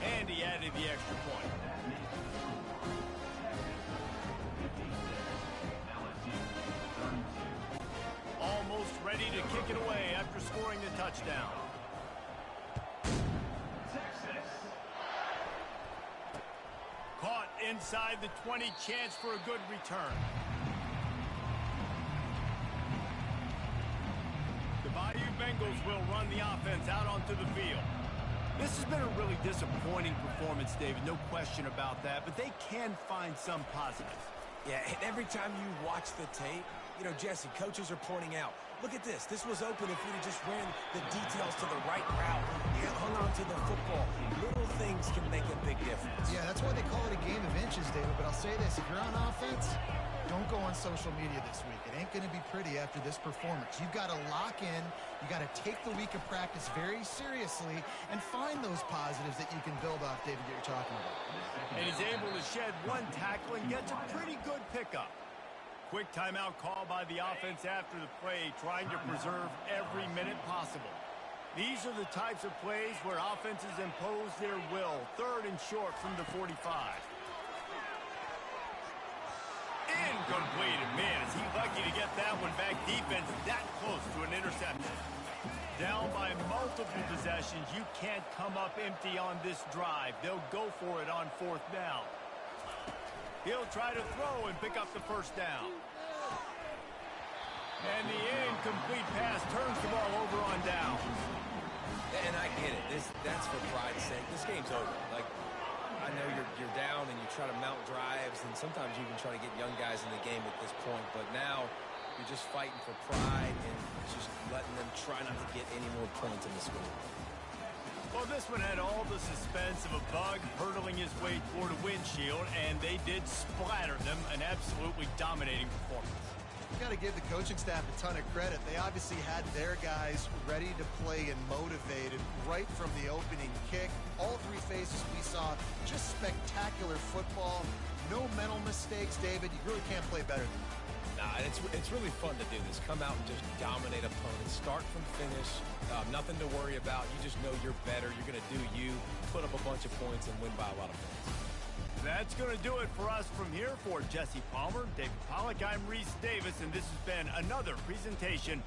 And he added the extra point. to kick it away after scoring the touchdown. Caught inside the 20, chance for a good return. The Bayou Bengals will run the offense out onto the field. This has been a really disappointing performance, David, no question about that, but they can find some positives. Yeah, and every time you watch the tape, you know, Jesse, coaches are pointing out, look at this. This was open if we'd have just ran the details to the right route. Hung on to the football. Little things can make a big difference. Yeah, that's why they call it a game of inches, David. But I'll say this, if you're on offense, don't go on social media this week. It ain't going to be pretty after this performance. You've got to lock in. You got to take the week of practice very seriously and find those positives that you can build off, David, that you're talking about. And he's able to shed one tackle and gets a pretty good pickup. Quick timeout call by the offense after the play, trying to preserve every minute possible. These are the types of plays where offenses impose their will. 3rd and short from the 45. Incomplete. And man, is he lucky to get that one back. Defense that close to an interception. Down by multiple possessions. You can't come up empty on this drive. They'll go for it on 4th down. He'll try to throw and pick up the 1st down. And the incomplete pass turns the ball over on down. And I get it. That's for pride's sake. This game's over. Like, I know you're down and you try to mount drives, and sometimes you even try to get young guys in the game at this point. But now you're just fighting for pride and just letting them try not to get any more points in the score. Well, this one had all the suspense of a bug hurtling his way toward a windshield, and they did splatter them. An absolutely dominating performance. You got to give the coaching staff a ton of credit. They obviously had their guys ready to play and motivated right from the opening kick. All 3 phases we saw, just spectacular football. No mental mistakes, David. You really can't play better than that. Nah, it's really fun to do this. Come out and just dominate opponents. Start from finish. Nothing to worry about. You just know you're better. You're going to do you, put up a bunch of points, and win by a lot of points. That's going to do it for us from here. For Jesse Palmer, David Pollack, I'm Reese Davis, and this has been another presentation.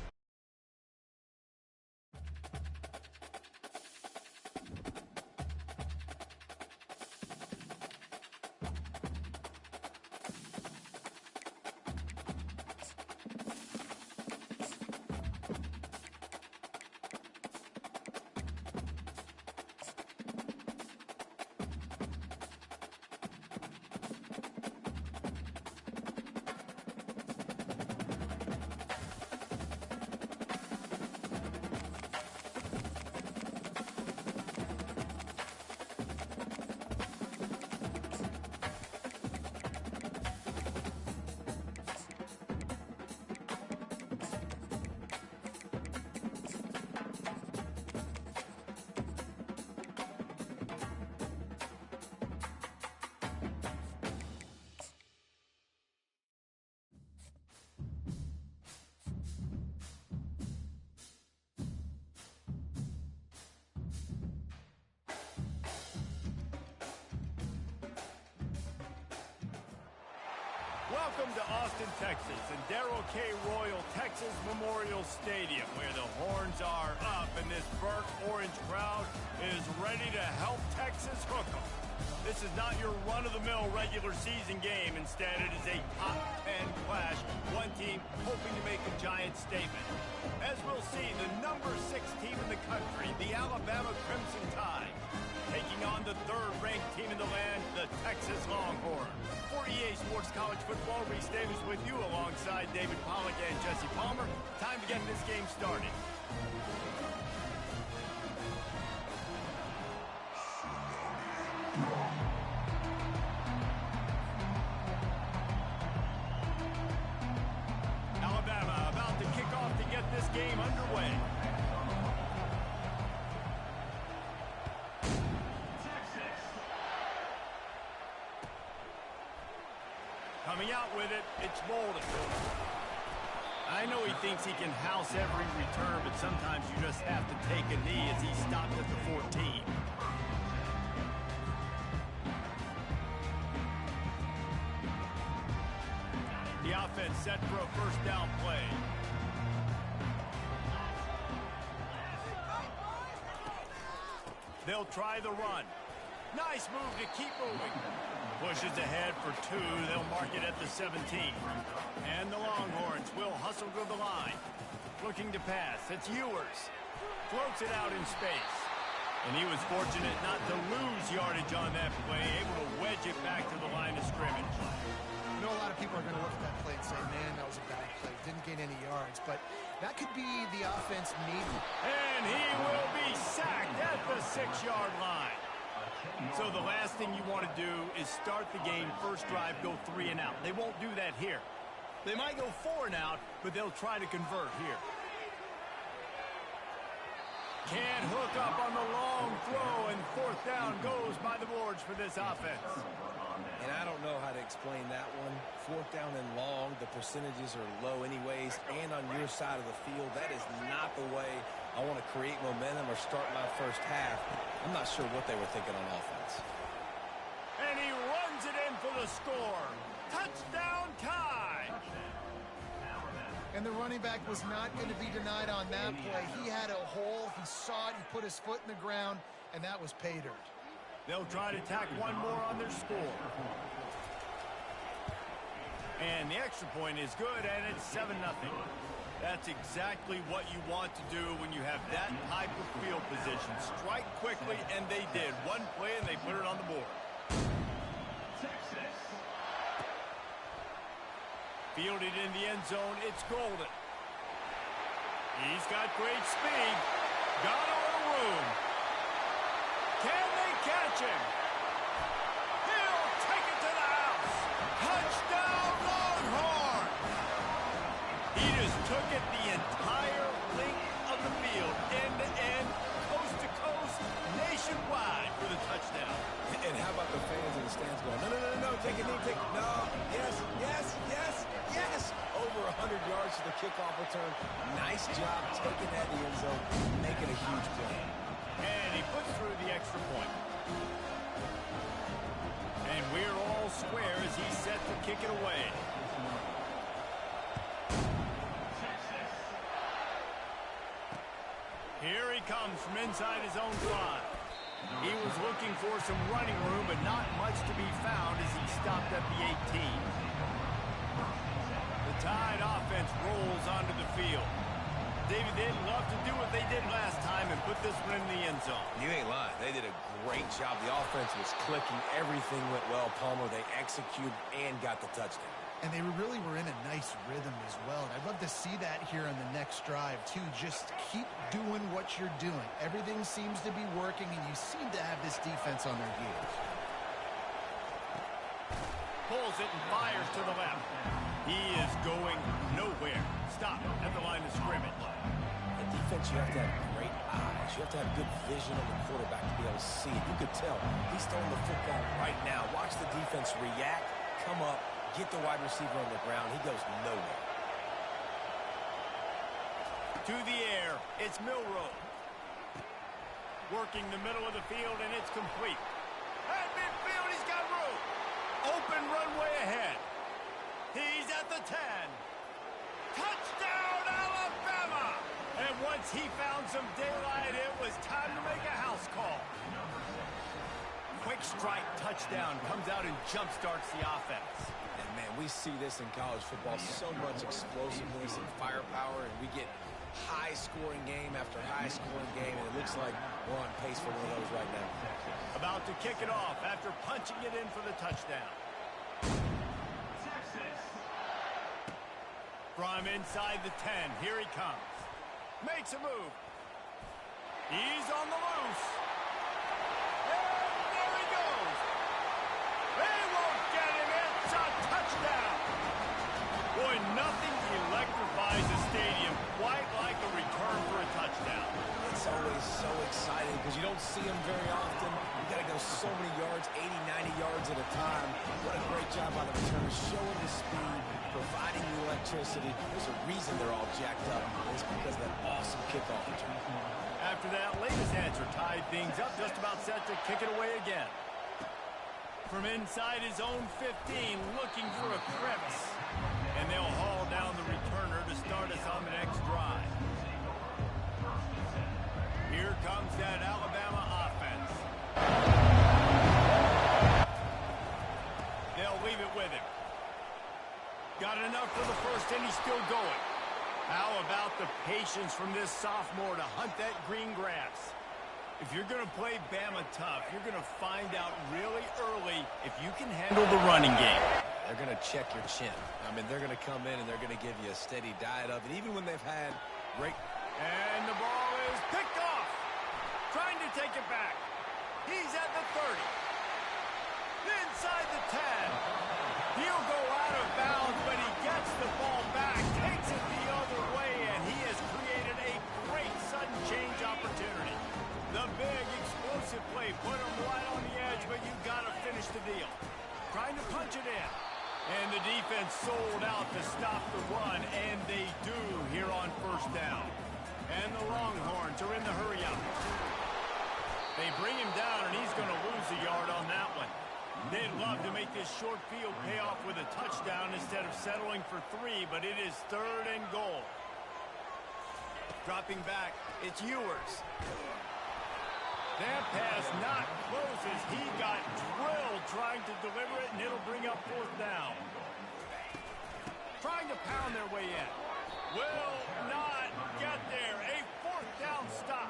Welcome to Austin, Texas, and Darrell K. Royal Texas Memorial Stadium, where the horns are up and this burnt orange crowd is ready to help Texas hook 'em. This is not your run-of-the-mill regular season game. Instead, it is a top 10 clash. One team hoping to make a giant statement. As we'll see, the number 6 team in the country, the Alabama Crimson Tide, taking on the 3rd-ranked team in the land, the Texas Longhorns. For EA Sports College Football, Reese Davis with you alongside David Pollack and Jesse Palmer. Time to get this game started. Alabama about to kick off to get this game underway. Coming out with it, it's Bolden. I know he thinks he can house every return, but sometimes you just have to take a knee as he stopped at the 14. The offense set for a 1st down play. They'll try the run. Nice move to keep moving. Pushes ahead for 2. They'll mark it at the 17. And the Longhorns will hustle to the line. Looking to pass. It's Ewers. Floats it out in space. And he was fortunate not to lose yardage on that play, able to wedge it back to the line of scrimmage. I know a lot of people are going to look at that play and say, man, that was a bad play. Didn't gain any yards. But that could be the offense maybe. And he will be sacked at the 6-yard line. So the last thing you want to do is start the game, first drive, go 3 and out. They won't do that here. They might go 4 and out, but they'll try to convert here. Can't hook up on the long throw, and 4th down goes by the boards for this offense. And I don't know how to explain that one. 4th down and long, the percentages are low anyways, and on your side of the field, that is not the way I want to create momentum or start my first half. I'm not sure what they were thinking on offense. And he runs it in for the score. Touchdown, Tide! And the running back was not going to be denied on that play. He had a hole. He saw it. He put his foot in the ground, and that was pay dirt. They'll try to tack one more on their score. And the extra point is good, and it's 7-0. That's exactly what you want to do when you have that type of field position. Strike quickly, and they did. One play, and they put it on the board. Fielded in the end zone, it's Golden. He's got great speed. Got all the room. Can they catch him? He'll take it to the house. Touchdown, Longhorn! He just took it the entire length of the field, end-to-end, coast-to-coast, nationwide for the touchdown. And how about the fans in the stands going, no, take it, take it. No, yes. Over 100 yards to the kickoff return. Nice job taking that in the end zone, making a huge play. And he puts through the extra point. And we're all square as he's set to kick it away. Here he comes from inside his own 5. He was looking for some running room, but not much to be found as he stopped at the 18. The Tide offense rolls onto the field. David, they'd love to do what they did last time and put this one in the end zone. You ain't lying. They did a great job. The offense was clicking. Everything went well, Palmer. They executed and got the touchdown. And they really were in a nice rhythm as well. And I'd love to see that here on the next drive, too. Just keep doing what you're doing. Everything seems to be working, and you seem to have this defense on their heels. Pulls it and fires to the left. He is going nowhere. Stop at the line of scrimmage. In defense, you have to have great eyes. You have to have good vision on the quarterback to be able to see it. You could tell he's throwing the football right now. Watch the defense react, come up, get the wide receiver on the ground. He goes nowhere. To the air, it's Milroe. Working the middle of the field, and it's complete. At midfield, he's got room. Open runway ahead. He's at the 10. Touchdown, Alabama! And once he found some daylight, it was time to make a house call. Quick strike touchdown comes out and jump-starts the offense. And, man, we see this in college football, so much explosiveness and firepower, and we get high-scoring game after high-scoring game, and it looks like we're on pace for one of those right now. About to kick it off after punching it in for the touchdown. From inside the 10, here he comes. Makes a move. He's on the loose. And there he goes. They won't get him. It's a touchdown. Boy, nothing electrifies a stadium quite like a return for a touchdown. It's always so exciting because you don't see them very often. You got to go so many yards, 80, 90 yards at a time. What a great job by the returner, showing the speed, providing the electricity. There's a reason they're all jacked up. It's because of that awesome kickoff return. After that latest answer tied things up, just about set to kick it away again. From inside his own 15, looking for a crevice. And they'll haul down the returner to start us on the next drive. Here comes that Alabama offense. Got enough for the first, and he's still going. How about the patience from this sophomore to hunt that green grass? If you're going to play Bama tough, you're going to find out really early if you can handle the running game. They're going to check your chin. I mean, they're going to come in and they're going to give you a steady diet of it, even when they've had great... And the ball is picked off. Trying to take it back. He's at the 30. Inside the 10. He'll go out of bounds, but he gets the ball back, takes it the other way, and he has created a great sudden change opportunity. The big explosive play put him right on the edge, but you got to finish the deal. Trying to punch it in. And the defense sold out to stop the run, and they do here on first down. And the Longhorns are in the hurry-up. They bring him down, and he's going to lose a yard on that one. They'd love to make this short field pay off with a touchdown instead of settling for 3, but it is 3rd and goal. Dropping back, it's Ewers. That pass not closes. He got drilled trying to deliver it, and it'll bring up 4th down. Trying to pound their way in. Will not get there. A 4th down stop.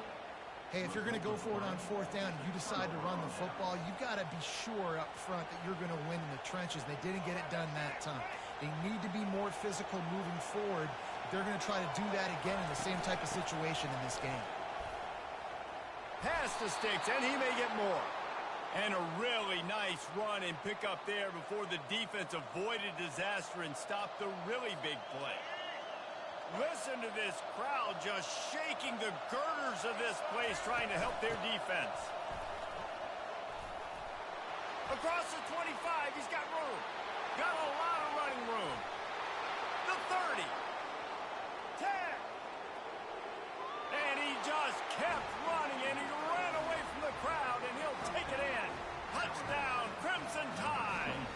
Hey, if you're going to go for it on 4th down and you decide to run the football, you've got to be sure up front that you're going to win in the trenches. They didn't get it done that time. They need to be more physical moving forward. They're going to try to do that again in the same type of situation in this game. Pass the sticks, and he may get more. And a really nice run and pick up there before the defense avoided disaster and stopped the really big play. Listen to this crowd just shaking the girders of this place trying to help their defense. Across the 25, he's got room. Got a lot of running room. The 30. 10. And he just kept running, and he ran away from the crowd, and he'll take it in. Touchdown, Crimson Tide.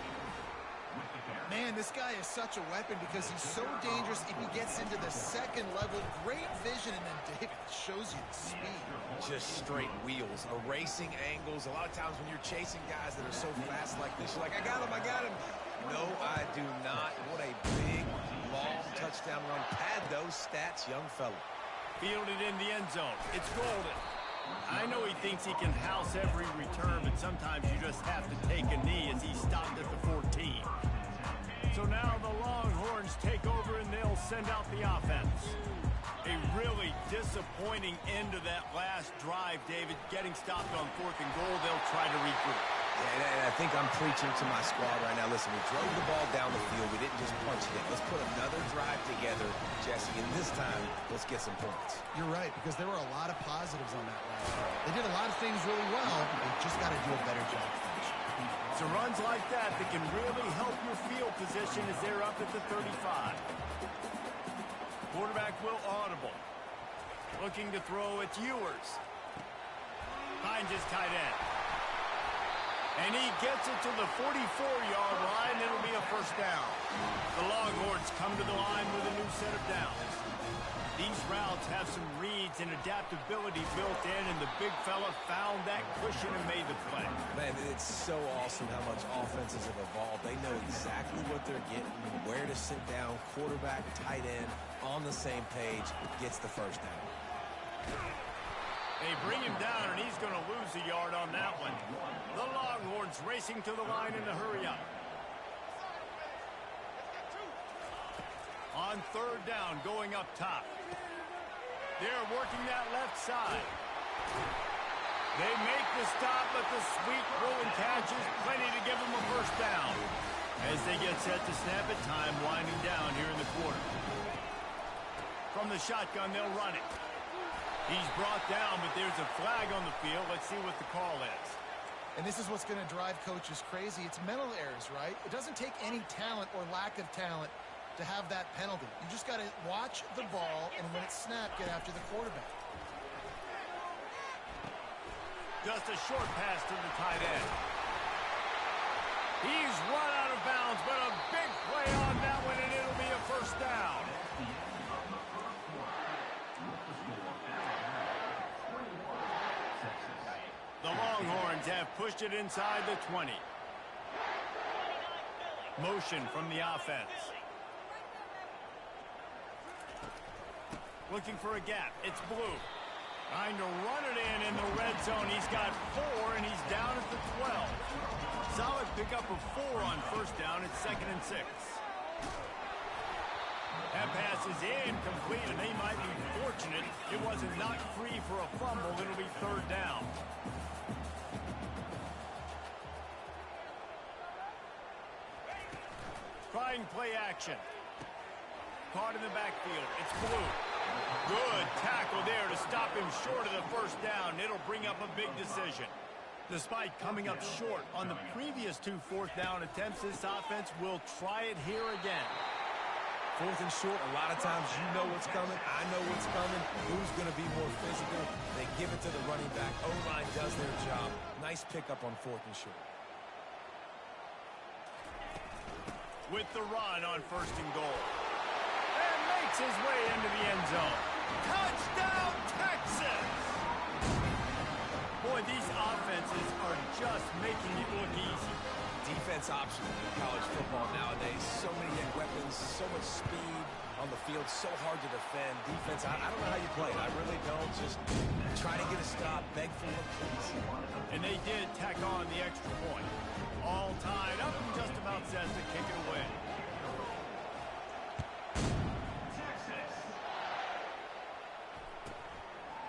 Man, this guy is such a weapon because he's so dangerous if he gets into the second level. Great vision, and then David shows you the speed. Just straight wheels, erasing angles. A lot of times when you're chasing guys that are so fast like this, you're like, I got him, I got him. No, I do not. What a big, long touchdown run. Pad those stats, young fella. Fielded in the end zone. It's golden. I know he thinks he can house every return, but sometimes you just have to take a knee as he stopped at the 14. So now the Longhorns take over and they'll send out the offense. A really disappointing end to that last drive, David. Getting stopped on 4th and goal, they'll try to regroup. And I think I'm preaching to my squad right now. Listen, we drove the ball down the field. We didn't just punch it in. Let's put another drive together, Jesse, and this time, let's get some points. You're right, because there were a lot of positives on that last drive. They did a lot of things really well. They just got to do a better job finishing. It's runs like that that can really help your field position as they're up at the 35. Quarterback will audible. Looking to throw, it's Ewers. Finds his tight end. And he gets it to the 44-yard line. It'll be a 1st down. The Longhorns come to the line with a new set of downs. These routes have some reads and adaptability built in, and the big fella found that cushion and made the play. Man, it's so awesome how much offenses have evolved. They know exactly what they're getting, where to sit down, quarterback, tight end, on the same page, gets the 1st down. They bring him down, and he's going to lose a yard on that one. The Longhorns racing to the line in the hurry-up. On 3rd down, going up top. They're working that left side. They make the stop, but the sweet throw and catch is plenty to give them a 1st down. As they get set to snap it, time winding down here in the quarter. From the shotgun, they'll run it. He's brought down, but there's a flag on the field. Let's see what the call is. And this is what's going to drive coaches crazy. It's mental errors, right? It doesn't take any talent or lack of talent to have that penalty. You just got to watch the ball, and when it's snapped, get after the quarterback. Just a short pass to the tight end. He's run out of bounds, but a big play on that one, and it'll be a 1st down. The Longhorns have pushed it inside the 20. Motion from the offense. Looking for a gap. It's Blue. Trying to run it in the red zone. He's got 4, and he's down at the 12. Solid pickup of 4 on first down. It's 2nd and 6. That pass is incomplete, and they might be fortunate it wasn't knocked free for a fumble. It'll be 3rd down. Trying play action. Caught in the backfield. It's Blue. Good tackle there to stop him short of the first down. It'll bring up a big decision. Despite coming up short on the previous 2 4th-down attempts, this offense will try it here again. 4th and short, a lot of times you know what's coming. I know what's coming. Who's going to be more physical? They give it to the running back. O-line does their job. Nice pickup on 4th and short. With the run on 1st and goal. And makes his way into the end zone. Touchdown, Texas! Boy, these offenses are just making it look easy. Defense options in college football nowadays. So many weapons, so much speed on the field, so hard to defend. Defense, I don't know how you play it. I really don't. Just try to get a stop, beg for one, please. And they did tack on the extra point. All tied up and just about says to kick it away.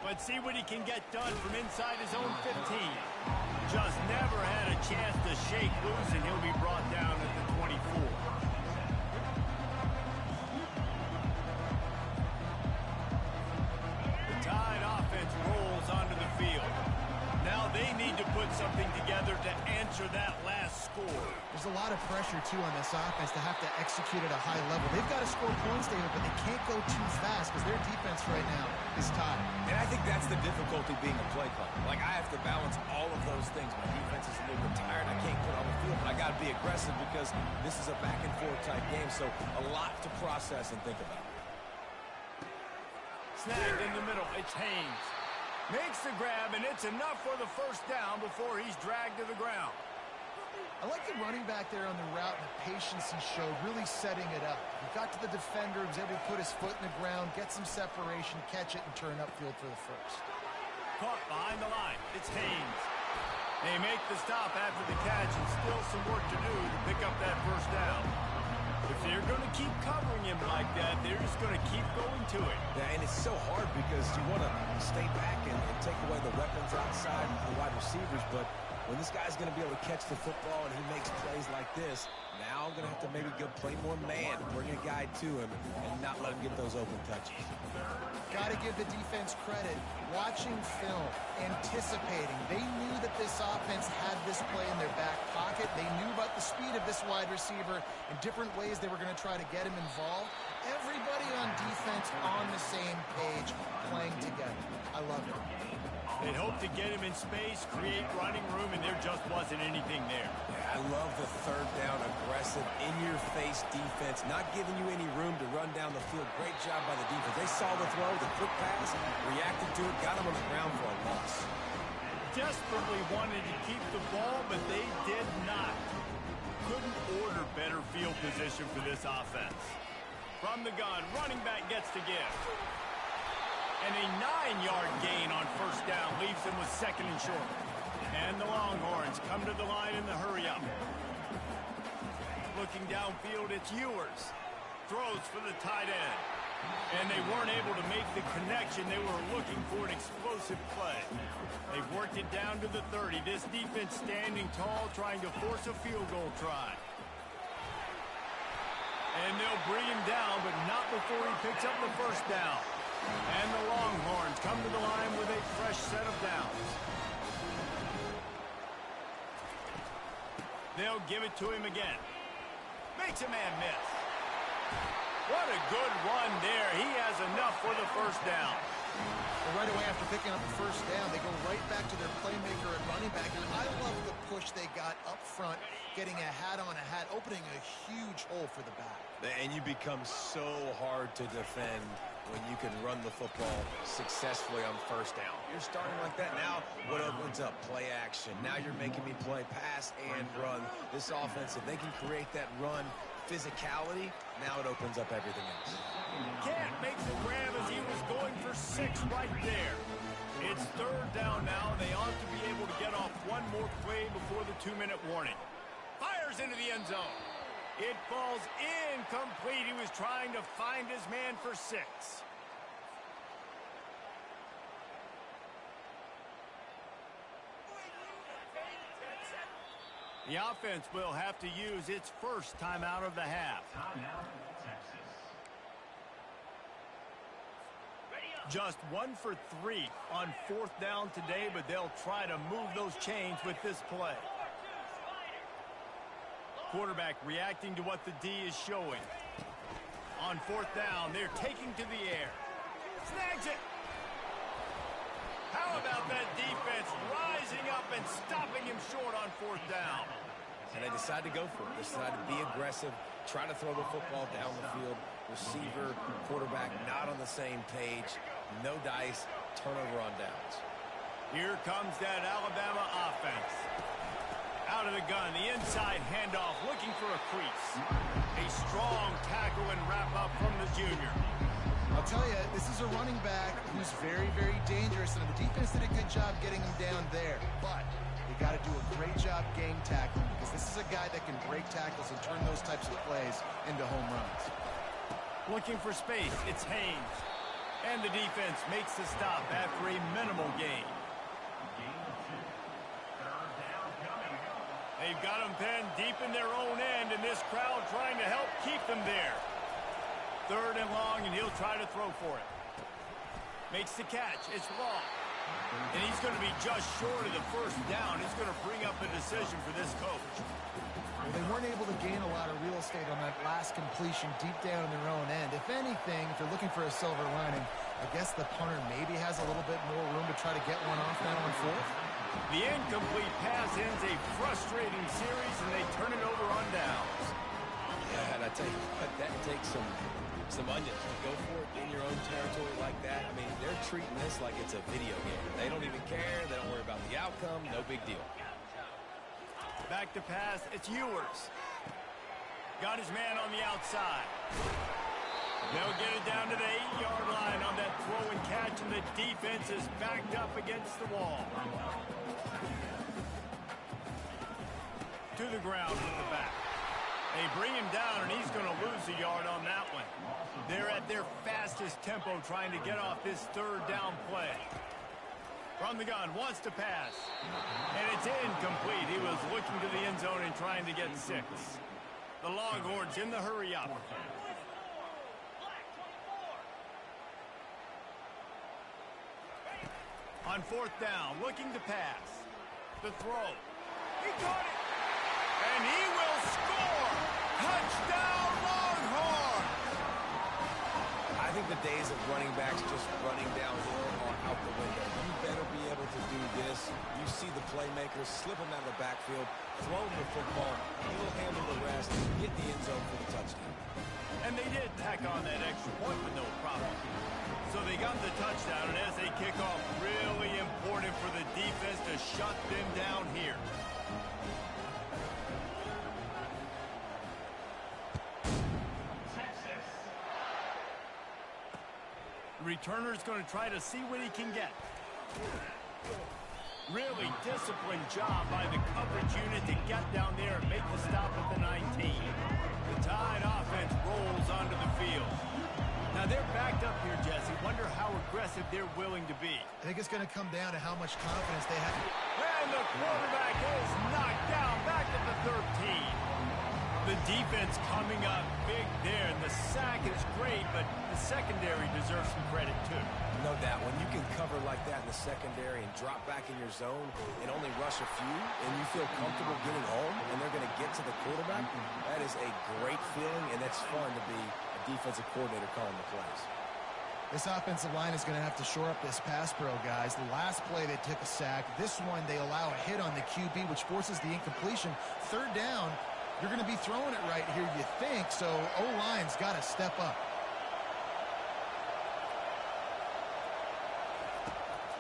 Let's see what he can get done from inside his own 15. Just never had a chance to shake loose, and he'll be brought down at the 24. The Tide offense rolls onto the field. Now they need to put something together to answer that last score. There's a lot of pressure, too, on this offense to have to execute at a high level. They've got to score points, David, but they can't go too fast because their defense right now is tied. And I think that's the difficulty being a play caller. Like, I have to balance all of those things. My defense is a little bit tired. I can't put on the field, but I got to be aggressive because this is a back-and-forth type game, so a lot to process and think about. Snagged in the middle. It's Haynes. Makes the grab, and it's enough for the first down before he's dragged to the ground. I like the running back there on the route and the patience he showed, really setting it up. He got to the defender, was able to put his foot in the ground, get some separation, catch it, and turn upfield for the first. Caught behind the line. It's Haynes. They make the stop after the catch, and still some work to do to pick up that first down. If they're going to keep covering him like that, they're just going to keep going to it. Yeah, and it's so hard because you want to stay back and take away the weapons outside the wide receivers, but when this guy's going to be able to catch the football and he makes plays like this, now I'm going to have to maybe go play more man, bring a guy to him, and not let him get those open touches. Got to give the defense credit. Watching film, anticipating. They knew that this offense had this play in their back pocket. They knew about the speed of this wide receiver and different ways they were going to try to get him involved. Everybody on defense on the same page, playing together. I love it. They'd hope to get him in space, create running room, and there just wasn't anything there. Yeah, I love the 3rd down, aggressive, in-your-face defense, not giving you any room to run down the field. Great job by the defense. They saw the throw, the quick pass, reacted to it, got him on the ground for a loss. Desperately wanted to keep the ball, but they did not. Couldn't order better field position for this offense. From the gun, running back gets the gift. And a 9-yard gain on first down leaves them with 2nd and short. And the Longhorns come to the line in the hurry-up. Looking downfield, it's Ewers. Throws for the tight end. And they weren't able to make the connection. They were looking for an explosive play. They've worked it down to the 30. This defense standing tall, trying to force a field goal try. And they'll bring him down, but not before he picks up the first down. And the Longhorns come to the line with a fresh set of downs. They'll give it to him again. Makes a man miss. What a good run there. He has enough for the first down. Well, right away after picking up the first down, they go right back to their playmaker at running back. And I love the push they got up front, getting a hat on a hat, opening a huge hole for the back. And you become so hard to defend when you can run the football successfully on first down. You're starting like that. Now, what opens up? Play action. Now you're making me play pass and run. This offense, if they can create that run physicality, now it opens up everything else. Can't make the grab as he was going for 6 right there. It's third down now. They ought to be able to get off one more play before the 2-minute warning. Fires into the end zone. It falls incomplete. He was trying to find his man for 6. The offense will have to use its first timeout of the half. Timeout, Texas. Just 1 for 3 on 4th down today, but they'll try to move those chains with this play. Quarterback reacting to what the D is showing. On 4th down, they're taking to the air. Snags it. How about that defense rising up and stopping him short on 4th down? And they decide to go for it. They decide to be aggressive, try to throw the football down the field. Receiver, quarterback not on the same page. No dice, turnover on downs. Here comes that Alabama offense. Out of the gun, the inside handoff, looking for a crease. A strong tackle and wrap-up from the junior. I'll tell you, this is a running back who's very, very dangerous, and the defense did a good job getting him down there. But they got to do a great job game tackling, because this is a guy that can break tackles and turn those types of plays into home runs. Looking for space, it's Haynes. And the defense makes the stop after a minimal gain. They've got them pinned deep in their own end, and this crowd trying to help keep them there. 3rd and long, and he'll try to throw for it. Makes the catch. It's long. And he's going to be just short of the 1st down. He's going to bring up a decision for this coach. Well, they weren't able to gain a lot of real estate on that last completion deep down in their own end. If anything, if they're looking for a silver lining, I guess the punter maybe has a little bit more room to try to get one off now on 4th. The incomplete pass ends a frustrating series, and they turn it over on downs. Yeah, and I tell you what, that takes some onions. Go for it in your own territory like that. I mean, they're treating this like it's a video game. They don't even care. They don't worry about the outcome. No big deal. Back to pass. It's Ewers. Got his man on the outside. They'll get it down to the 8-yard line on that throw and catch, and the defense is backed up against the wall. To the ground with the back. They bring him down, and he's going to lose a yard on that one. They're at their fastest tempo trying to get off this 3rd down play. From the gun, wants to pass. And it's incomplete. He was looking to the end zone and trying to get 6. The Longhorns in the hurry up. On 4th down, looking to pass. The throw. He caught it. And he will score! Touchdown, Longhorns! I think the days of running backs just running downhill are out the window. You better be able to do this. You see the playmakers, slip them out of the backfield, throw them the football, he'll handle the rest, get the end zone for the touchdown. And they did tack on that extra point with no problem. So they got the touchdown, and as they kick off, really important for the defense to shut them down here. Returner's going to try to see what he can get. Really disciplined job by the coverage unit to get down there and make the stop at the 19. The Tide offense rolls onto the field. Now they're backed up here, Jesse. Wonder how aggressive they're willing to be. I think it's going to come down to how much confidence they have. And the quarterback is knocked down back at the 13. The defense coming up big there, and the sack is great, but the secondary deserves some credit too. No doubt. When you can cover like that in the secondary and drop back in your zone and only rush a few, and you feel comfortable getting home, and they're going to get to the quarterback, that is a great feeling, and it's fun to be a defensive coordinator calling the plays. This offensive line is going to have to shore up this pass pro, guys. The last play they took a sack. This one they allow a hit on the QB, which forces the incompletion. 3rd down, you're going to be throwing it right here, you think, so O-line's got to step up.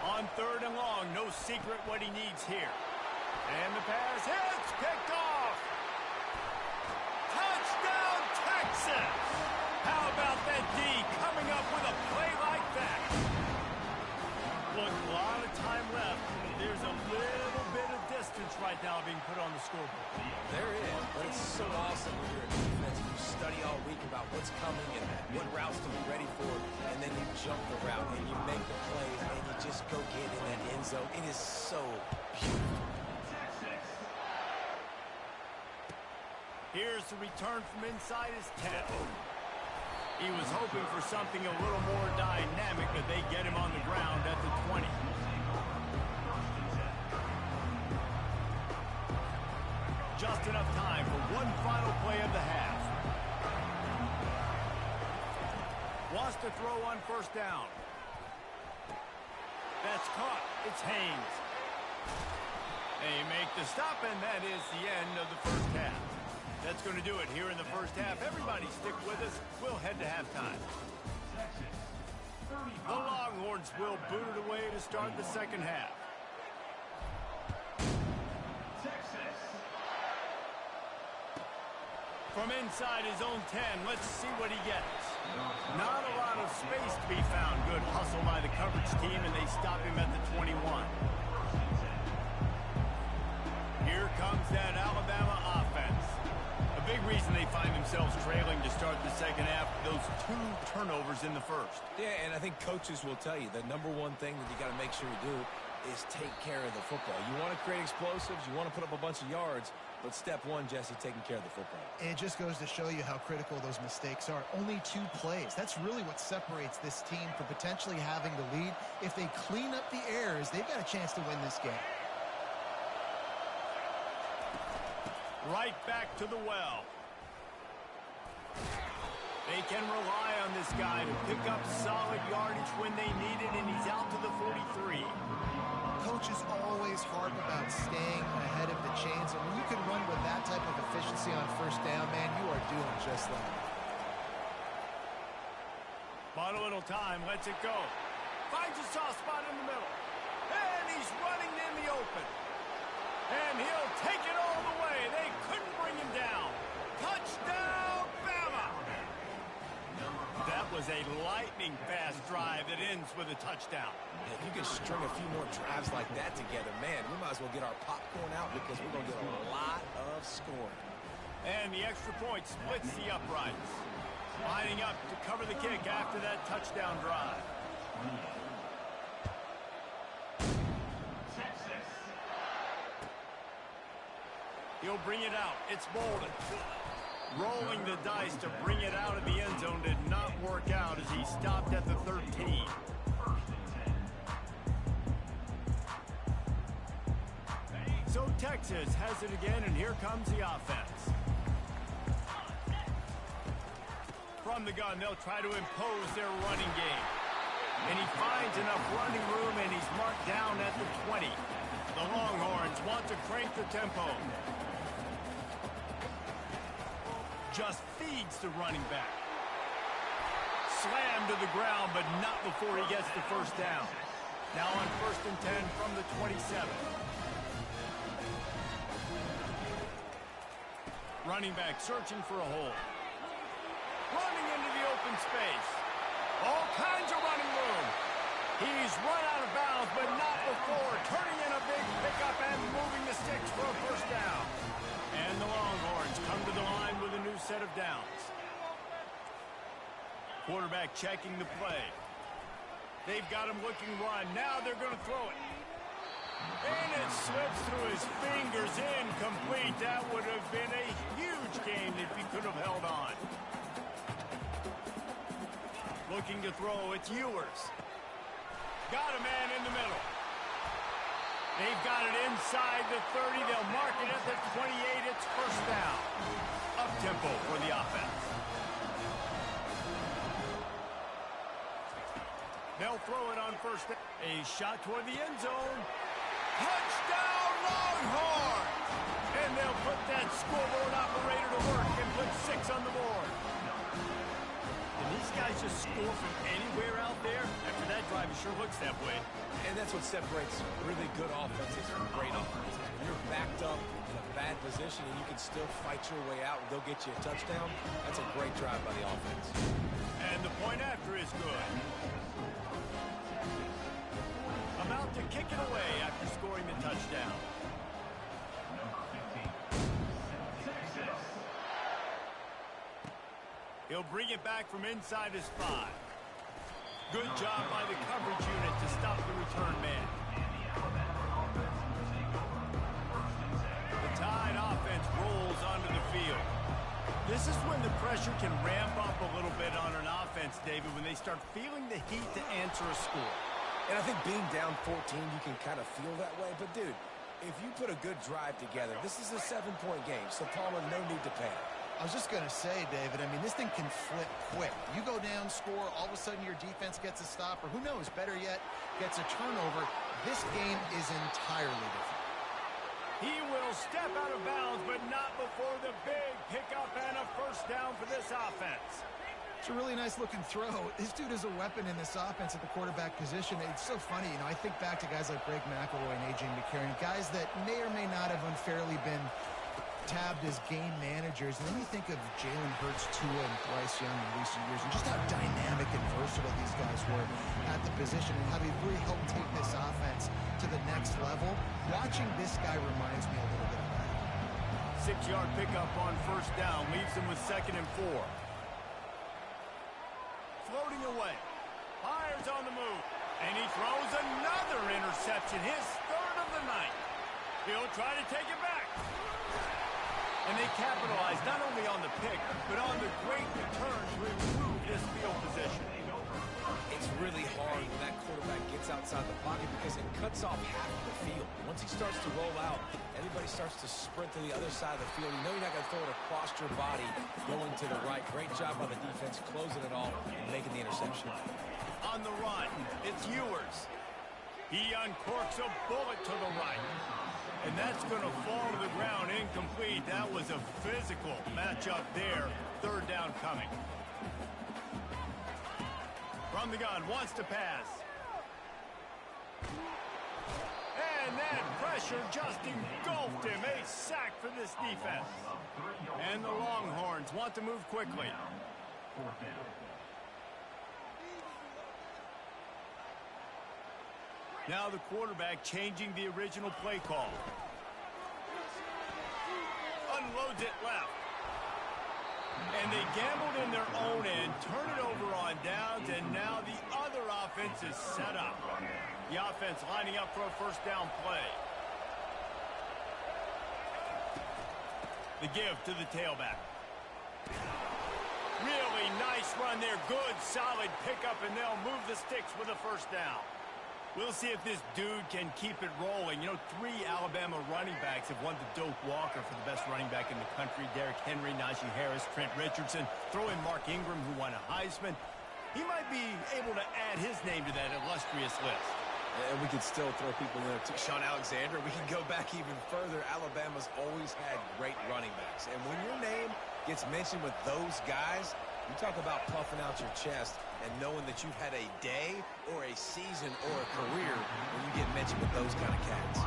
On 3rd and long, no secret what he needs here. And the pass hits, picked off. Touchdown, points right now being put on the scoreboard. There is, but it's so awesome when you're a defense and you study all week about what's coming and what routes to be ready for, and then you jump the route and you make the plays and you just go get in that end zone. It is so beautiful. Here's the return from inside his 10. He was hoping for something a little more dynamic, but they get him on the ground at the 20. Just enough time for one final play of the half. Wants to throw on first down. That's caught. It's Haynes. They make the stop, and that is the end of the first half. That's going to do it here in the first half. Everybody stick with us. We'll head to halftime. The Longhorns will boot it away to start the second half. From inside his own 10, let's see what he gets. Not a lot of space to be found. Good hustle by the coverage team, and they stop him at the 21. Here comes that Alabama offense. A big reason they find themselves trailing to start the second half, those 2 turnovers in the first. Yeah, and I think coaches will tell you the number one thing that you got to make sure you do is take care of the football. You want to create explosives, you want to put up a bunch of yards, but step one, Jesse, taking care of the football. It just goes to show you how critical those mistakes are. Only 2 plays. That's really what separates this team from potentially having the lead. If they clean up the errors, they've got a chance to win this game. Right back to the well. They can rely on this guy to pick up solid yardage when they need it, and he's out to the 43. Coaches always harp about staying ahead of the chains, and when you can run with that type of efficiency on first down, man, you are doing just that. Bought a little time, lets it go. Finds a soft spot in the middle. And he's running in the open. And he'll take it all the way. They couldn't bring him down. Touchdown, Bama! That was a lightning-fast drive that ends with a touchdown. If you can string a few more drives like that together, man, we might as well get our popcorn out because we're going to get a lot of scoring. And the extra point splits the uprights. Lining up to cover the kick after that touchdown drive. He'll bring it out. It's Bolden. Rolling the dice to bring it out of the end zone did not work out as he stopped at the 13. So Texas has it again, and here comes the offense. From the gun, they'll try to impose their running game. And he finds enough running room, and he's marked down at the 20. The Longhorns want to crank the tempo. Just feeds the running back. Slammed to the ground, but not before he gets the first down. Now on 1st and 10 from the 27. Running back searching for a hole. Running into the open space. All kinds of running room. He's run out of bounds, but not before. Turning in a big pickup and moving the sticks for a first down. And the Longhorns come to the line with a new set of downs. Quarterback checking the play. They've got him looking run. Now they're going to throw it. And it slips through his fingers, incomplete. That would have been a huge game if he could have held on. Looking to throw, it's Ewers. Got a man in the middle. They've got it inside the 30. They'll mark it at the 28. It's first down. Up-tempo for the offense. They'll throw it on first down. A shot toward the end zone. Touchdown, Longhorns! And they'll put that scoreboard operator to work and put 6 on the board. Can these guys just score from anywhere out there? After that drive, it sure looks that way. And that's what separates really good offenses from great offenses. When you're backed up in a bad position and you can still fight your way out and they'll get you a touchdown, that's a great drive by the offense. And the point after is good. About to kick it away after scoring the touchdown. He'll bring it back from inside his 5. Good job by the coverage unit to stop the return man. The Tide offense rolls onto the field. This is when the pressure can ramp up a little bit on an offense, David, when they start feeling the heat to answer a score. And I think being down 14, you can kind of feel that way. But, dude, if you put a good drive together, this is a 7-point game. So, Palmer, no need to panic. I was just going to say, David, I mean, this thing can flip quick. You go down, score, all of a sudden your defense gets a stop, or who knows, better yet, gets a turnover. This game is entirely different. He will step out of bounds, but not before the big pickup and a first down for this offense. It's a really nice-looking throw. This dude is a weapon in this offense at the quarterback position. It's so funny, you know, I think back to guys like Greg McElroy and A.J. McCarron, guys that may or may not have unfairly been tabbed as game managers. And then you think of Jalen Hurts, Tua, and Bryce Young in recent years, and just how dynamic and versatile these guys were at the position and how they really helped take this offense to the next level. Watching this guy reminds me a little bit of that. 6-yard pickup on first down leaves him with 2nd and 4. Floating away. Fires on the move. And he throws another interception, his 3rd of the night. He'll try to take it back. And they capitalize not only on the pick, but on the great return to improve this field position. It's really hard when that quarterback gets outside the pocket because it cuts off half of the field. Once he starts to roll out, everybody starts to sprint to the other side of the field. You know you're not going to throw it across your body going to the right. Great job by the defense closing it all and making the interception. On the run, it's Ewers. He uncorks a bullet to the right. And that's going to fall to the ground incomplete. That was a physical matchup there. 3rd down coming. From the gun, wants to pass. And that pressure just engulfed him. A sack for this defense. And the Longhorns want to move quickly. Now the quarterback changing the original play call. Unloads it left. And they gambled in their own end, turn it over on downs, and now the other offense is set up. The offense lining up for a first down play. The give to the tailback. Really nice run there. Good, solid pickup, and they'll move the sticks with a first down. We'll see if this dude can keep it rolling. You know, 3 Alabama running backs have won the Doak Walker for the best running back in the country. Derrick Henry, Najee Harris, Trent Richardson. Throw in Mark Ingram, who won a Heisman. He might be able to add his name to that illustrious list. And we could still throw people in there. Sean Alexander, we can go back even further. Alabama's always had great running backs. And when your name gets mentioned with those guys, you talk about puffing out your chest and knowing that you've had a day or a season or a career when you get mentioned with those kind of cats.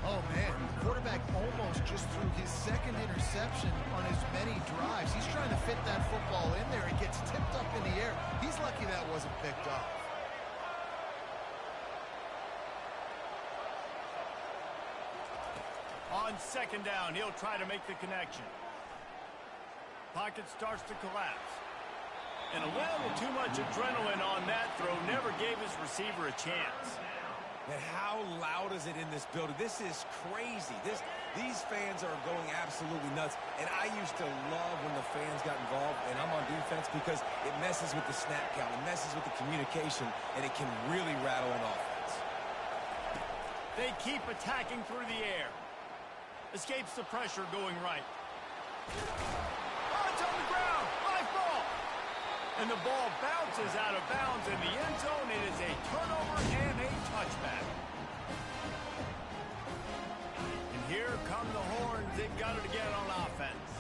Oh, man, the quarterback almost just threw his 2nd interception on as many drives. He's trying to fit that football in there. It gets tipped up in the air. He's lucky that wasn't picked up. On 2nd down, he'll try to make the connection. Pocket starts to collapse. And a little too much adrenaline on that throw never gave his receiver a chance. And how loud is it in this building? This is crazy. These fans are going absolutely nuts. And I used to love when the fans got involved, and I'm on defense, because it messes with the snap count. It messes with the communication, and it can really rattle an offense. They keep attacking through the air. Escapes the pressure going right. Oh, it's on the ground. Live ball. And the ball bounces out of bounds in the end zone. It is a turnover and a touchback. And here come the Horns. They've got it again on offense.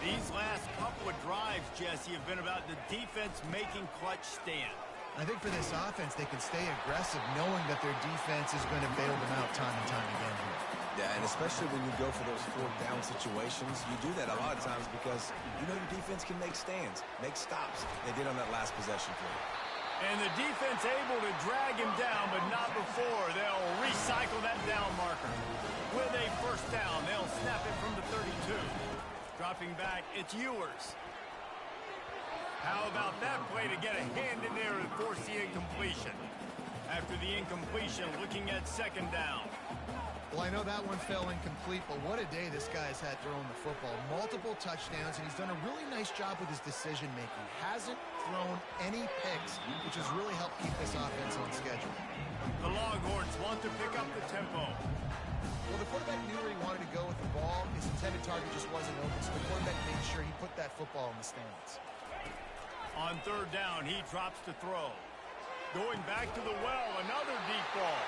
These last couple of drives, Jesse, have been about the defense making clutch stand. I think for this offense, they can stay aggressive knowing that their defense is going to bail them out time and time again here. Yeah, and especially when you go for those 4th down situations, you do that a lot of times because you know your defense can make stands, make stops. They did on that last possession for you. And the defense able to drag him down, but not before. They'll recycle that down marker. With a first down, they'll snap it from the 32. Dropping back, it's Ewers. How about that play to get a hand in there and force the incompletion? After the incompletion, looking at second down. Well, I know that one fell incomplete, but what a day this guy's had throwing the football. Multiple touchdowns, and he's done a really nice job with his decision-making. Hasn't thrown any picks, which has really helped keep this offense on schedule. The Longhorns want to pick up the tempo. Well, the quarterback knew where he wanted to go with the ball. His intended target just wasn't open, so the quarterback made sure he put that football in the stands. On third down, he drops to throw. Going back to the well, another deep ball.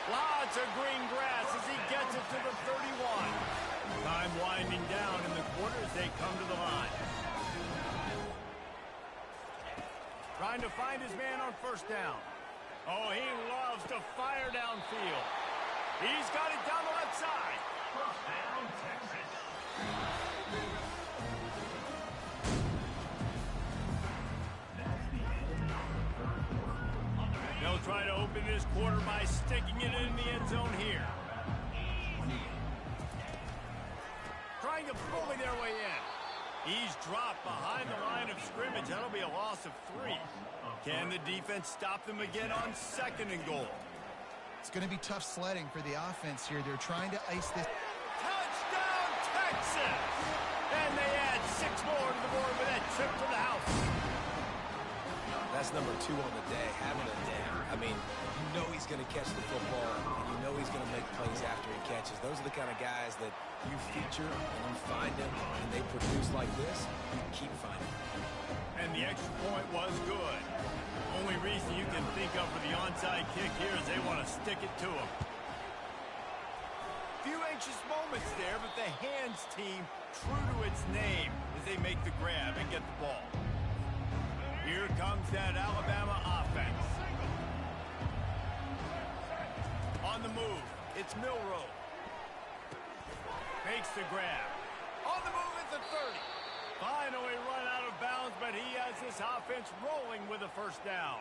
Lots of green grass as he gets it to the 31. Time winding down in the quarter as they come to the line. Trying to find his man on first down. Oh, he loves to fire downfield. He's got it down the left side. First down, Texas. They'll try to open this quarter by sticking it in the end zone here. Trying to bully their way in. He's dropped behind the line of scrimmage. That'll be a loss of 3. Can the defense stop them again on second and goal? It's going to be tough sledding for the offense here. They're trying to ice this. Touchdown, Texas! And they add 6 more to the board with that trip to the house. That's number 2 on the day, having a down. I mean, you know he's going to catch the football, and you know he's going to make plays after he catches. Those are the kind of guys that you feature and you find them, and they produce like this, you keep finding them. And the extra point was good. Only reason you can think of for the onside kick here is they want to stick it to him. Few anxious moments there, but the hands team true to its name as they make the grab and get the ball. Here comes that Alabama offense. On the move, it's Milroe. Makes the grab. On the move at the 30. Finally run out of bounds, but he has this offense rolling with a first down.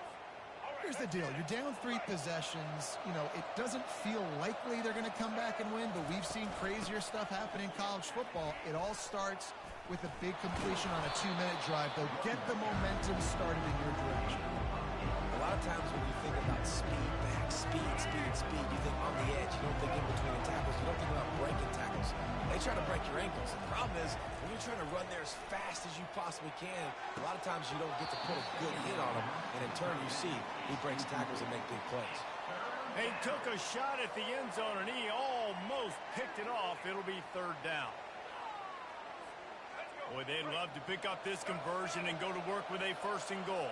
Here's the deal. You're down 3 possessions. You know, it doesn't feel likely they're going to come back and win, but we've seen crazier stuff happen in college football. It all starts with a big completion on a 2-minute drive. They'll get the momentum started in your direction. A lot of times when you think about speed, back, speed, you think on the edge. You don't think in between the tackles. You don't think about breaking tackles. They try to break your ankles. The problem is when you're trying to run there as fast as you possibly can, a lot of times you don't get to put a good hit on him, and in turn you see he breaks tackles and make big plays. He took a shot at the end zone, and he almost picked it off. It'll be third down. Boy, they'd love to pick up this conversion and go to work with a first and goal.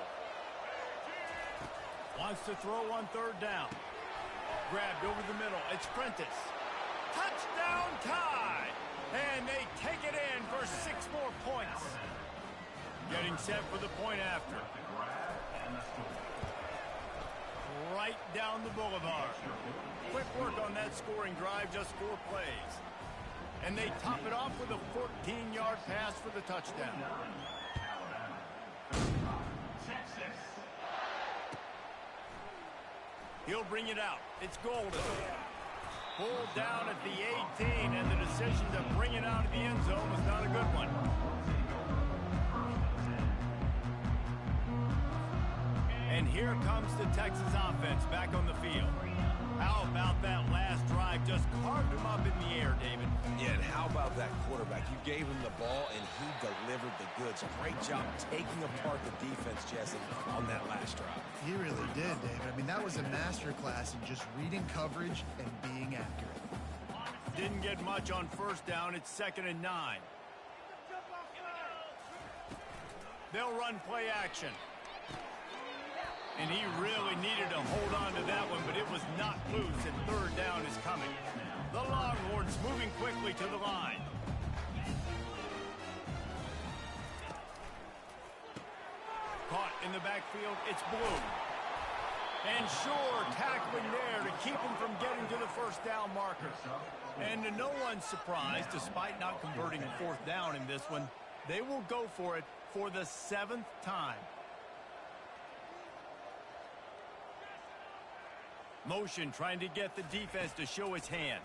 Wants to throw on third down. Grabbed over the middle. It's Prentice. Touchdown tie! And they take it in for 6 more points. Getting set for the point after. Right down the boulevard. Quick work on that scoring drive, just 4 plays. And they top it off with a 14-yard pass for the touchdown. He'll bring it out. It's Golden. Pulled down at the 18, and the decision to bring it out of the end zone was not a good one. And here comes the Texas offense back on the field. How about that last drive? Just carved him up in the air, David. Yeah, and how about that quarterback? You gave him the ball, and he delivered the goods. Great job taking apart the defense, Jesse, on that last drive. He really did, David. I mean, that was a masterclass in just reading coverage and being accurate. Didn't get much on first down. It's 2nd and 9. They'll run play action. And he really needed to hold on to that one, but it was not loose, and third down is coming. The Longhorns moving quickly to the line. Caught in the backfield, it's Blue. And sure, tackling there to keep him from getting to the first down marker. And to no one's surprise, despite not converting a 4th down in this one, they will go for it for the 7th time. Motion trying to get the defense to show its hand.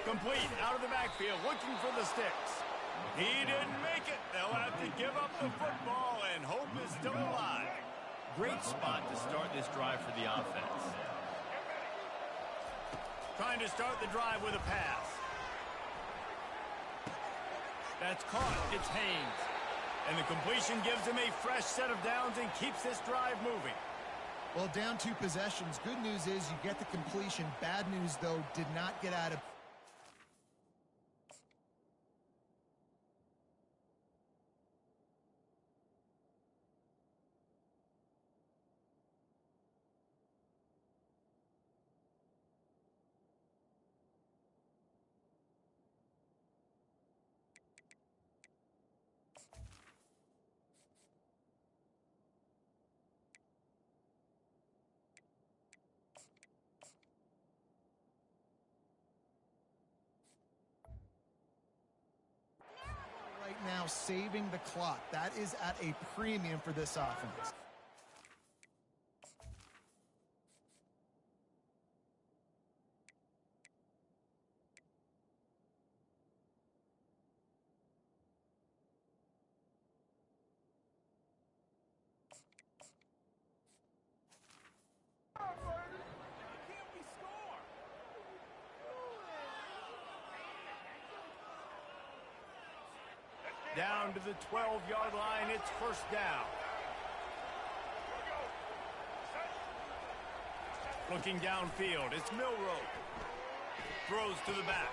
Complete out of the backfield, looking for the sticks. He didn't make it. They'll have to give up the football, and hope is still alive. Great spot to start this drive for the offense. Trying to start the drive with a pass. That's caught. It's Haynes. And the completion gives him a fresh set of downs and keeps this drive moving. Well, down 2 possessions. Good news is you get the completion. Bad news, though, did not get out of... Right now, saving the clock. That is at a premium for this offense. Down to the 12-yard line, it's first down. Looking downfield, it's Milroe. Throws to the back.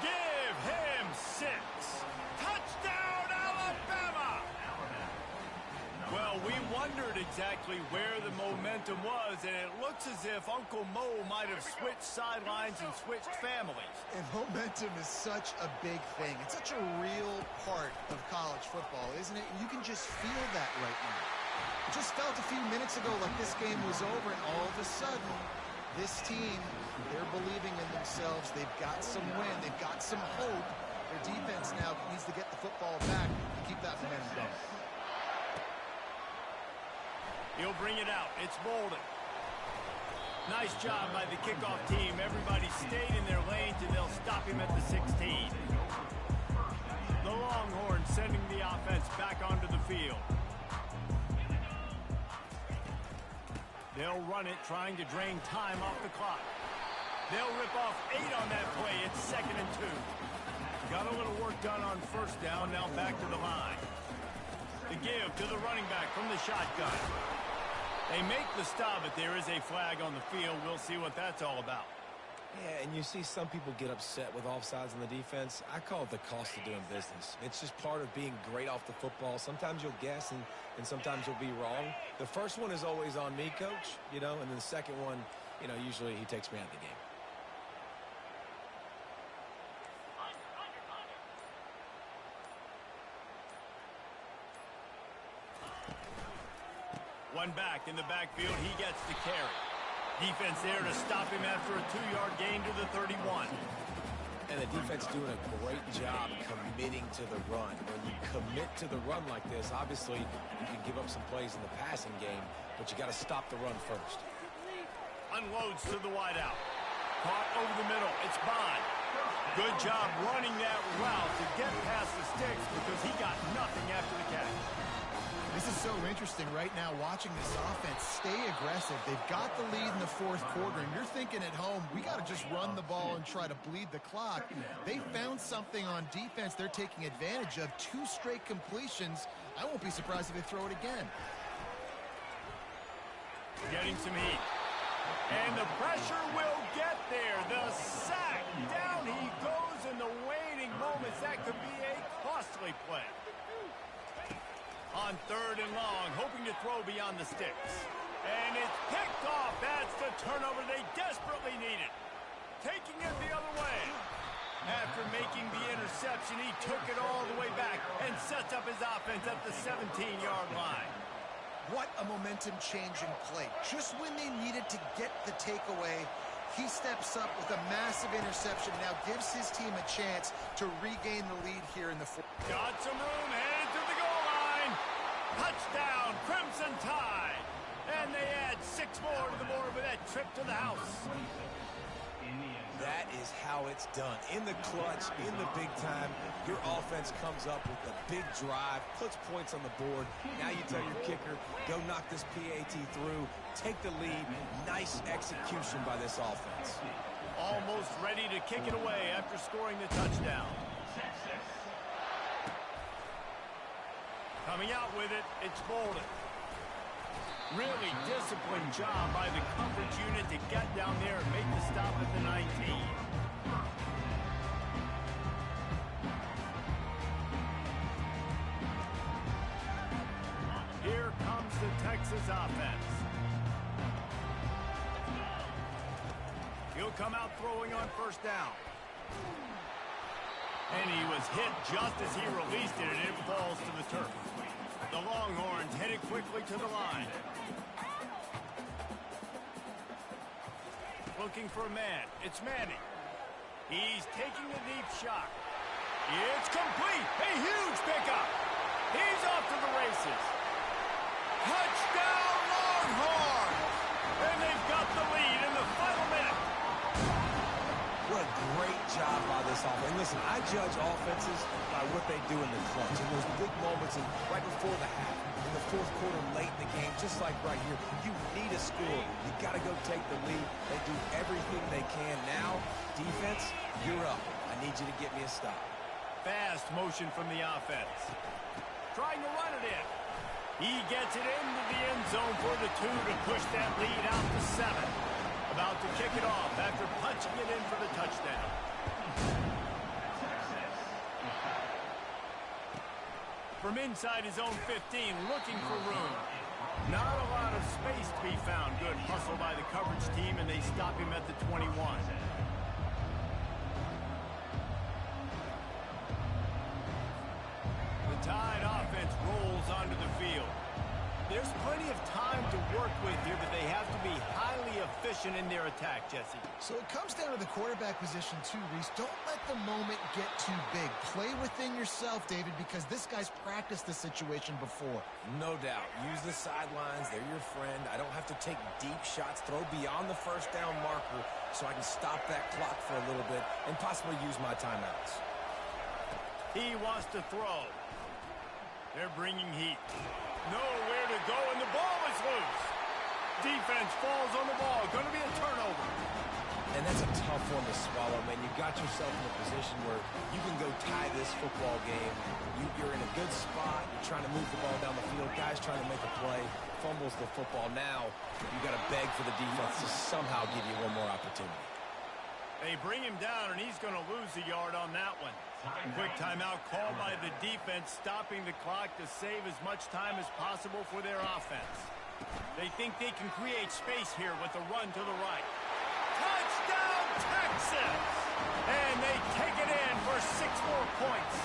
Give him 6. Touchdown, Alabama! Well, we wondered exactly where the momentum was, and it looks as if Uncle Mo might have switched sidelines and switched families. And momentum is such a big thing. It's such a real part of college football, isn't it? You can just feel that right now. It just felt a few minutes ago like this game was over, and all of a sudden, this team, they're believing in themselves. They've got some win. They've got some hope. Their defense now needs to get the football back to keep that momentum going. He'll bring it out. It's Bolden. Nice job by the kickoff team. Everybody stayed in their lanes, and they'll stop him at the 16. The Longhorns sending the offense back onto the field. They'll run it, trying to drain time off the clock. They'll rip off 8 on that play. It's 2nd and 2. Got a little work done on first down. Now back to the line. The give to the running back from the shotgun. They make the stop, but there is a flag on the field. We'll see what that's all about. Yeah, and you see some people get upset with offsides on the defense. I call it the cost of doing business. It's just part of being great off the football. Sometimes you'll guess, and sometimes you'll be wrong. The first one is always on me, Coach, and then the second one, usually he takes me out of the game. One back in the backfield. He gets the carry. Defense there to stop him after a 2-yard gain to the 31. And the defense doing a great job committing to the run. When you commit to the run like this, obviously you can give up some plays in the passing game, but you got to stop the run first. Unloads to the wideout. Caught over the middle. It's Bond. Good job running that route to get past the sticks because he got nothing after the catch. This is so interesting right now, watching this offense stay aggressive. They've got the lead in the 4th quarter, and you're thinking at home, we got to just run the ball and try to bleed the clock. They found something on defense they're taking advantage of. 2 straight completions. I won't be surprised if they throw it again. Getting some heat. And the pressure will get there. The sack. Down he goes in the waning moments. That could be a costly play. On 3rd and long, hoping to throw beyond the sticks. And it's picked off. That's the turnover they desperately needed. Taking it the other way. After making the interception, he took it all the way back and sets up his offense at the 17-yard line. What a momentum-changing play. Just when they needed to get the takeaway, he steps up with a massive interception, now gives his team a chance to regain the lead here in the 4th. Got some room, headed to the goal line. Touchdown, Crimson Tide. And they add 6 more to the board with that trip to the house. That is how it's done. In the clutch, in the big time, your offense comes up with a big drive, puts points on the board. Now you tell your kicker, go knock this PAT through, take the lead. Nice execution by this offense. Almost ready to kick it away after scoring the touchdown. Coming out with it, it's Bolden. Really disciplined job by the coverage unit to get down there and make the stop at the 19. Here comes the Texas offense. He'll come out throwing on first down. And he was hit just as he released it, and it falls to the turf. The Longhorns headed quickly to the line. Looking for a man. It's Manning. He's taking a deep shot. It's complete. A huge pickup. He's off to the races. Touchdown, Longhorns! And they've got the lead in the final minute. What a great job by this offense. And listen, I judge offenses by what they do in the clutch. In those big moments and right before the half, in the fourth quarter, late in the game, just like right here, you need a score. You got to go take the lead. They do everything they can. Now, defense, you're up. I need you to get me a stop. Fast motion from the offense. Trying to run it in. He gets it into the end zone for the 2 to push that lead out to 7. About to kick it off after punching it in for the touchdown. From inside his own 15, looking for room. Not a lot of space to be found. Good hustle by the coverage team, and they stop him at the 21. The Tide offense rolls onto the field. There's plenty of time to work with here, but they have to be highly efficient in their attack, Jesse. So it comes down to the quarterback position too, Reese. Don't let the moment get too big. Play within yourself, David, because this guy's practiced this situation before. No doubt. Use the sidelines. They're your friend. I don't have to take deep shots, throw beyond the first down marker so I can stop that clock for a little bit and possibly use my timeouts. He wants to throw. They're bringing heat. Nowhere to go, and the ball is loose. Defense falls on the ball. Going to be a turnover. And that's a tough one to swallow, man. You got yourself in a position where you can go tie this football game. You're in a good spot. You're trying to move the ball down the field. Guys trying to make a play. Fumbles the football. Now you got to beg for the defense to somehow give you one more opportunity. They bring him down, and he's going to lose a yard on that one. Quick timeout called by the defense, stopping the clock to save as much time as possible for their offense. They think they can create space here with a run to the right. Touchdown, Texas! And they take it in for 6 more points.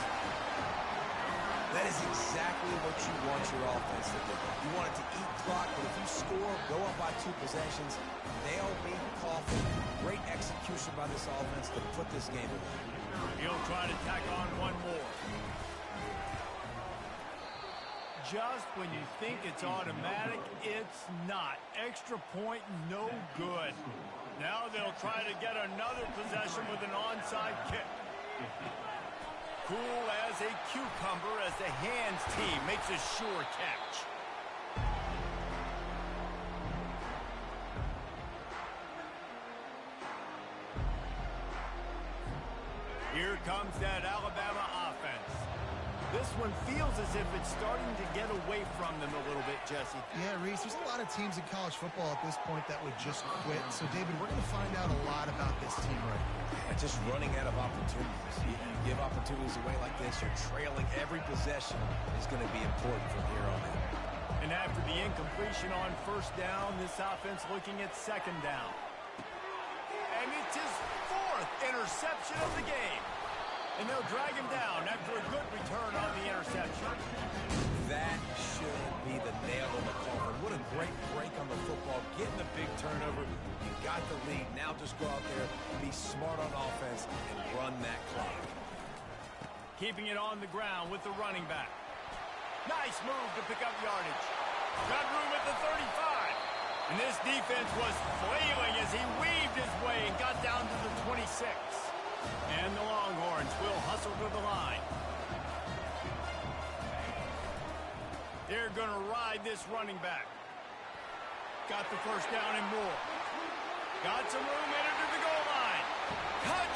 That is exactly what you want your offense to do. You want it to eat clock, but if you score, go up by 2 possessions, nail me, coffee. Great execution by this offense to put this game away. He'll try to tack on one more. Just when you think it's automatic, it's not. Extra point, no good. Now they'll try to get another possession with an onside kick. Cool as a cucumber as the hands team makes a sure catch. Here comes that Alabama offense. This one feels as if it's starting to get away from them a little bit, Jesse. Yeah, Reese, there's a lot of teams in college football at this point that would just quit. So, David, we're going to find out a lot about this team right now. Yeah, just running out of opportunities. You give opportunities away like this, you're trailing. Every possession is going to be important from here on in. And after the incompletion on first down, this offense looking at second down. And it's his 4th interception of the game. And they'll drag him down after a good return on the interception. That should be the nail in the coffin. What a great break on the football. Getting a big turnover. You got the lead. Now just go out there, be smart on offense, and run that clock. Keeping it on the ground with the running back. Nice move to pick up yardage. Got room at the 35. And this defense was flailing as he weaved his way and got down to the 26. And the Longhorns will hustle to the line. They're going to ride this running back. Got the first down and more. Got some room headed to the goal line. Cut